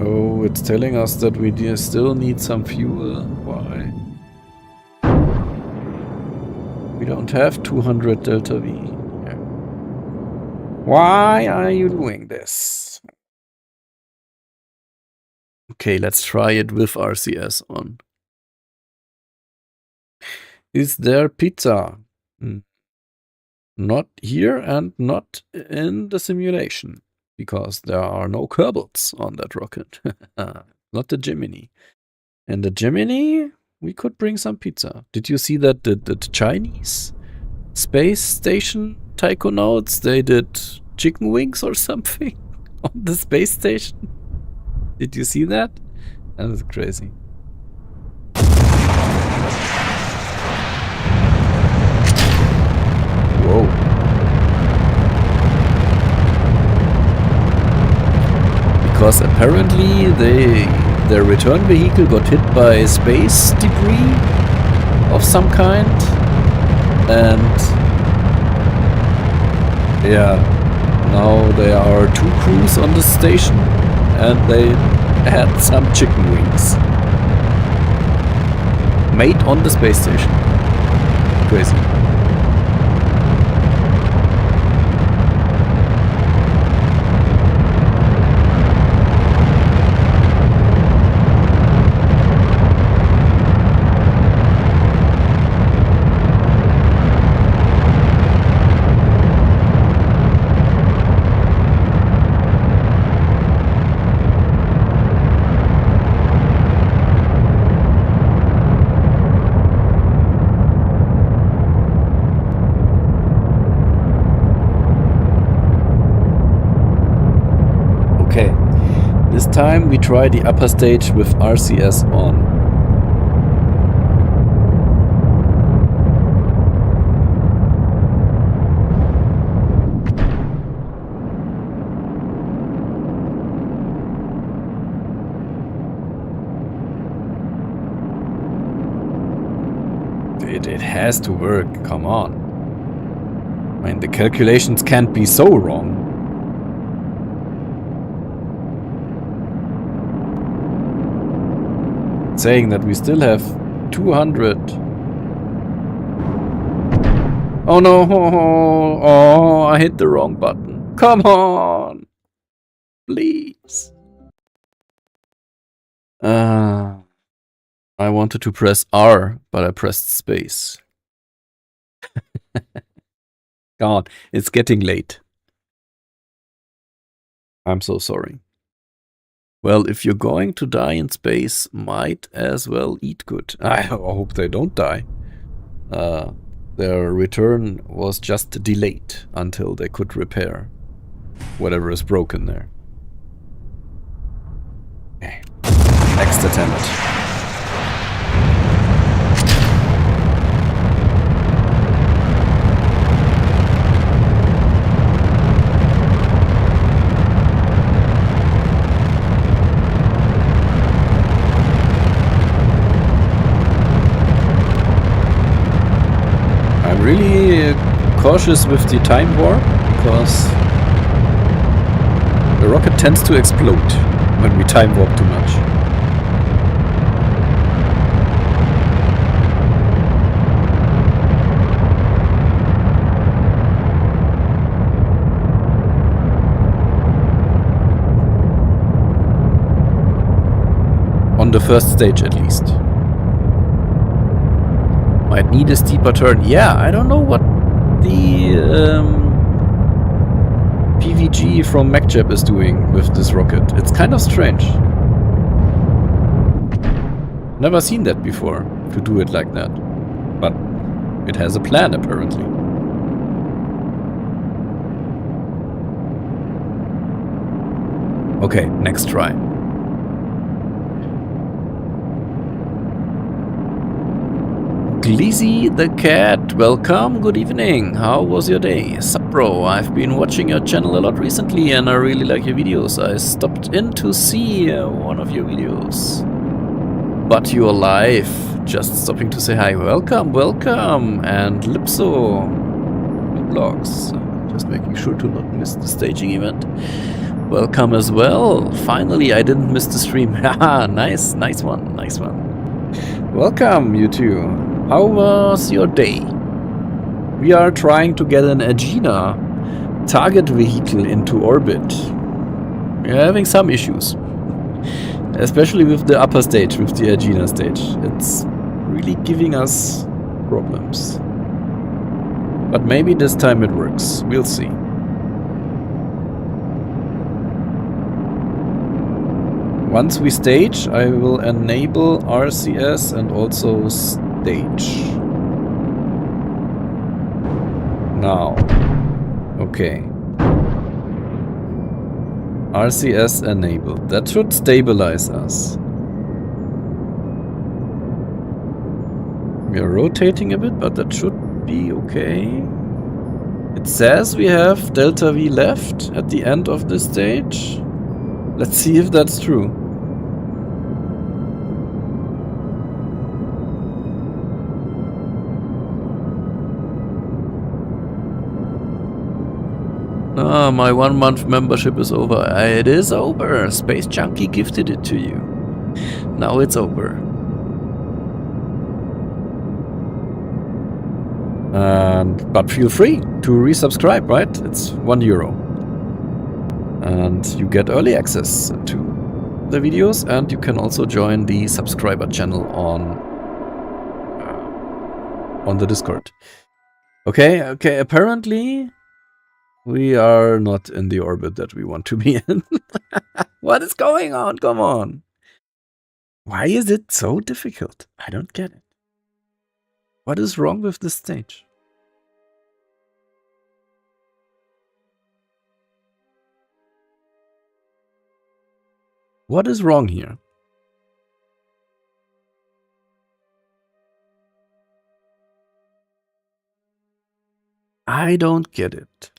Oh, it's telling us that we still need some fuel. Why? We don't have 200 delta V. Why are you doing this? Okay, let's try it with RCS on. Is there pizza? Not here and not in the simulation. Because there are no Kerbals on that rocket. Not the Gemini. And the Gemini, we could bring some pizza. Did you see that the Chinese space station taikonauts, they did chicken wings or something on the space station? Did you see that? That was crazy. Whoa. Because apparently their return vehicle got hit by space debris of some kind, and yeah, now there are 2 crews on the station and they had some chicken wings made on the space station. Crazy. This time we try the upper stage with RCS on. It has to work, come on. I mean, the calculations can't be so wrong. Saying that we still have 200. Oh no! Oh, I hit the wrong button. Come on! Please. I wanted to press R, but I pressed space. Come on, it's getting late. I'm so sorry. Well, if you're going to die in space, might as well eat good. I hope they don't die. Their return was just delayed until they could repair whatever is broken there. Okay. Next attempt. Really cautious with the time warp, because the rocket tends to explode when we time warp too much. On the first stage at least. Might need a steeper turn. Yeah, I don't know what the PVG from MacJab is doing with this rocket. It's kind of strange. Never seen that before, to do it like that. But it has a plan, apparently. Okay, next try. Gleezy the cat, welcome, good evening. How was your day? Sup bro, I've been watching your channel a lot recently and I really like your videos. I stopped in to see one of your videos. But you're live. Just stopping to say hi. Welcome, welcome. And Lipso blogs. Just making sure to not miss the staging event. Welcome as well. Finally, I didn't miss the stream. Haha, nice one, nice one. Welcome, you two. How was your day? We are trying to get an Agena target vehicle into orbit. We are having some issues. Especially with the upper stage, with the Agena stage. It's really giving us problems. But maybe this time it works. We'll see. Once we stage, I will enable RCS and also stage. Now. Okay. RCS enabled. That should stabilize us. We are rotating a bit, but that should be okay. It says we have delta V left at the end of this stage. Let's see if that's true. Ah, my 1 month membership is over. It is over. Space Junkie gifted it to you. Now it's over. But feel free to resubscribe, right? It's €1. And you get early access to the videos, and you can also join the subscriber channel on the Discord. Okay, apparently we are not in the orbit that we want to be in. What is going on? Come on. Why is it so difficult? I don't get it. What is wrong with this stage? What is wrong here? I don't get it.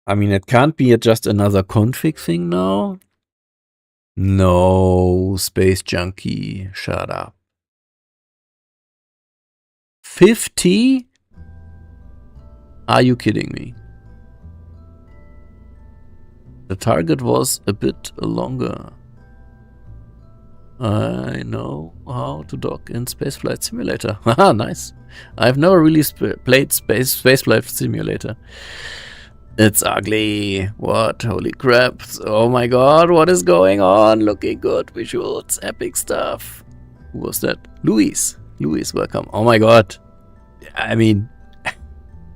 I mean, it can't be just another config thing now. No, Space Junkie, shut up. 50? Are you kidding me? The target was a bit longer. I know how to dock in Spaceflight Simulator. Haha, nice. I've never really played Spaceflight Simulator. It's ugly. What? Holy crap. Oh my god, what is going on? Looking good. Visuals. Epic stuff. Who was that? Luis. Luis, welcome. Oh my god. I mean,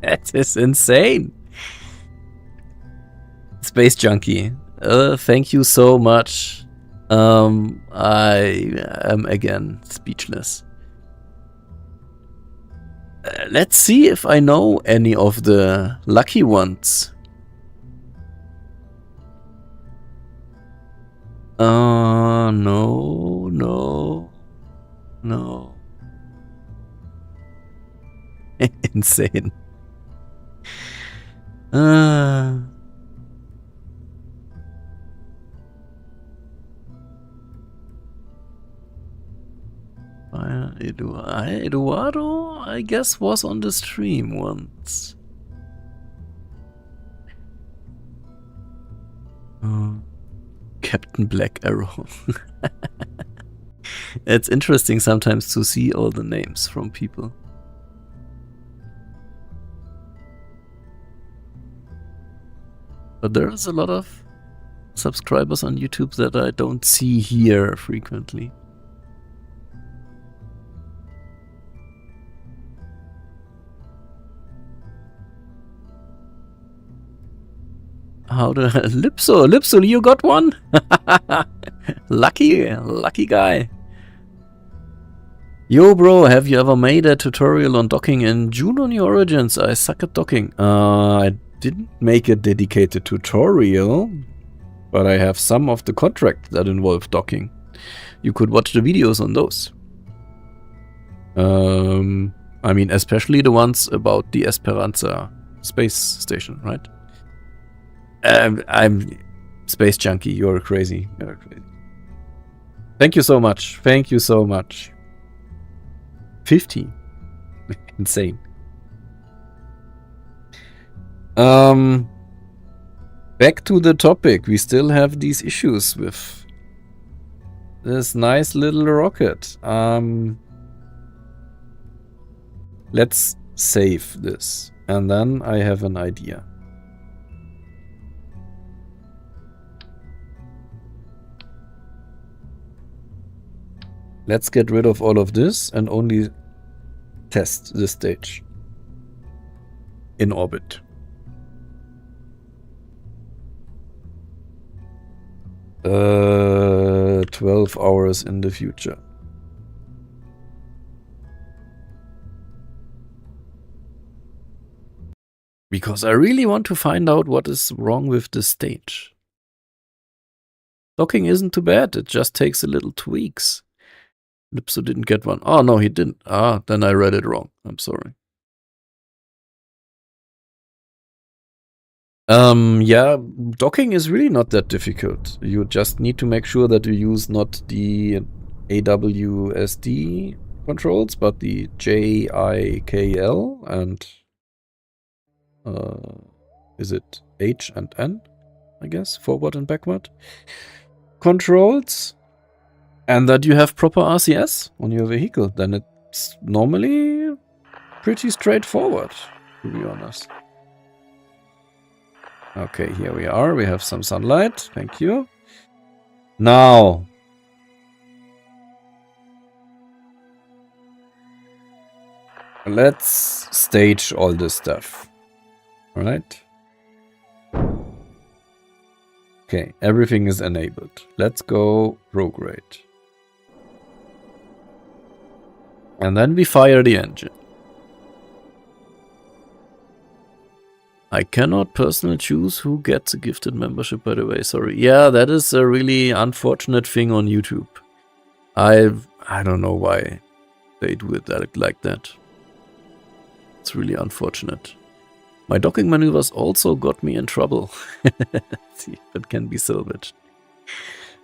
that is insane. Space Junkie. Thank you so much. I am again speechless. Let's see if I know any of the lucky ones. No. Insane. Eduardo, I guess, was on the stream once. Captain Black Arrow. It's interesting sometimes to see all the names from people. But there's a lot of subscribers on YouTube that I don't see here frequently. how to Lipso, you got one? Lucky guy. Yo bro, have you ever made a tutorial on docking in June on your Origins? I suck at docking. I didn't make a dedicated tutorial, but I have some of the contracts that involve docking. You could watch the videos on those. I mean, especially the ones about the Esperanza space station, right? I'm space junkie. You're crazy. You're crazy. Thank you so much. Thank you so much. 50. Insane. Back to the topic. We still have these issues with this nice little rocket. Let's save this. And then I have an idea. Let's get rid of all of this and only test this stage in orbit. Uh, 12 hours in the future. Because I really want to find out what is wrong with this stage. Docking isn't too bad, it just takes a little tweaks. Lipso didn't get one. Oh, no, he didn't. Ah, then I read it wrong. I'm sorry. Yeah, docking is really not that difficult. You just need to make sure that you use not the AWSD controls, but the JIKL and is it H and N, I guess, forward and backward controls. And that you have proper RCS on your vehicle, then it's normally pretty straightforward, to be honest. Okay, here we are. We have some sunlight. Thank you. Now, let's stage all this stuff. All right. Okay, everything is enabled. Let's go prograde. And then we fire the engine. I cannot personally choose who gets a gifted membership, by the way. Sorry. Yeah, that is a really unfortunate thing on YouTube. I don't know why they do it like that. It's really unfortunate. My docking maneuvers also got me in trouble. See if it can be salvaged.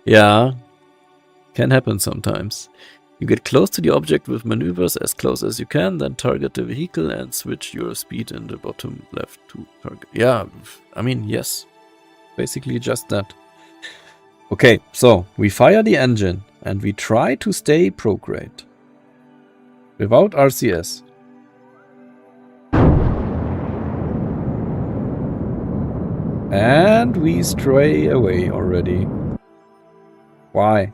Yeah, can happen sometimes. You get close to the object with maneuvers as close as you can, then target the vehicle and switch your speed in the bottom left to target. Yeah, I mean, yes. Basically just that. Okay, so we fire the engine and we try to stay prograde. Without RCS. And we stray away already. Why?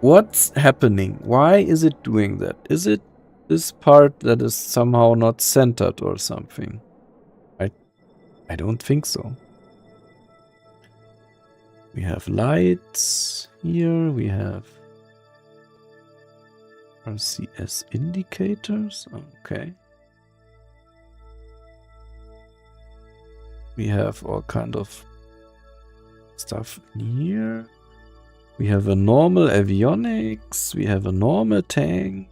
What's happening? Why is it doing that? Is it this part that is somehow not centered or something? I don't think so. We have lights here. We have RCS indicators. Okay. We have all kind of stuff here. We have a normal avionics, we have a normal tank,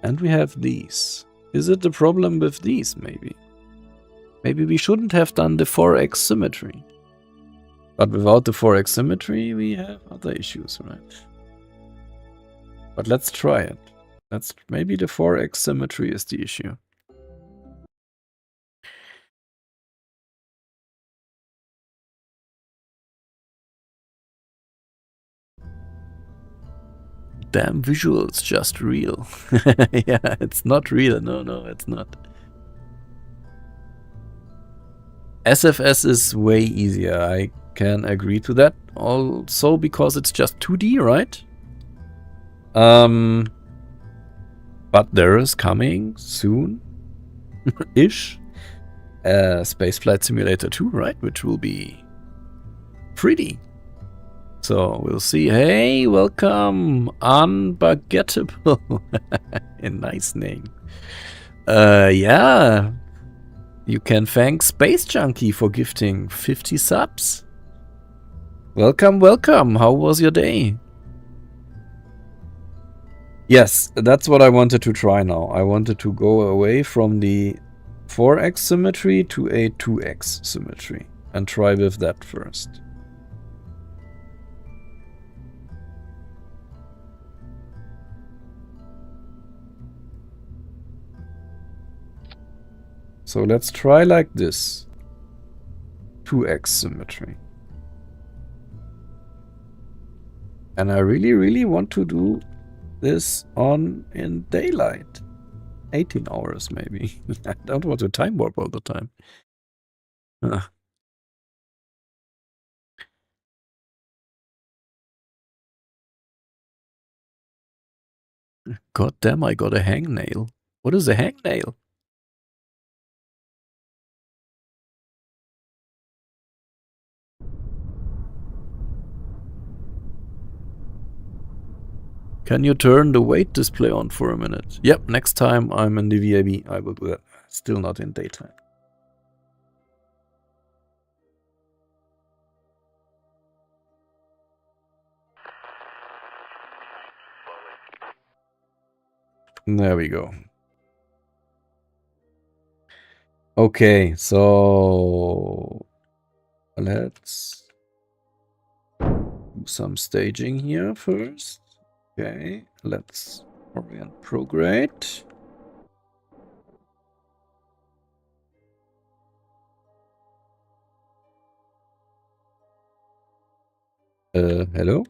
and we have these. Is it the problem with these, maybe? Maybe we shouldn't have done the 4x symmetry. But without the 4x symmetry, we have other issues, right? But let's try it. Maybe the 4x symmetry is the issue. Damn visuals, just real. Yeah, it's not real. No, it's not. SFS is way easier. I can agree to that. Also because it's just 2D, right? But there is coming soon, ish, Spaceflight Simulator 2, right? Which will be pretty. So we'll see. Hey, welcome, Unbagettable. A nice name. Yeah. You can thank Space Junkie for gifting 50 subs. Welcome, welcome. How was your day? Yes, that's what I wanted to try now. I wanted to go away from the 4x symmetry to a 2x symmetry and try with that first. So let's try like this. 2x symmetry. And I really, really want to do this on in daylight. 18 hours maybe. I don't want to time warp all the time. God damn, I got a hangnail. What is a hangnail? Can you turn the weight display on for a minute? Yep, next time I'm in the VIB, I will do that. Still not in daytime. There we go. Okay, so let's do some staging here first. Okay, let's orient prograde. Hello?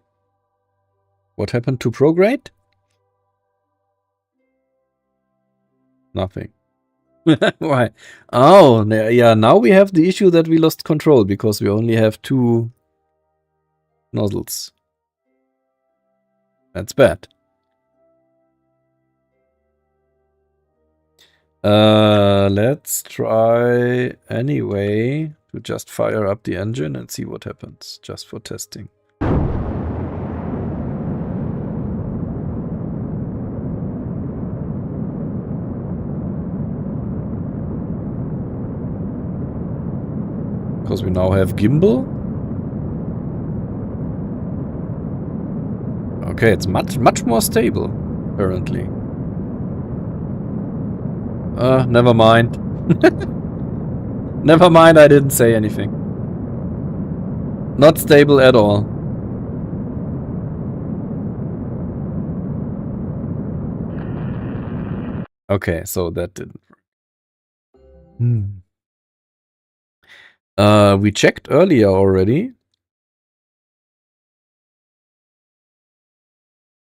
What happened to prograde? Nothing. Why? Oh, yeah, now we have the issue that we lost control because we only have 2 nozzles. That's bad. Let's try anyway to just fire up the engine and see what happens, just for testing. Because we now have gimbal. Okay, it's much more stable, apparently. Never mind. Never mind, I didn't say anything. Not stable at all. Okay, so that didn't work. We checked earlier already.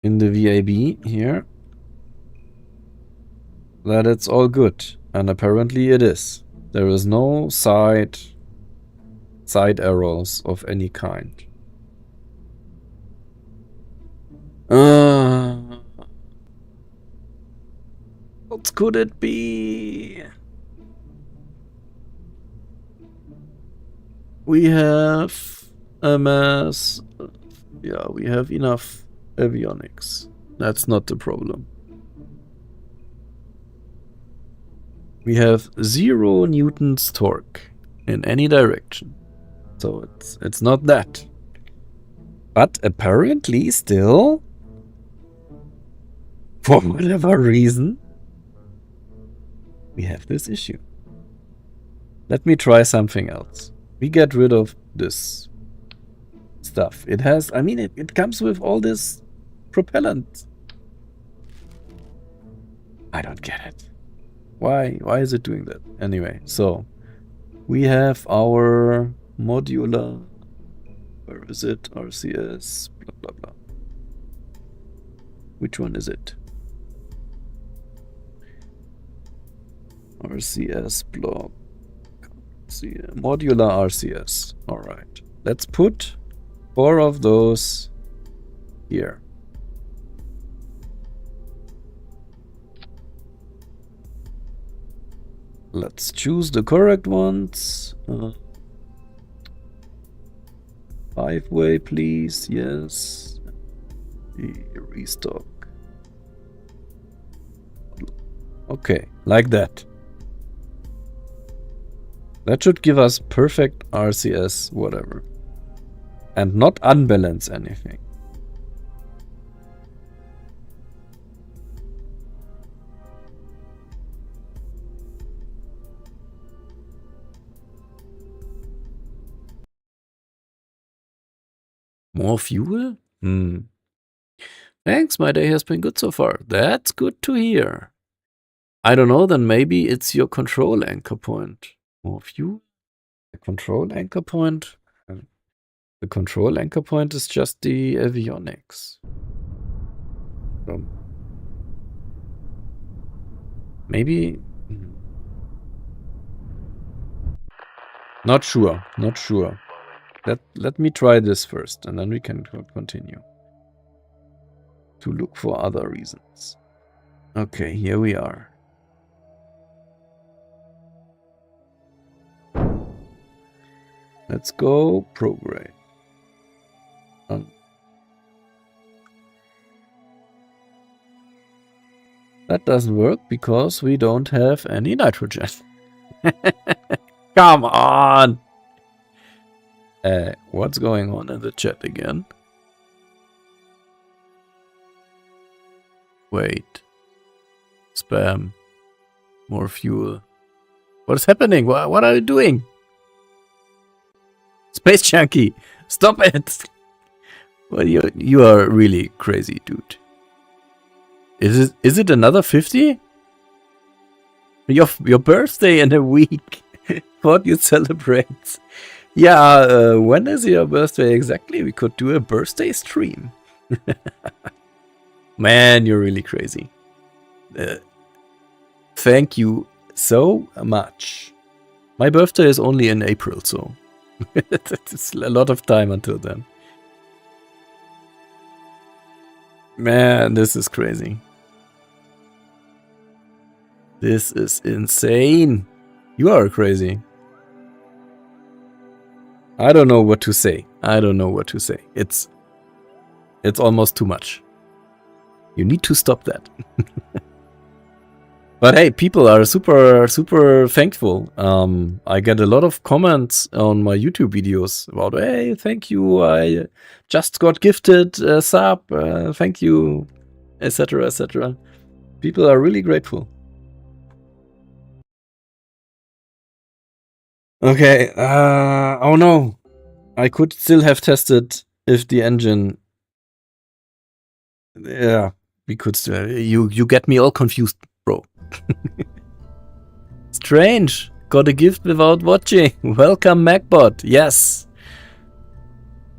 In the VAB here. That it's all good. And apparently it is. There is no side errors of any kind. What could it be? We have MS. Yeah, we have enough avionics. That's not the problem. We have 0 newtons torque in any direction. So it's not that. But apparently still, for whatever reason, we have this issue. Let me try something else. We get rid of this stuff. It has, I mean, it comes with all this propellant. I don't get it. Why is it doing that? Anyway, so we have our modular, where is it? RCS, blah, blah, blah. Which one is it? RCS block, modular RCS. All right, let's put 4 of those here. Let's choose the correct ones. 5-way, please. Yes. Restock. Okay, like that. That should give us perfect RCS, whatever. And not unbalance anything. More fuel? Thanks, my day has been good so far. That's good to hear. I don't know, then maybe it's your control anchor point. More fuel? The control anchor point? The control anchor point is just the avionics. Maybe... Not sure, not sure. Let me try this first, and then we can continue to look for other reasons. Okay, here we are. Let's go program. That doesn't work because we don't have any nitrogen. Come on! What's going on in the chat again? Wait. Spam. More fuel. What is happening? What are you doing? Space Junkie! Stop it! Well, you are really crazy, dude. Is it another 50? Your birthday in a week. What you celebrate? Yeah, when is your birthday exactly? We could do a birthday stream. Man, you're really crazy. Thank you so much. My birthday is only in April, so it's a lot of time until then. Man, this is crazy. This is insane. You are crazy. I don't know what to say. I don't know what to say. It's almost too much. You need to stop that. But hey, people are super thankful. I get a lot of comments on my YouTube videos about, hey, thank you, I just got gifted a sub, thank you, etc, etc. People are really grateful. Okay, oh no. I could still have tested if the engine... Yeah, we could still... You get me all confused, bro. Strange. Got a gift without watching. Welcome, MacBot. Yes.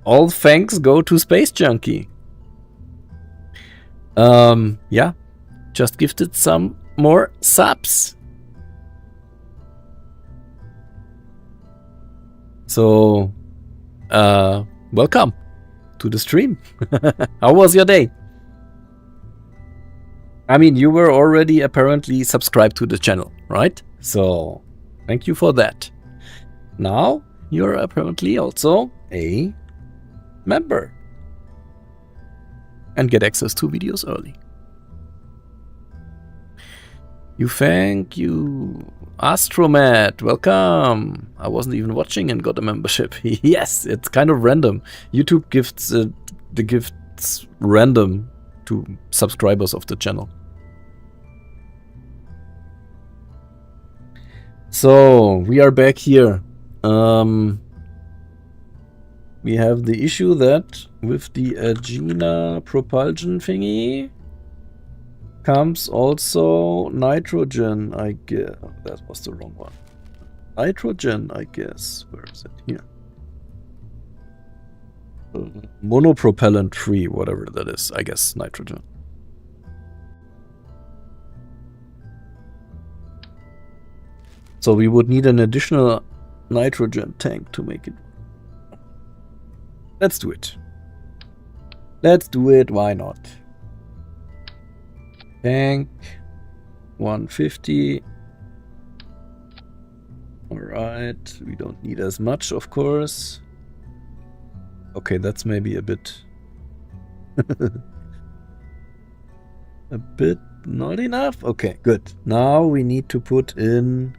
All thanks go to Space Junkie. Yeah. Just gifted some more subs. So, welcome to the stream. How was your day? I mean, you were already apparently subscribed to the channel, right? So, thank you for that. Now, you're apparently also a member. And get access to videos early. Thank you. Astromat, welcome. I wasn't even watching and got a membership. Yes, it's kind of random. YouTube gifts the gifts random to subscribers of the channel. So, we are back here. We have the issue that with the Agena propulsion thingy comes also nitrogen, I guess. That was the wrong one. Nitrogen, I guess. Where is it? Here. Monopropellant free, whatever that is. I guess nitrogen. So we would need an additional nitrogen tank to make it. Let's do it. Let's do it. Why not? Tank 150. Right, we don't need as much, of course. Okay, that's maybe a bit... a bit not enough? Okay, good. Now we need to put in...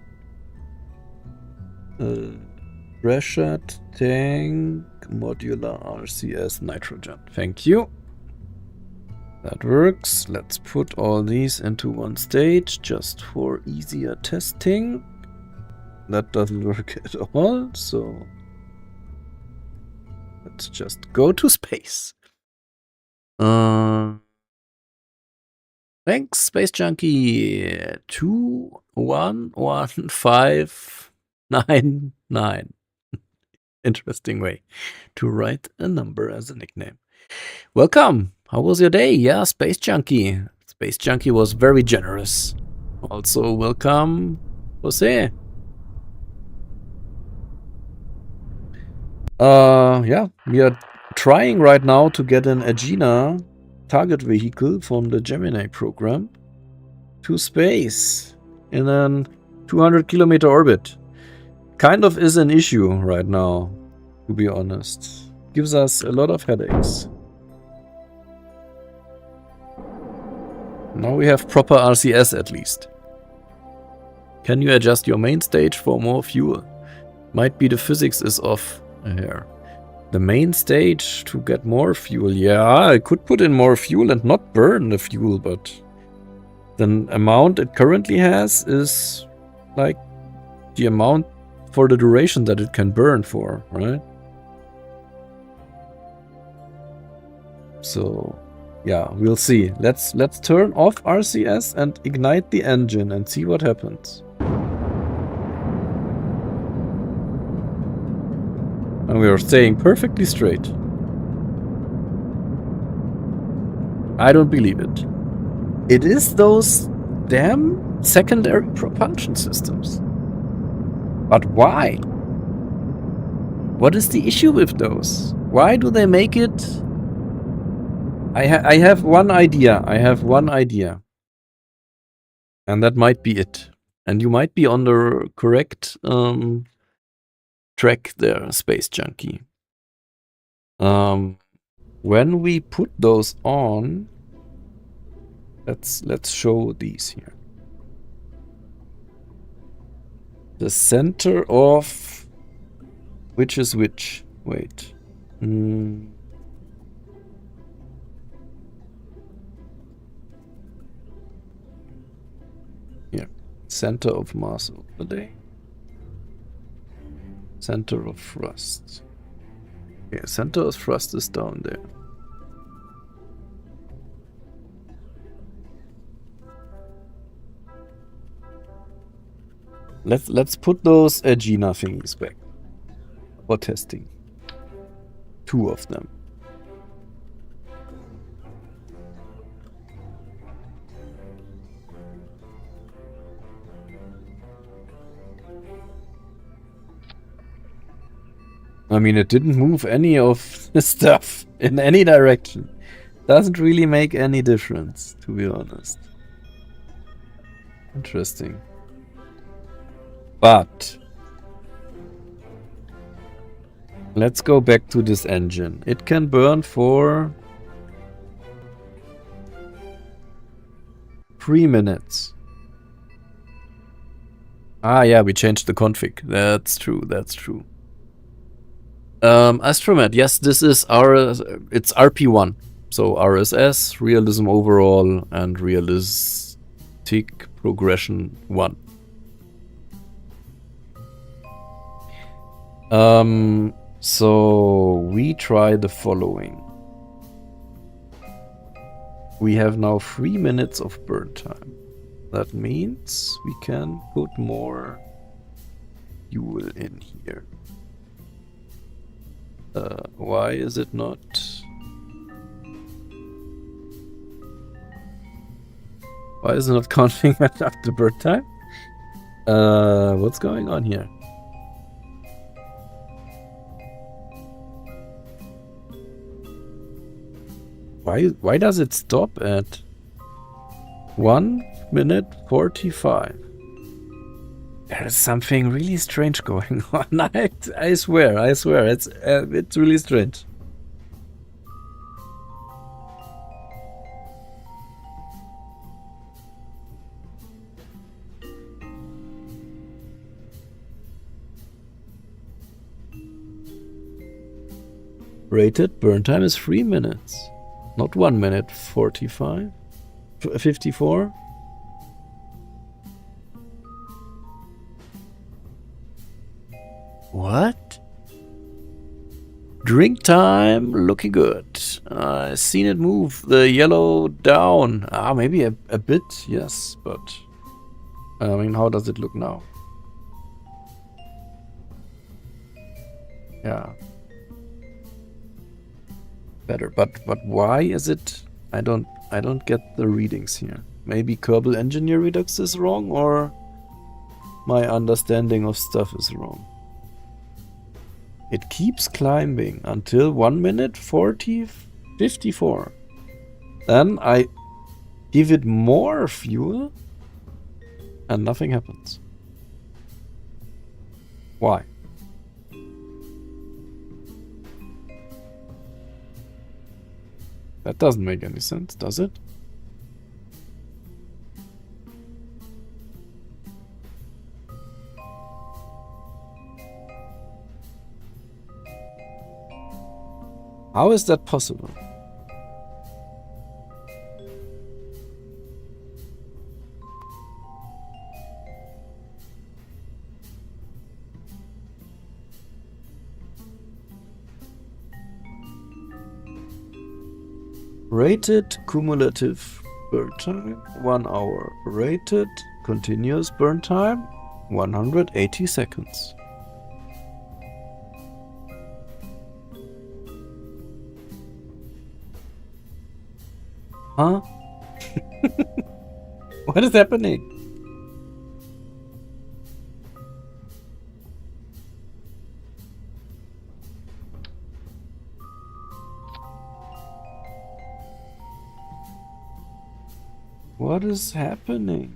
pressure tank modular RCS nitrogen. Thank you. That works. Let's put all these into one stage just for easier testing. That doesn't work at all, so let's just go to space. Thanks, Space Junkie. 21159. Interesting way to write a number as a nickname. Welcome. How was your day? Yeah, Space Junkie. Space Junkie was very generous. Also, welcome, Jose. Yeah, we are trying right now to get an Agena target vehicle from the Gemini program to space in a 200-kilometer orbit. Kind of is an issue right now, to be honest. Gives us a lot of headaches. Now we have proper RCS at least. Can you adjust your main stage for more fuel? Might be the physics is off here. The main stage to get more fuel. Yeah, I could put in more fuel and not burn the fuel, but the amount it currently has is like the amount for the duration that it can burn for, right? So yeah, we'll see. Let's turn off RCS and ignite the engine and see what happens. And we are staying perfectly straight. I don't believe it. It is those damn secondary propulsion systems. But why? What is the issue with those? Why do they make it? I have one idea. And that might be it. And you might be on the correct track there, Space Junkie. When we put those on, let's show these here. The center of which is which? Wait. Here. Center of mass overlay. Center of thrust. Okay, center of thrust is down there. Let's put those Agena thingies back for testing. 2 of them. I mean, it didn't move any of the stuff in any direction. Doesn't really make any difference, to be honest. Interesting. But let's go back to this engine. It can burn for 3 minutes. Ah, yeah, we changed the config. That's true, that's true. Astromet, yes, this is it's RP-1. So RSS, Realism Overall, and Realistic Progression 1. So we try the following. We have now 3 minutes of burn time. That means we can put more fuel in here. Why is it not? Why is it not counting after burn time? What's going on here? Why does it stop at 1 minute 45? There is something really strange going on. I swear, it's really strange. Rated burn time is 3 minutes, not 1 minute 45, 54. What? Drink time, looking good. I've seen it move the yellow down. Maybe a bit, yes, but I mean, how does it look now? Yeah. Better, but why is it? I don't get the readings here. Maybe Kerbal Engineer Redux is wrong, or my understanding of stuff is wrong. It keeps climbing until 1 minute 54. Then I give it more fuel and nothing happens. Why? That doesn't make any sense, does it? How is that possible? Rated cumulative burn time 1 hour. Rated continuous burn time 180 seconds. Huh? What is happening? What is happening?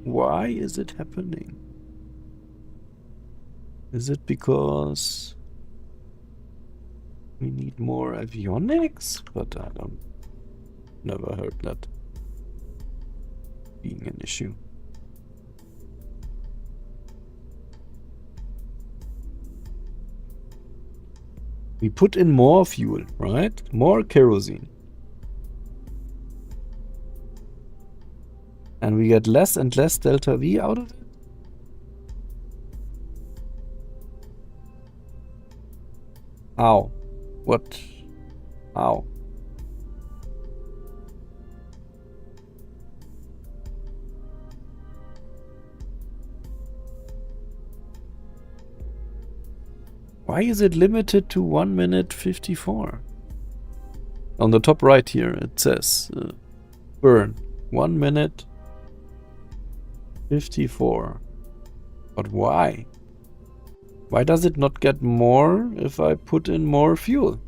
Why is it happening? Is it because we need more avionics? But I don't... Never heard that being an issue. We put in more fuel, right? More kerosene. And we get less and less delta V out of it? How? What? How? Why is it limited to 1 minute 54? On the top right here it says burn 1 minute 54. But why? Why does it not get more if I put in more fuel?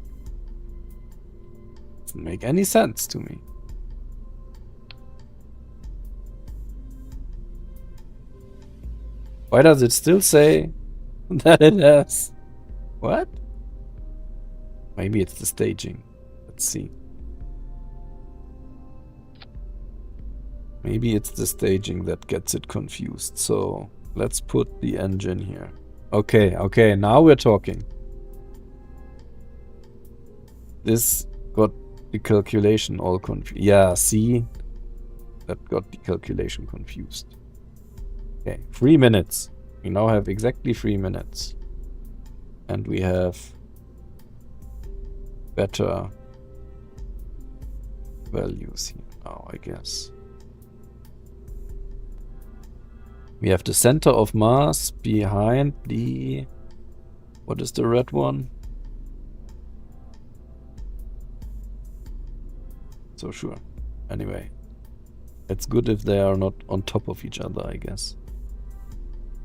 Doesn't make any sense to me. Why does it still say that it has... What? Maybe it's the staging. Let's see. Maybe it's the staging that gets it confused. So let's put the engine here. Okay, now we're talking. This got the calculation all confused. Yeah, see? That got the calculation confused. Okay, 3 minutes. We now have exactly 3 minutes. And we have better values here now, I guess. We have the center of mass behind the... What is the red one? So sure. Anyway. It's good if they are not on top of each other, I guess.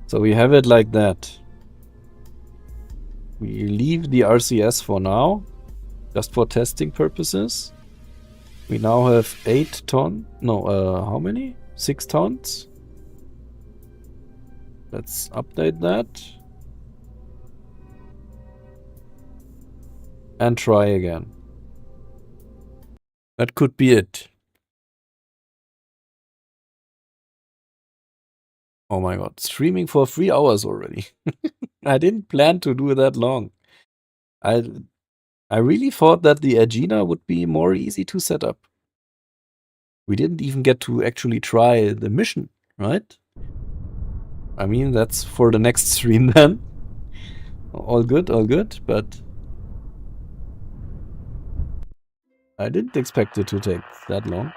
So we have it like that. We leave the RCS for now, just for testing purposes. We now have 8 tons. No, how many? 6 tons? Let's update that. And try again. That could be it. Oh my god, streaming for 3 hours already. I didn't plan to do that long. I really thought that the Agena would be more easy to set up. We didn't even get to actually try the mission, right? I mean, that's for the next stream then. All good, but I didn't expect it to take that long.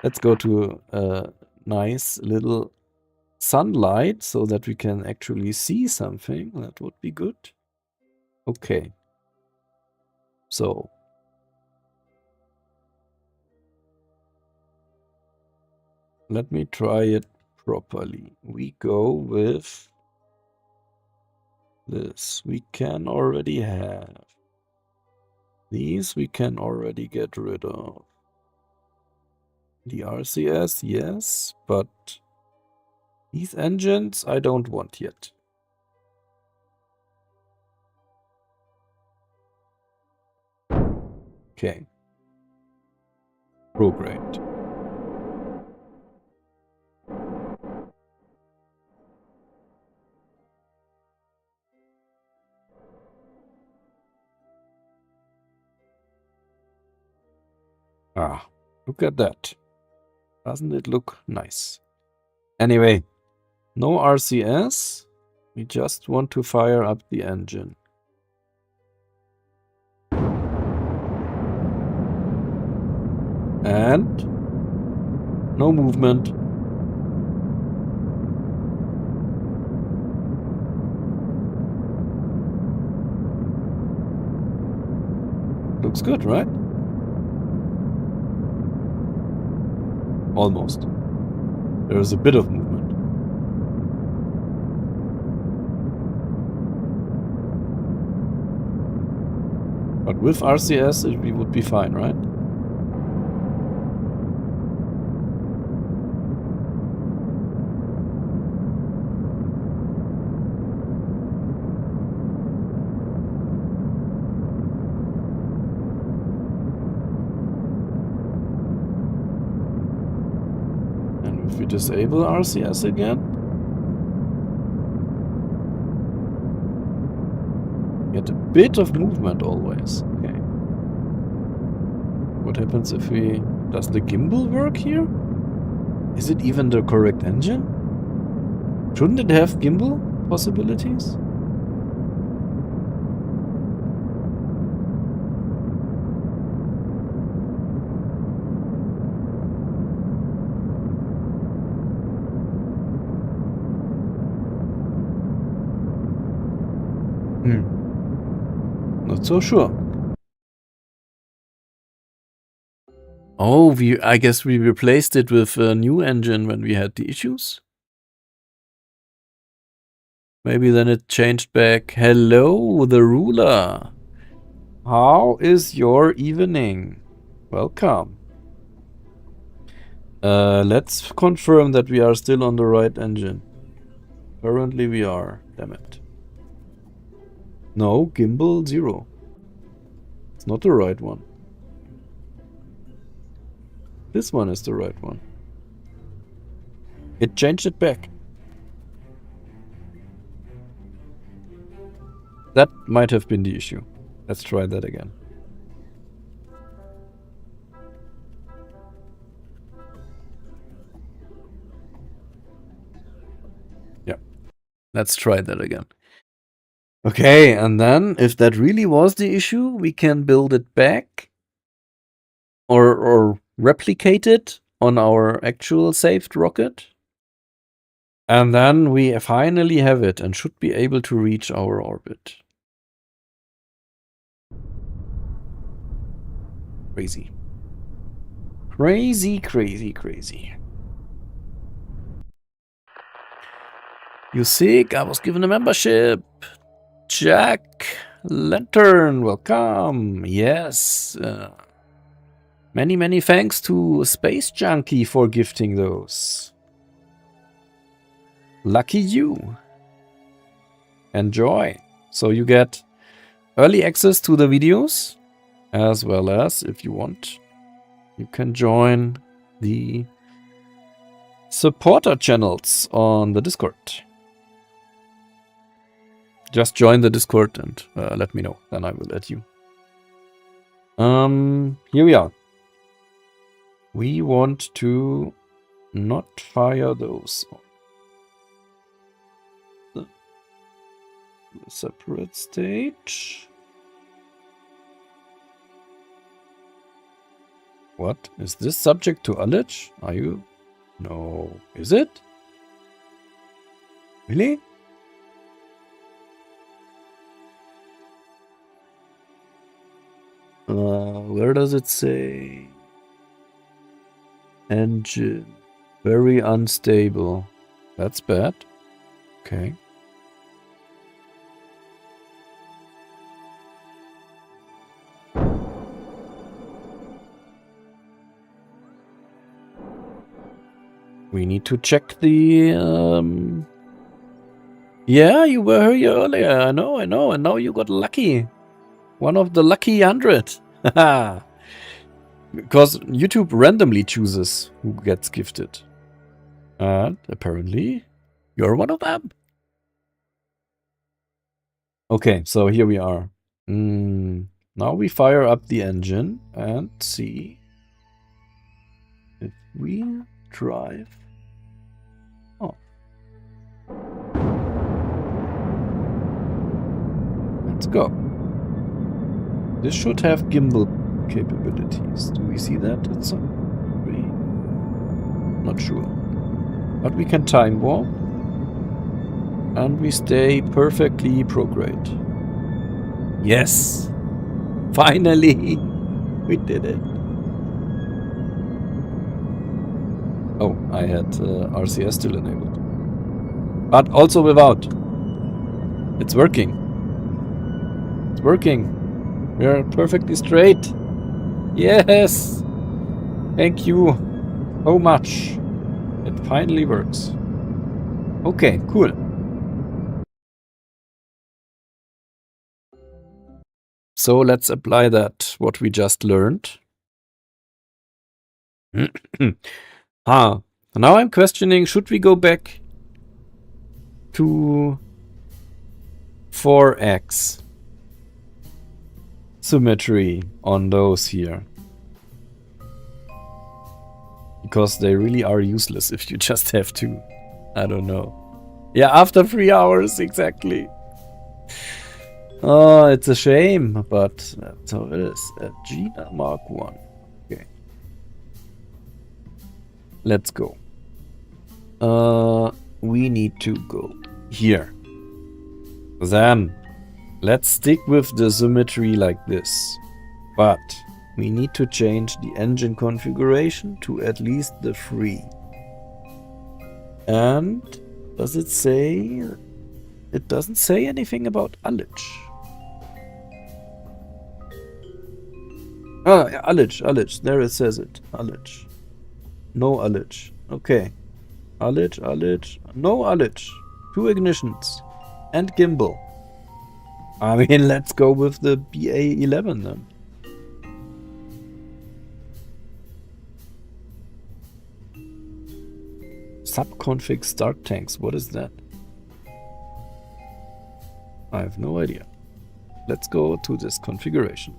Let's go to a nice little sunlight so that we can actually see something. That would be good. Okay. So. Let me try it properly. We go with this. We can already have. These we can already get rid of. The RCS, yes, but these engines I don't want yet. Okay. Prograde. Ah, look at that. Doesn't it look nice? Anyway, no RCS. We just want to fire up the engine. And no movement. Looks good, right? Almost. There's a bit of movement. But with RCS, we would be fine, right? And if we disable RCS again, get a bit of movement always. Okay. What happens if we... Does the gimbal work here? Is it even the correct engine? Shouldn't it have gimbal possibilities? Not so sure. Oh, I guess we replaced it with a new engine when we had the issues. Maybe then it changed back. Hello, the ruler. How is your evening? Welcome. Let's confirm that we are still on the right engine. Currently we are. Damn it. No, gimbal 0. It's not the right one. This one is the right one. It changed it back. That might have been the issue. Let's try that again. Yeah. Let's try that again. Okay, and then if that really was the issue, we can build it back or replicate it on our actual saved rocket. And then we finally have it and should be able to reach our orbit. Crazy. Crazy, crazy, crazy. You sick? I was given a membership. Jack Lantern, welcome. Yes. Many thanks to Space Junkie for gifting those. Lucky you. Enjoy. So you get early access to the videos, as well as, if you want, you can join the supporter channels on the Discord. Just join the Discord and let me know, then I will add you. Here we are. We want to not fire those. The separate stage. What? Is this subject to ullage? Are you? No. Is it? Really? Where does it say? Engine. Very unstable. That's bad. Okay. We need to check the... Yeah, you were here earlier. I know. And now you got lucky. One of the lucky 100. Because YouTube randomly chooses who gets gifted. And apparently, you're one of them. Okay, so here we are. Now we fire up the engine and see if we drive. Oh. Let's go. This should have gimbal capabilities. Do we see that at some degree? Not sure. But we can time warp. And we stay perfectly prograde. Yes! Finally! We did it. Oh, I had RCS still enabled. But also without. It's working. It's working. We are perfectly straight. Yes! Thank you so much. It finally works. Okay, cool. So let's apply that, what we just learned. Now I'm questioning, should we go back to 4x symmetry on those here? Because they really are useless if you just have to. I don't know. Yeah, after 3 hours, exactly. Oh, it's a shame, but that's how it is. A Gina Mark 1. Okay. Let's go. We need to go here. Then, let's stick with the symmetry like this. But we need to change the engine configuration to at least the 3. And does it say... It doesn't say anything about ullage. Ah, yeah, ullage. There it says it. Ullage. No ullage. Okay. Ullage. No ullage. 2 ignitions. And gimbal. I mean, let's go with the BA11 then. Subconfig start tanks. What is that? I have no idea. Let's go to this configuration.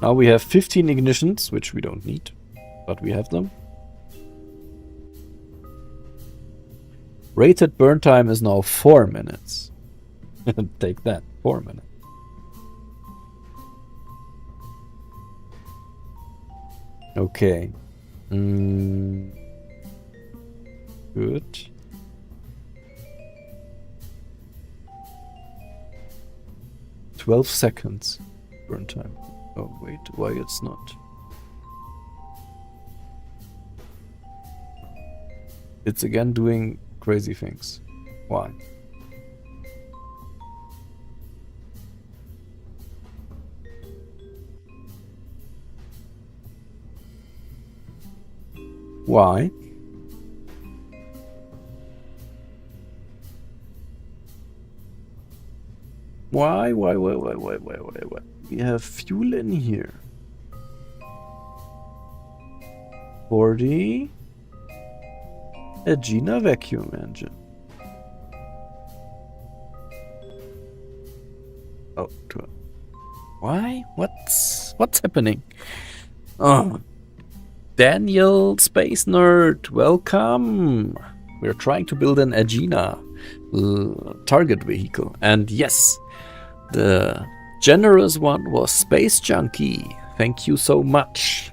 Now we have 15 ignitions, which we don't need, but we have them. Rated burn time is now 4 minutes. Take that, 4 minutes. Okay. Good. "12 seconds burn time." Oh wait, why it's not? It's again doing crazy things. Why? Why? Why? We have fuel in here. 40. Agena vacuum engine. Oh, 12. Why? What's happening? Oh. Daniel, Space Nerd, welcome! We're trying to build an Agena target vehicle. And yes, the generous one was Space Junkie. Thank you so much.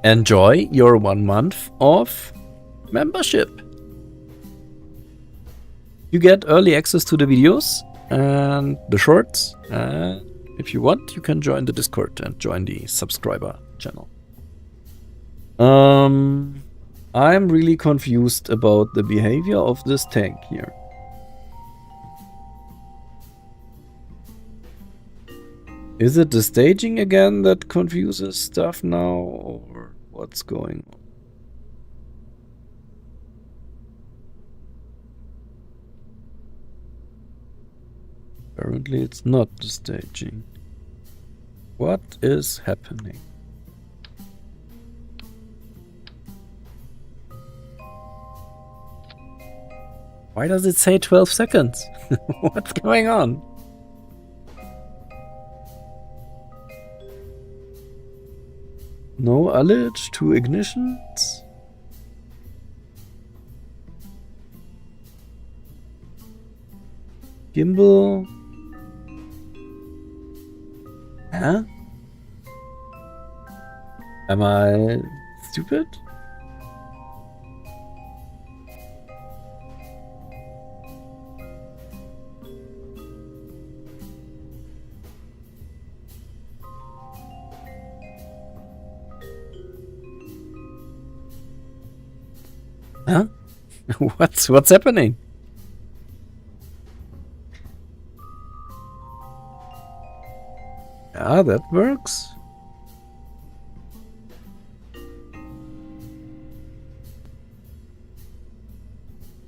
Enjoy your 1 month of membership. You get early access to the videos and the shorts. And if you want, you can join the Discord and join the subscriber channel. I'm really confused about the behavior of this tank here. Is it the staging again that confuses stuff now, or what's going on? Apparently it's not the staging. What is happening? Why does it say 12 seconds? What's going on? No ullage, 2 ignitions. Gimbal. Huh? Am I stupid? Huh? What's happening? Ah, that works.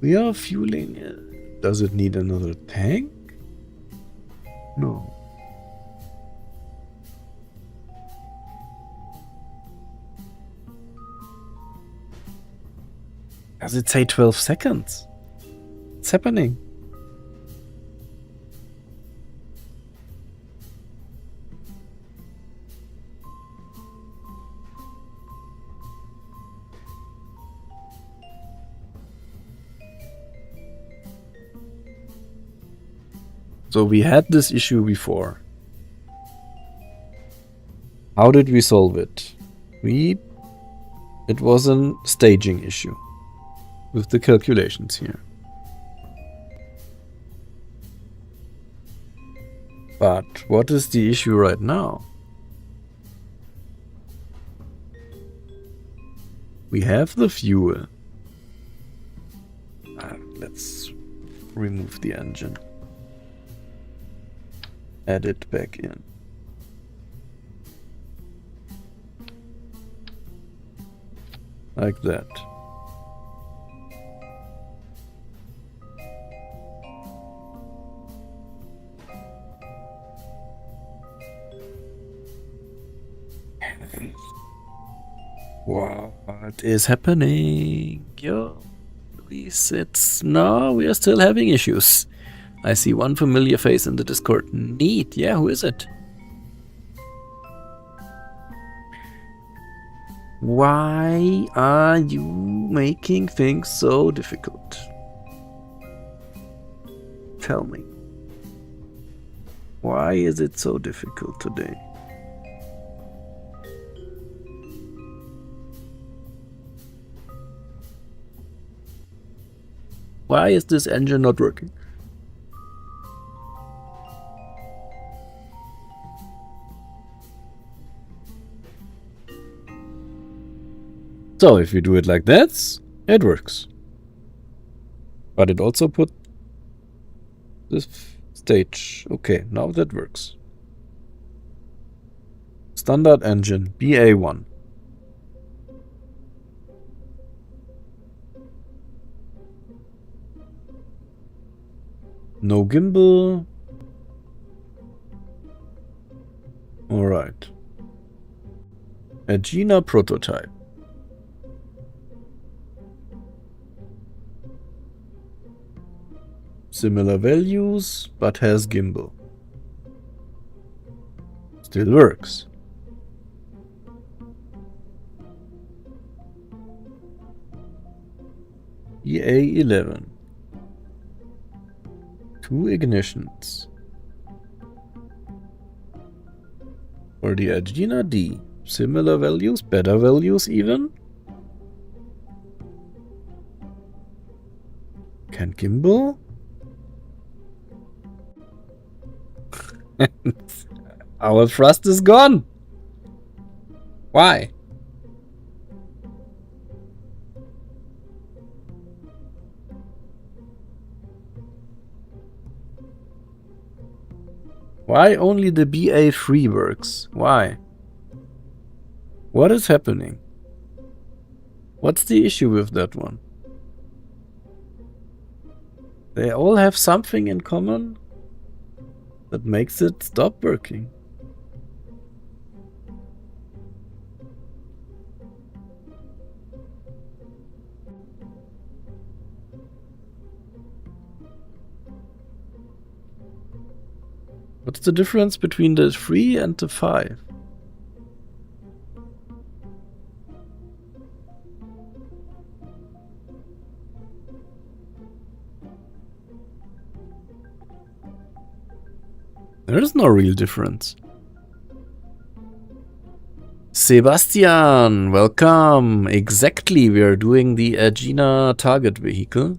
We are fueling it. Does it need another tank? No. Does it say 12 seconds? What's happening? So we had this issue before. How did we solve it? It was a staging issue with the calculations here. But what is the issue right now? We have the fuel. Let's remove the engine. Add it back in. Like that. What is happening? Yo, please, no, we are still having issues. I see one familiar face in the Discord. Neat. Yeah, who is it? Why are you making things so difficult? Tell me. Why is it so difficult today? Why is this engine not working? So if you do it like that, it works. But it also put this stage. Okay, now that works. Standard engine, BA1. No gimbal. Alright. Agena prototype. Similar values, but has gimbal. Still works. EA11. 2 ignitions. For the Agena D. Similar values, better values even. Can gimbal? Our thrust is gone. Why? Why only the BA3 works? Why? What is happening? What's the issue with that one? They all have something in common that makes it stop working. What's the difference between the 3 and the 5? There is no real difference. Sebastian, welcome. Exactly, we are doing the Agena target vehicle.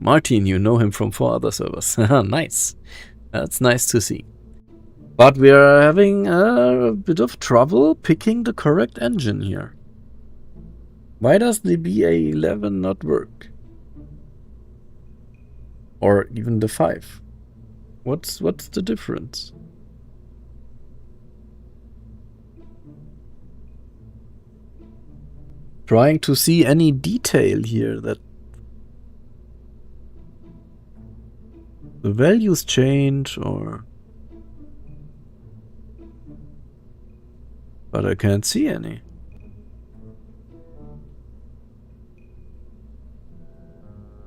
Martin, you know him from 4 other servers. Nice. That's nice to see. But we are having a bit of trouble picking the correct engine here. Why does the BA11 not work? Or even the 5? What's the difference? Trying to see any detail here that the values change or... But I can't see any.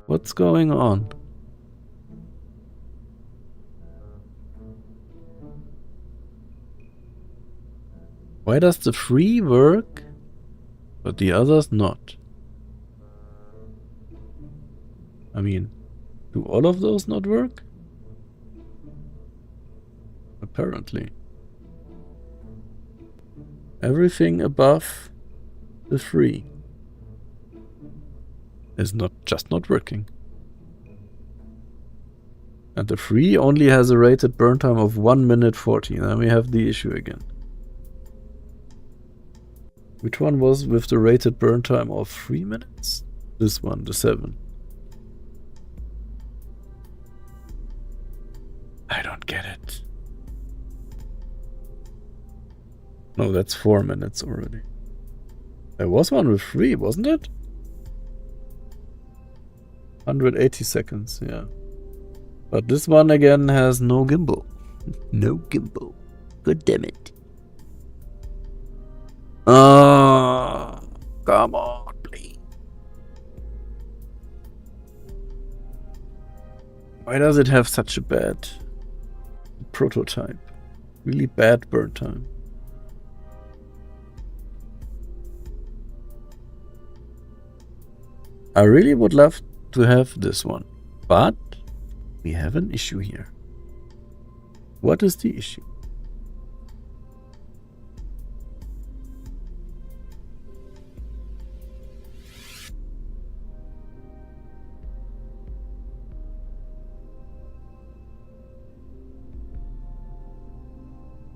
What's going on? Why does the 3 work, but the others not? I mean, do all of those not work? Apparently. Everything above the 3 is just not working. And the 3 only has a rated burn time of 1 minute 40. Then we have the issue again. Which one was with the rated burn time of 3 minutes? This one, the 7. I don't get it. No, that's 4 minutes already. There was one with 3, wasn't it? 180 seconds, yeah. But this one again has no gimbal. No gimbal. God damn it. Come on, please. Why does it have such a bad prototype? Really bad burn time. I really would love to have this one, but we have an issue here. What is the issue?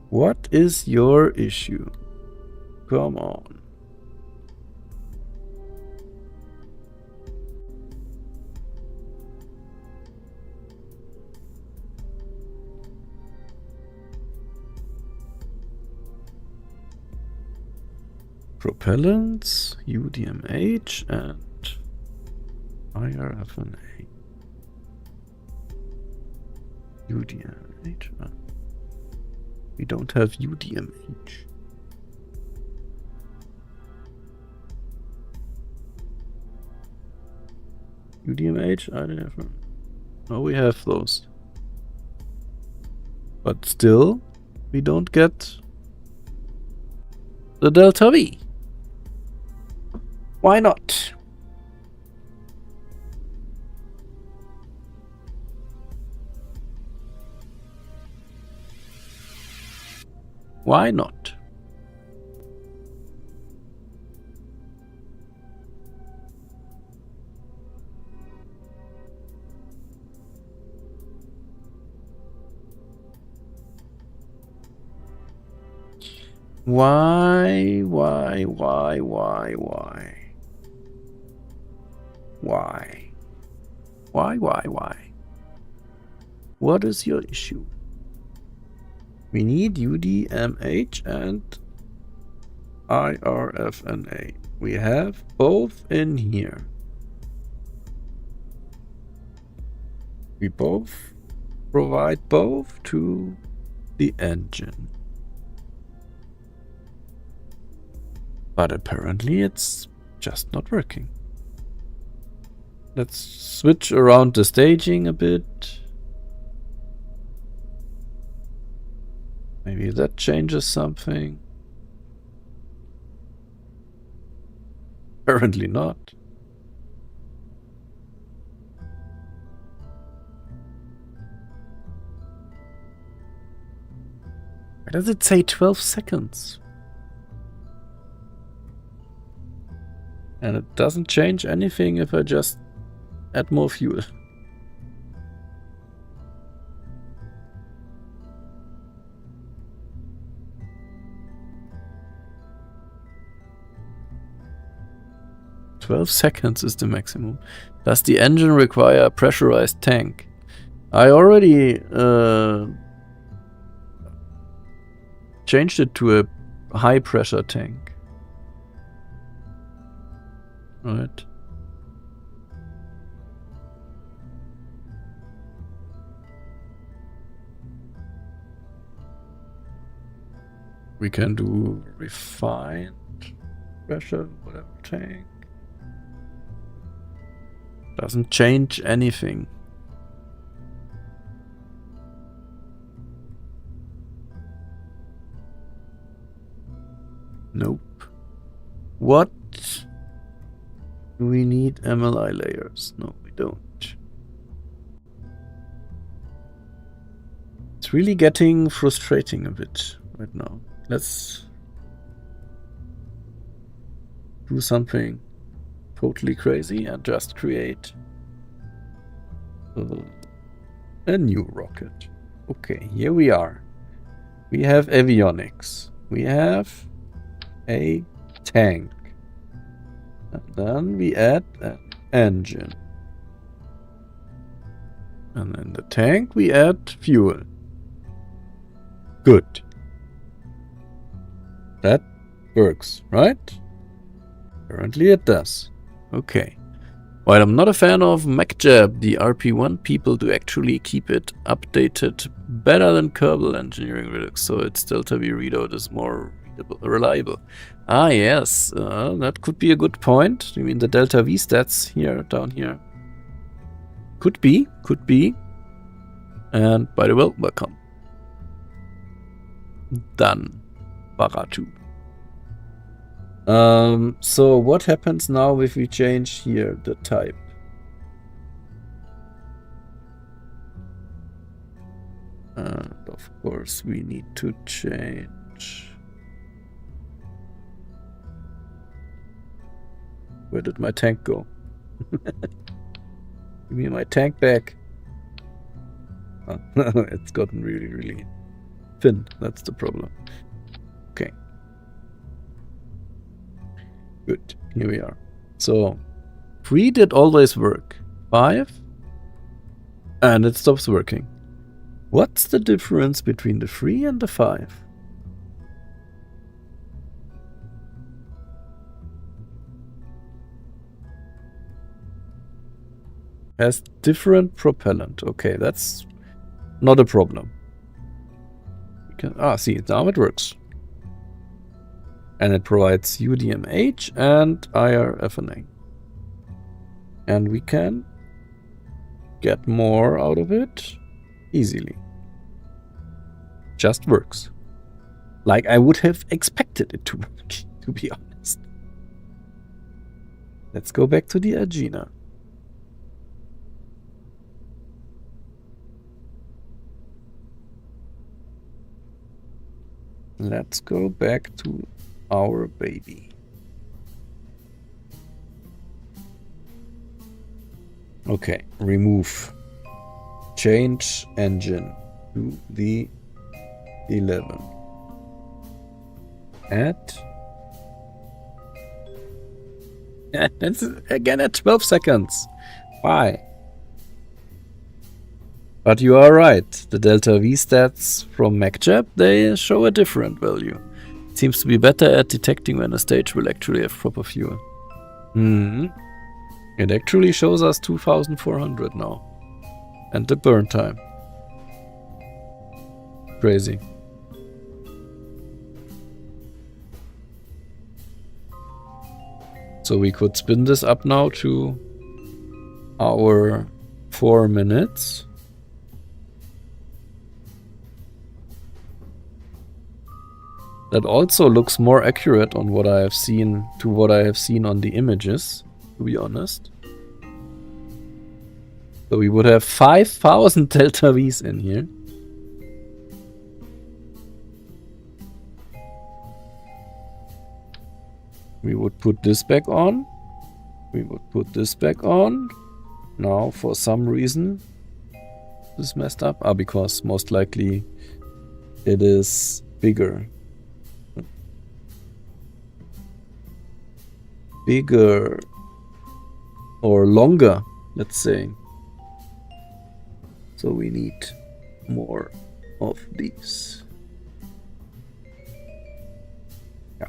What is your issue? Come on. Propellants, UDMH, and IRFNA. UDMH. We don't have UDMH. UDMH? I don't have. No, we have those. But still, we don't get the delta V. Why not? Why not? Why? Why? What is your issue? We need UDMH and IRFNA. We have both in here. We both provide both to the engine. But apparently it's just not working. Let's switch around the staging a bit. Maybe that changes something. Apparently not. Why does it say 12 seconds? And it doesn't change anything if I just add more fuel. $12 is the maximum. Does the engine require a pressurized tank? I already changed it to a high pressure tank. Right. We can do refined pressure, whatever tank. Doesn't change anything. Nope. What? Do we need MLI layers? No, we don't. It's really getting frustrating a bit right now. Let's do something totally crazy and just create a new rocket. Okay, here we are. We have avionics. We have a tank. And then we add an engine. And in the tank we add fuel. Good. That works, right? Apparently it does. Okay. While I'm not a fan of MacJab, the RP-1 people do actually keep it updated better than Kerbal Engineering Redux, so its Delta V readout is more reliable. Ah, yes, that could be a good point. You mean the Delta V stats here, down here? Could be. And by the way, welcome. Done. Baratu. So what happens now if we change here the type? And of course we need to change. Where did my tank go? Give me my tank back. Oh, it's gotten really thin. That's the problem. Okay. Good. Here we are. So 3 did always work. 5. And it stops working. What's the difference between the 3 and the 5? Has different propellant. Okay, that's not a problem. We can, see, now it works. And it provides UDMH and IRFNA. And we can get more out of it easily. Just works. Like I would have expected it to work, to be honest. Let's go back to the Agena. Let's go back to our baby. Okay, remove. Change engine to the 11. Add. That's again at 12 seconds. Why? But you are right. The delta V stats from MacJab, they show a different value. It seems to be better at detecting when a stage will actually have proper fuel. It actually shows us 2400 now. And the burn time. Crazy. So we could spin this up now to our 4 minutes. That also looks more accurate on what I have seen to what I have seen on the images, to be honest. So we would have 5000 delta V's in here. We would put this back on. We would put this back on. Now, for some reason, this messed up. Because most likely it is bigger. Bigger or longer, let's say. So we need more of these. Yeah.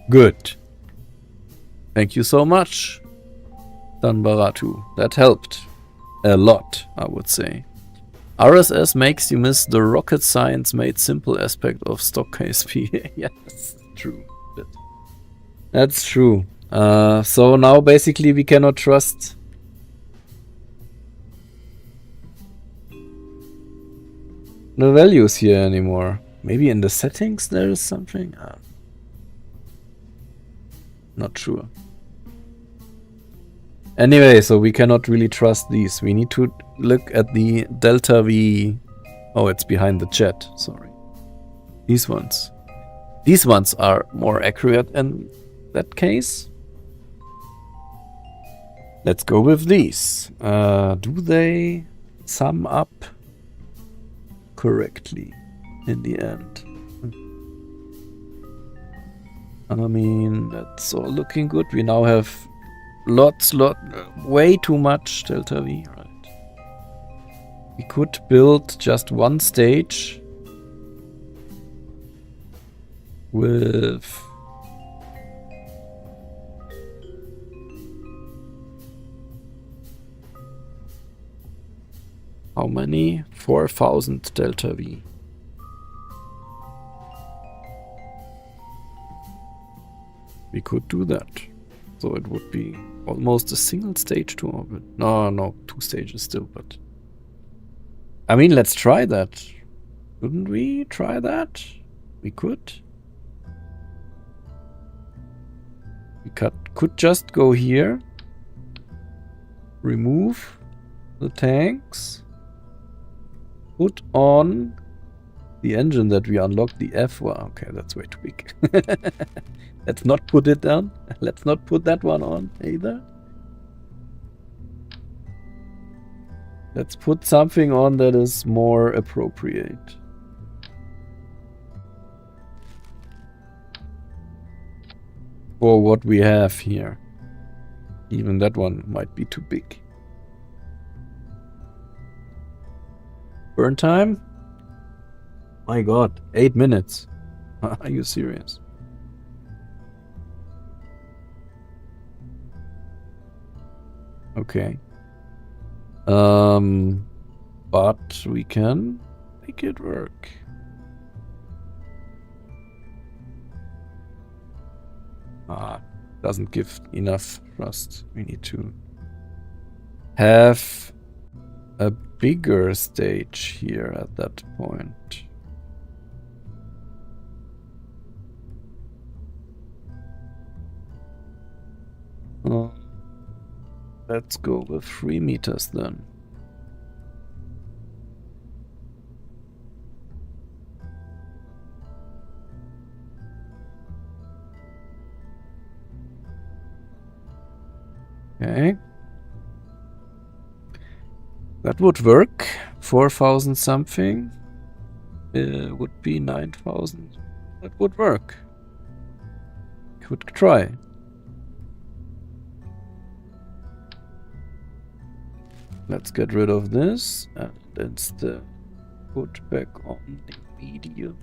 Good. Thank you so much, Danbaratu. That helped a lot, I would say. RSS makes you miss the rocket science made simple aspect of stock KSP. Yes, true. That's true. So now basically we cannot trust the values here anymore. Maybe in the settings there is something? Not sure. Anyway, so we cannot really trust these. We need to look at the delta V. Oh, it's behind the chat. Sorry. These ones. These ones are more accurate in that case. Let's go with these. Do they sum up correctly in the end? I mean, that's all looking good. We now have way too much delta V, right? We could build just one stage with how many? 4000 delta V. We could do that. So it would be almost a single stage to orbit. No, 2 stages still, but... I mean, let's try that. Couldn't we try that? We could. We could just go here. Remove the tanks. Put on the engine that we unlocked, the F1. Okay, that's way too big. Let's not put it down. Let's not put that one on either. Let's put something on that is more appropriate. For what we have here. Even that one might be too big. Burn time? My god, 8 minutes. Are you serious? Okay. But we can make it work. Doesn't give enough thrust. We need to have a bigger stage here at that point. Let's go with 3 meters then. Okay. That would work. 4,000 something. Would be 9,000. That would work. Could try. Let's get rid of this and instead put back on the medium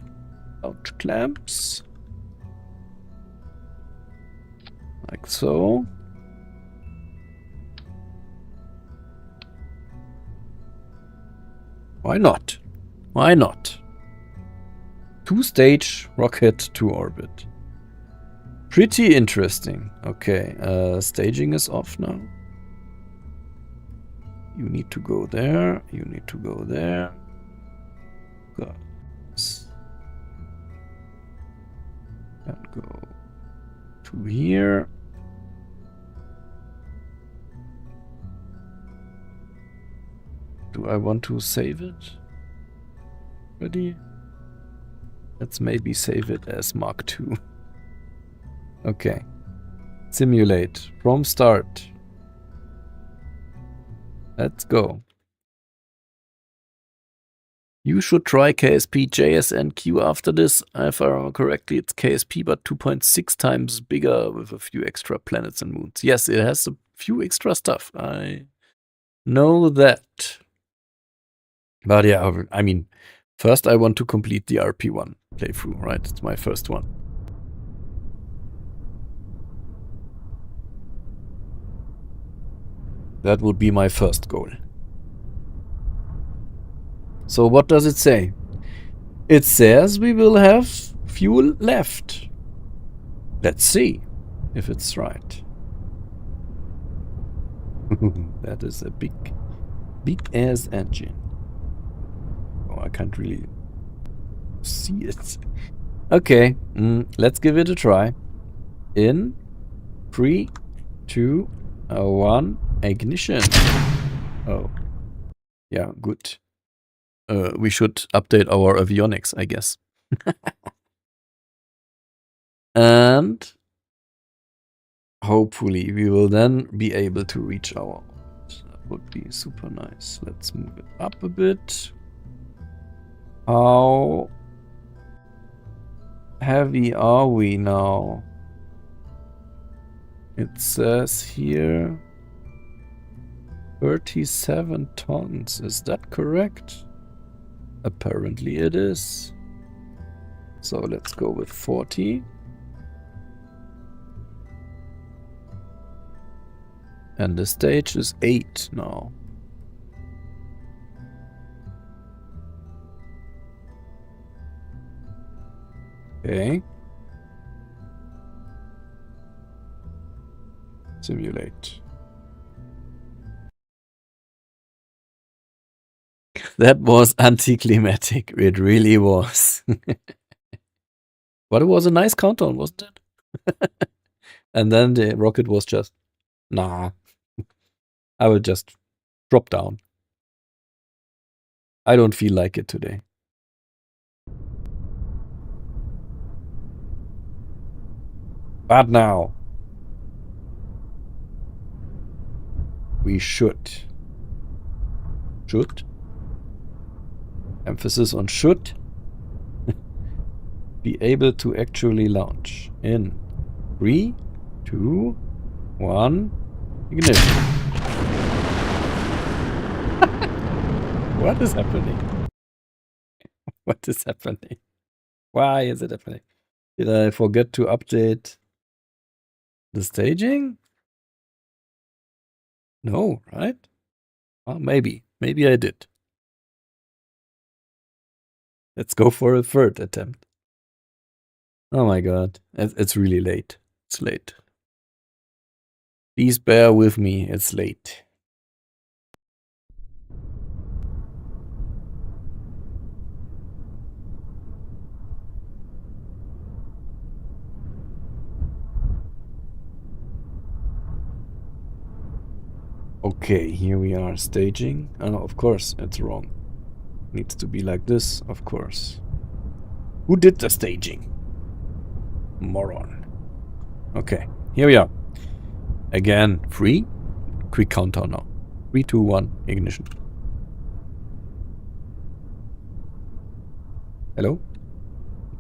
out clamps. Like so. Why not? Why not? 2-stage rocket to orbit. Pretty interesting. Okay, staging is off now. You need to go there. You need to go there. And go to here. Do I want to save it? Ready? Let's maybe save it as Mark II. Okay. Simulate from start. Let's go. You should try KSP JSNQ after this. If I remember correctly, it's KSP but 2.6 times bigger with a few extra planets and moons. Yes, it has a few extra stuff. I know that. But yeah, I mean, first I want to complete the RP-1 playthrough, right? It's my first one. That would be my first goal. So what does it say? It says we will have fuel left. Let's see if it's right. That is a big ass engine. Oh, I can't really see it. Okay, let's give it a try. In 3, 2, 1, ignition. Oh, yeah, good. We should update our avionics, I guess. And hopefully we will then be able to reach our orbit. That would be super nice. Let's move it up a bit. How heavy are we now? It says here 37 tons. Is that correct? Apparently it is. So let's go with 40. And the stage is 8 now. Okay. Simulate. That was anticlimactic. It really was. But it was a nice countdown, wasn't it? And then the rocket was just, nah. I will just drop down. I don't feel like it today. But now we should. Emphasis on should. Be able to actually launch in 3, 2, 1, ignition. What is happening? What is happening? Why is it happening? Did I forget to update the staging? No, right? Well, maybe. Maybe I did. Let's go for a third attempt. Oh my god. It's really late. It's late. Please bear with me. It's late. Okay, here we are staging. Oh, of course, it's wrong. Needs to be like this, of course. Who did the staging? Moron. Okay, here we are. Again, 3. Quick countdown now. 3, 2, 1, ignition. Hello?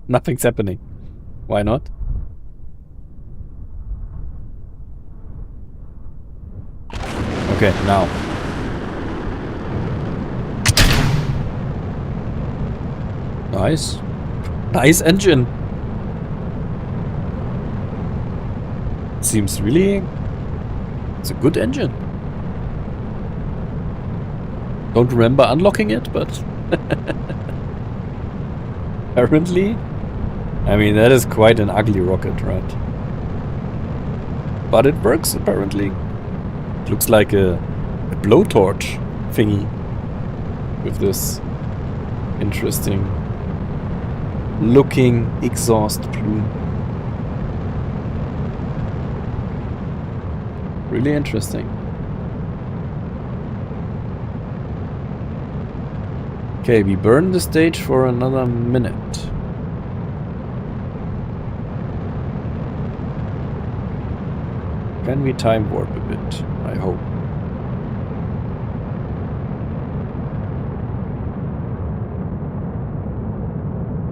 Nothing's happening. Why not? Okay, now. Nice. Nice engine. Seems really... It's a good engine. Don't remember unlocking it, but... Apparently... I mean, that is quite an ugly rocket, right? But it works, apparently. It looks like a blowtorch thingy. With this interesting looking exhaust plume. Really interesting. Okay, we burn the stage for another minute. Can we time warp a bit? I hope.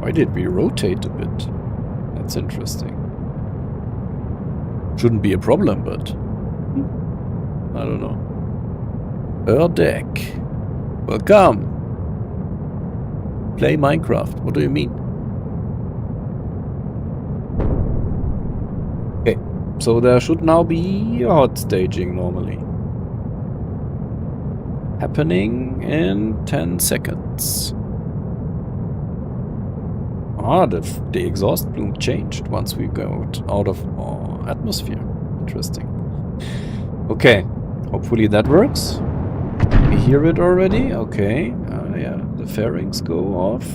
Why did we rotate a bit? That's interesting. Shouldn't be a problem, but... I don't know. Deck. Welcome. Play Minecraft. What do you mean? Okay. So there should now be a hot staging normally. Happening in 10 seconds. Ah, the exhaust plume changed once we got out of atmosphere. Interesting. Okay. Hopefully that works. We hear it already. Okay. Yeah, the fairings go off.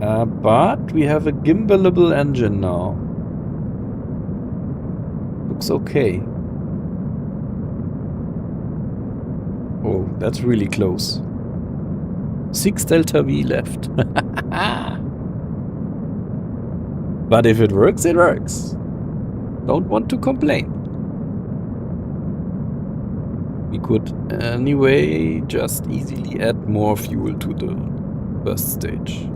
But we have a gimbalable engine now. Looks okay. Oh, that's really close. 6 delta V left. But if it works, it works. Don't want to complain. We could anyway just easily add more fuel to the first stage.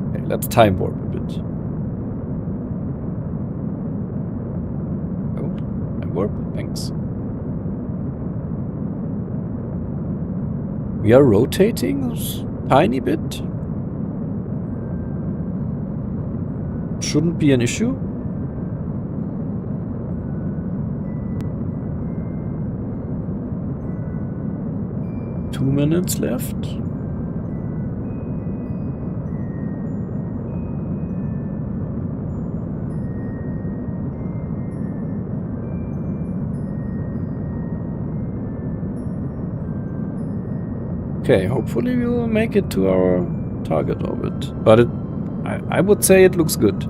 Okay, let's time warp a bit. Oh, time warp, thanks. We are rotating a tiny bit. Shouldn't be an issue. Two minutes left. Okay, hopefully we'll make it to our target orbit. But I would say it looks good.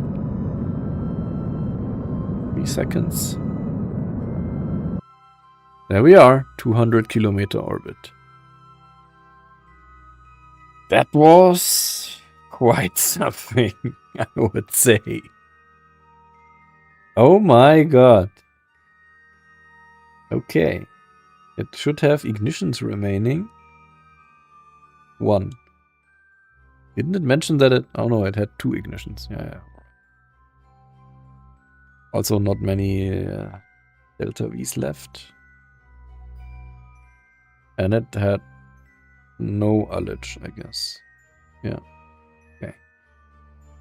3 seconds. There we are, 200-kilometer orbit. That was quite something, I would say. Oh my god. Okay. It should have ignitions remaining. 1. Didn't it mention that it... Oh no, it had 2 ignitions. Yeah. Also not many delta V's left. And it had no ullage, I guess. Yeah. Okay.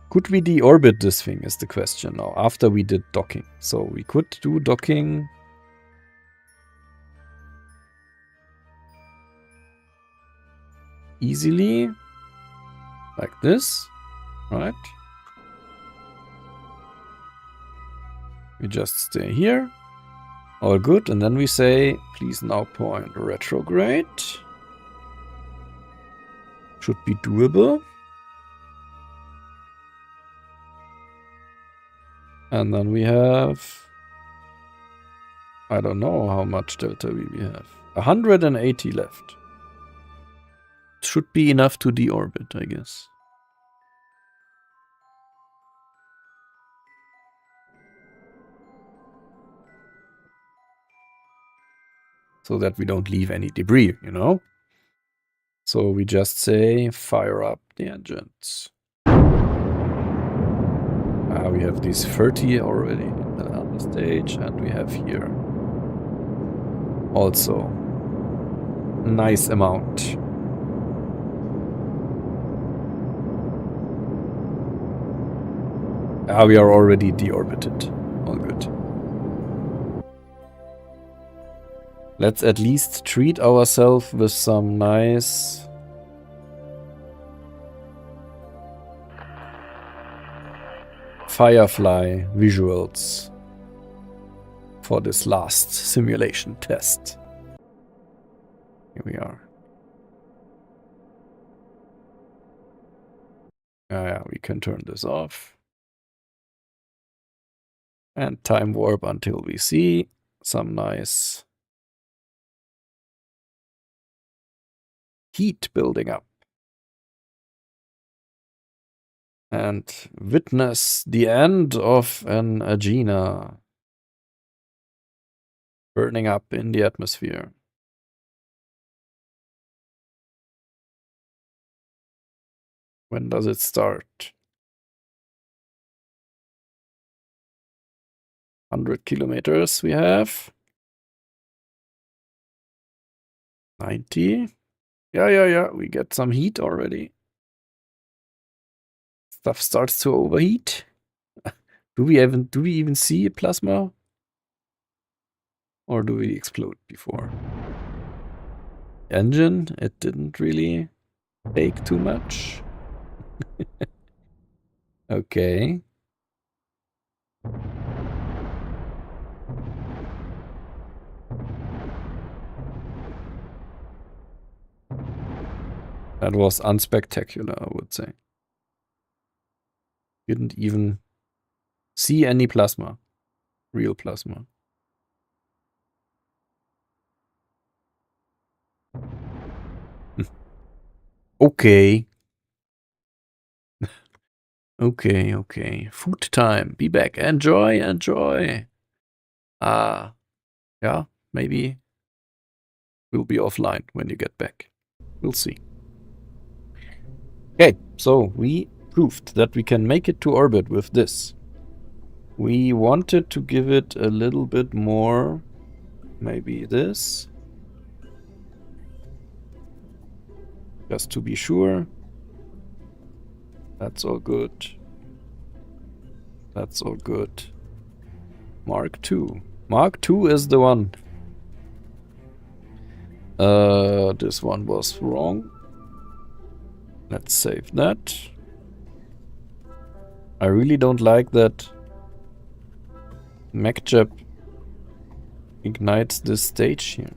Could we deorbit this thing is the question now, after we did docking. So we could do docking. easily. Like this, right? We just stay here. All good. And then we say, please now point retrograde. Should be doable. And then we have, I don't know how much delta V we have. 180 left. Should be enough to deorbit, I guess. So that we don't leave any debris, you know? So we just say, fire up the engines. We have these 30 already on the stage, and we have here also a nice amount. We are already deorbited. All good. Let's at least treat ourselves with some nice Firefly visuals for this last simulation test. Here we are. Yeah, we can turn this off. And time warp until we see some nice heat building up. And witness the end of an Agena burning up in the atmosphere. When does it start? 100 kilometers we have. 90. Yeah, we get some heat already. Stuff starts to overheat. Do we even see a plasma? Or do we explode before? Engine, it didn't really take too much. Okay. That was unspectacular, I would say. Didn't even see any plasma. Real plasma. Okay. Okay. Food time. Be back. Enjoy. Yeah, maybe we'll be offline when you get back. We'll see. Okay, so we proved that we can make it to orbit with this. We wanted to give it a little bit more, maybe this. Just to be sure. That's all good. That's all good. Mark II. Mark II is the one. This one was wrong. Let's save that. I really don't like that MacJab ignites this stage here.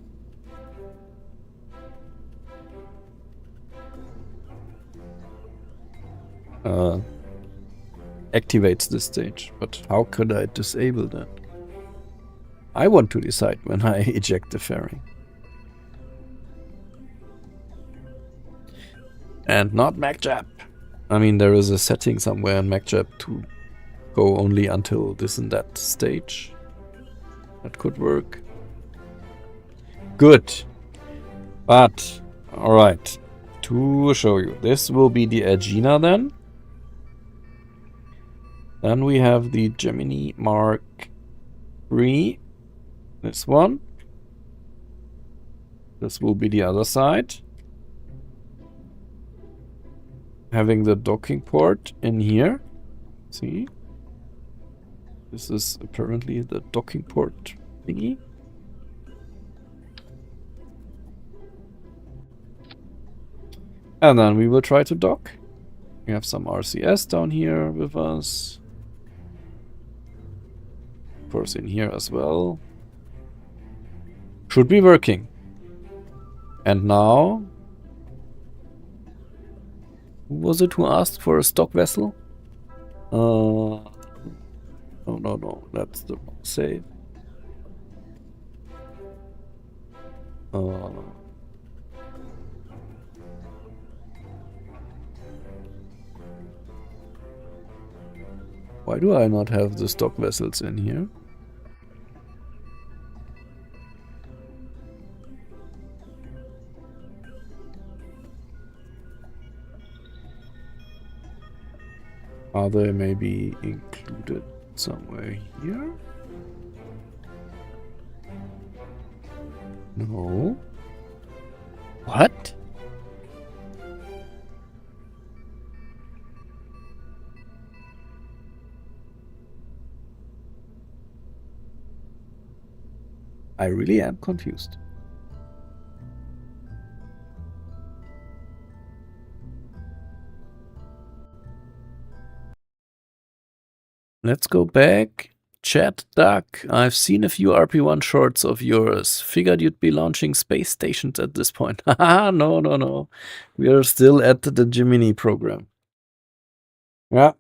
Activates this stage, but how could I disable that? I want to decide when I eject the fairing. And not MacJab. I mean, there is a setting somewhere in MacJab to go only until this and that stage. That could work. Good. But, alright. To show you, this will be the Agena then. Then we have the Gemini Mark III. This one. This will be the other side. Having the docking port in here. See? This is apparently the docking port thingy. And then we will try to dock. We have some RCS down here with us. Of course, in here as well. Should be working. And now... Who was it who asked for a stock vessel? No, that's the wrong save. Why do I not have the stock vessels in here? Are they maybe included somewhere here? No. What? I really am confused. Let's go back. Chat Duck, I've seen a few RP-1 shorts of yours. Figured you'd be launching space stations at this point. Haha, no. We are still at the Gemini program. Yeah,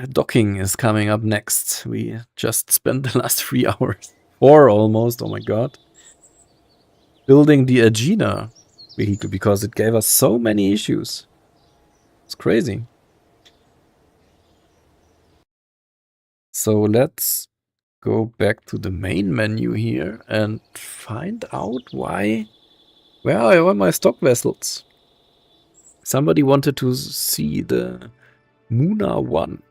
docking is coming up next. We just spent the last 3 hours. 4 almost, oh my god. Building the Agena vehicle because it gave us so many issues. It's crazy. So let's go back to the main menu here and find out why. Where are all my stock vessels? Somebody wanted to see the Muna 1.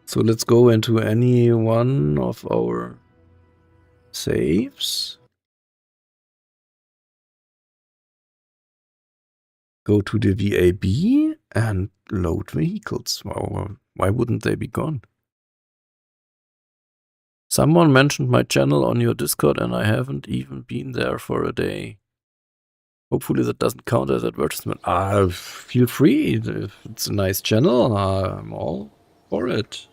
So let's go into any one of our saves. Go to the VAB and load vehicles. Well, why wouldn't they be gone? Someone mentioned my channel on your Discord and I haven't even been there for a day. Hopefully that doesn't count as advertisement. Feel free. If it's a nice channel, I'm all for it.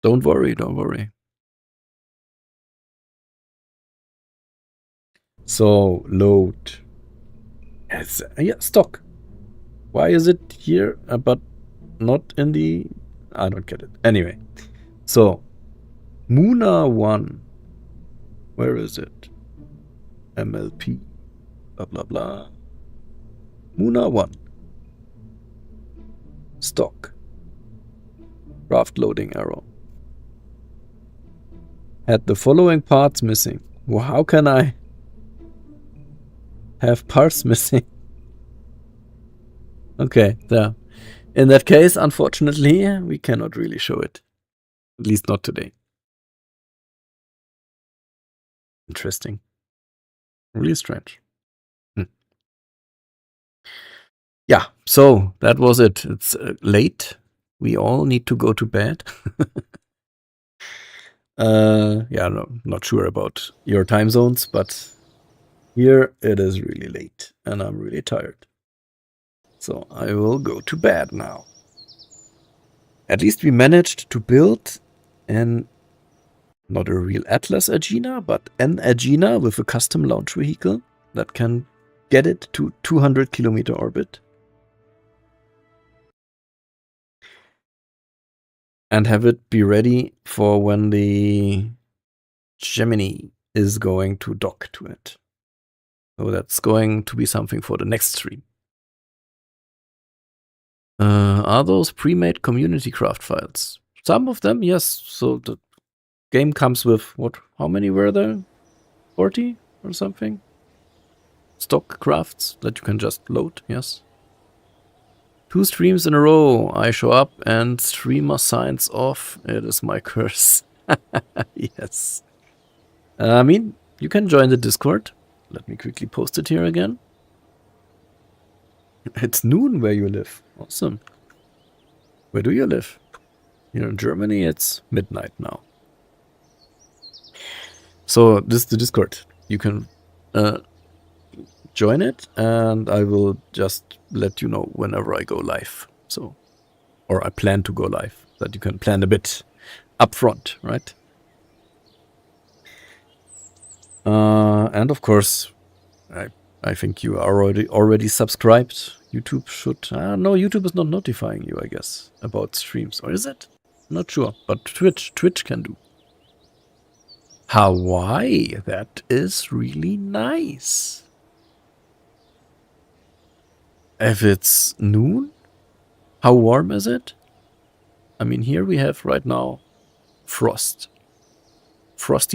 Don't worry. So, load. Yeah, stock. Why is it here, but not in the... I don't get it. Anyway. So, Muna 1. Where is it? MLP. Blah, blah, blah. Muna 1. Stock. Craft loading arrow. Had the following parts missing. Well, how can I have parts missing? Okay, there. In that case, unfortunately, we cannot really show it. At least not today. Interesting. Really strange. Yeah, so that was it. It's late. We all need to go to bed. Yeah, no, not sure about your time zones, but here it is really late and I'm really tired. So I will go to bed now. At least we managed to build not a real Atlas Agena, but an Agena with a custom launch vehicle that can get it to 200 kilometer orbit. And have it be ready for when the Gemini is going to dock to it. So that's going to be something for the next stream. Are those pre-made community craft files? Some of them, yes. So the game comes with, what, how many were there? 40 or something? Stock crafts that you can just load, yes. 2 streams in a row. I show up and streamer signs off. It is my curse. Yes. I mean, you can join the Discord. Let me quickly post it here again. It's noon where you live. Awesome. Where do you live? Here in Germany, it's midnight now. So this is the Discord. You can join it, and I will just let you know whenever I go live. So, or I plan to go live, that you can plan a bit upfront, right? And of course, I think you are already subscribed. YouTube should... no, YouTube is not notifying you, I guess, about streams. Or is it? Not sure, but Twitch can do. Hawaii, that is really nice. If it's noon, how warm is it? I mean, here we have right now frosty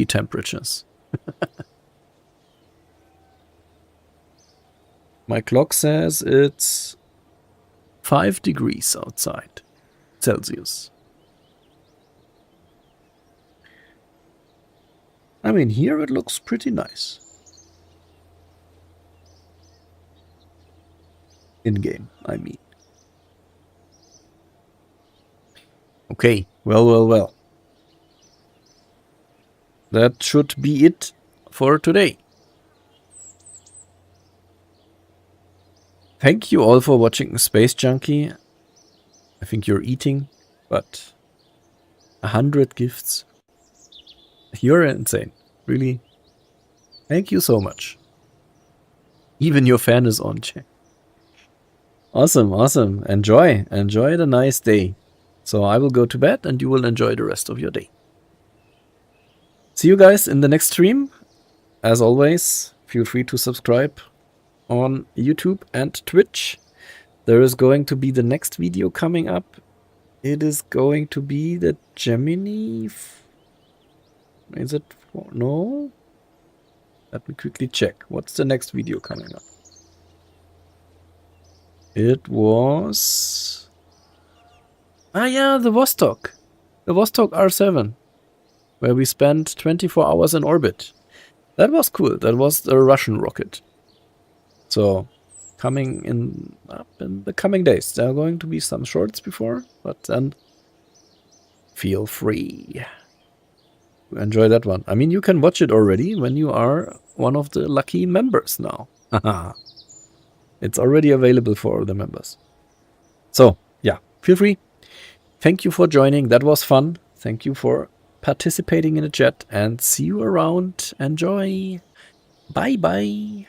temperatures. My clock says it's 5 degrees outside, Celsius. I mean, here it looks pretty nice. In-game, I mean. Okay, well. That should be it for today. Thank you all for watching Space Junkie. I think you're eating, but 100 gifts. You're insane. Really. Thank you so much. Even your fan is on check. Awesome. Enjoy the nice day. So I will go to bed and you will enjoy the rest of your day. See you guys in the next stream. As always, feel free to subscribe on YouTube and Twitch. There is going to be the next video coming up. It is going to be the Gemini. Is it? No? Let me quickly check. What's the next video coming up? It was... yeah, the Vostok. The Vostok R7. Where we spent 24 hours in orbit. That was cool. That was a Russian rocket. So, coming up in the coming days. There are going to be some shorts before, but then feel free to enjoy that one. I mean, you can watch it already when you are one of the lucky members now. It's already available for the members. So, yeah, feel free. Thank you for joining. That was fun. Thank you for participating in the chat and see you around. Enjoy. Bye-bye.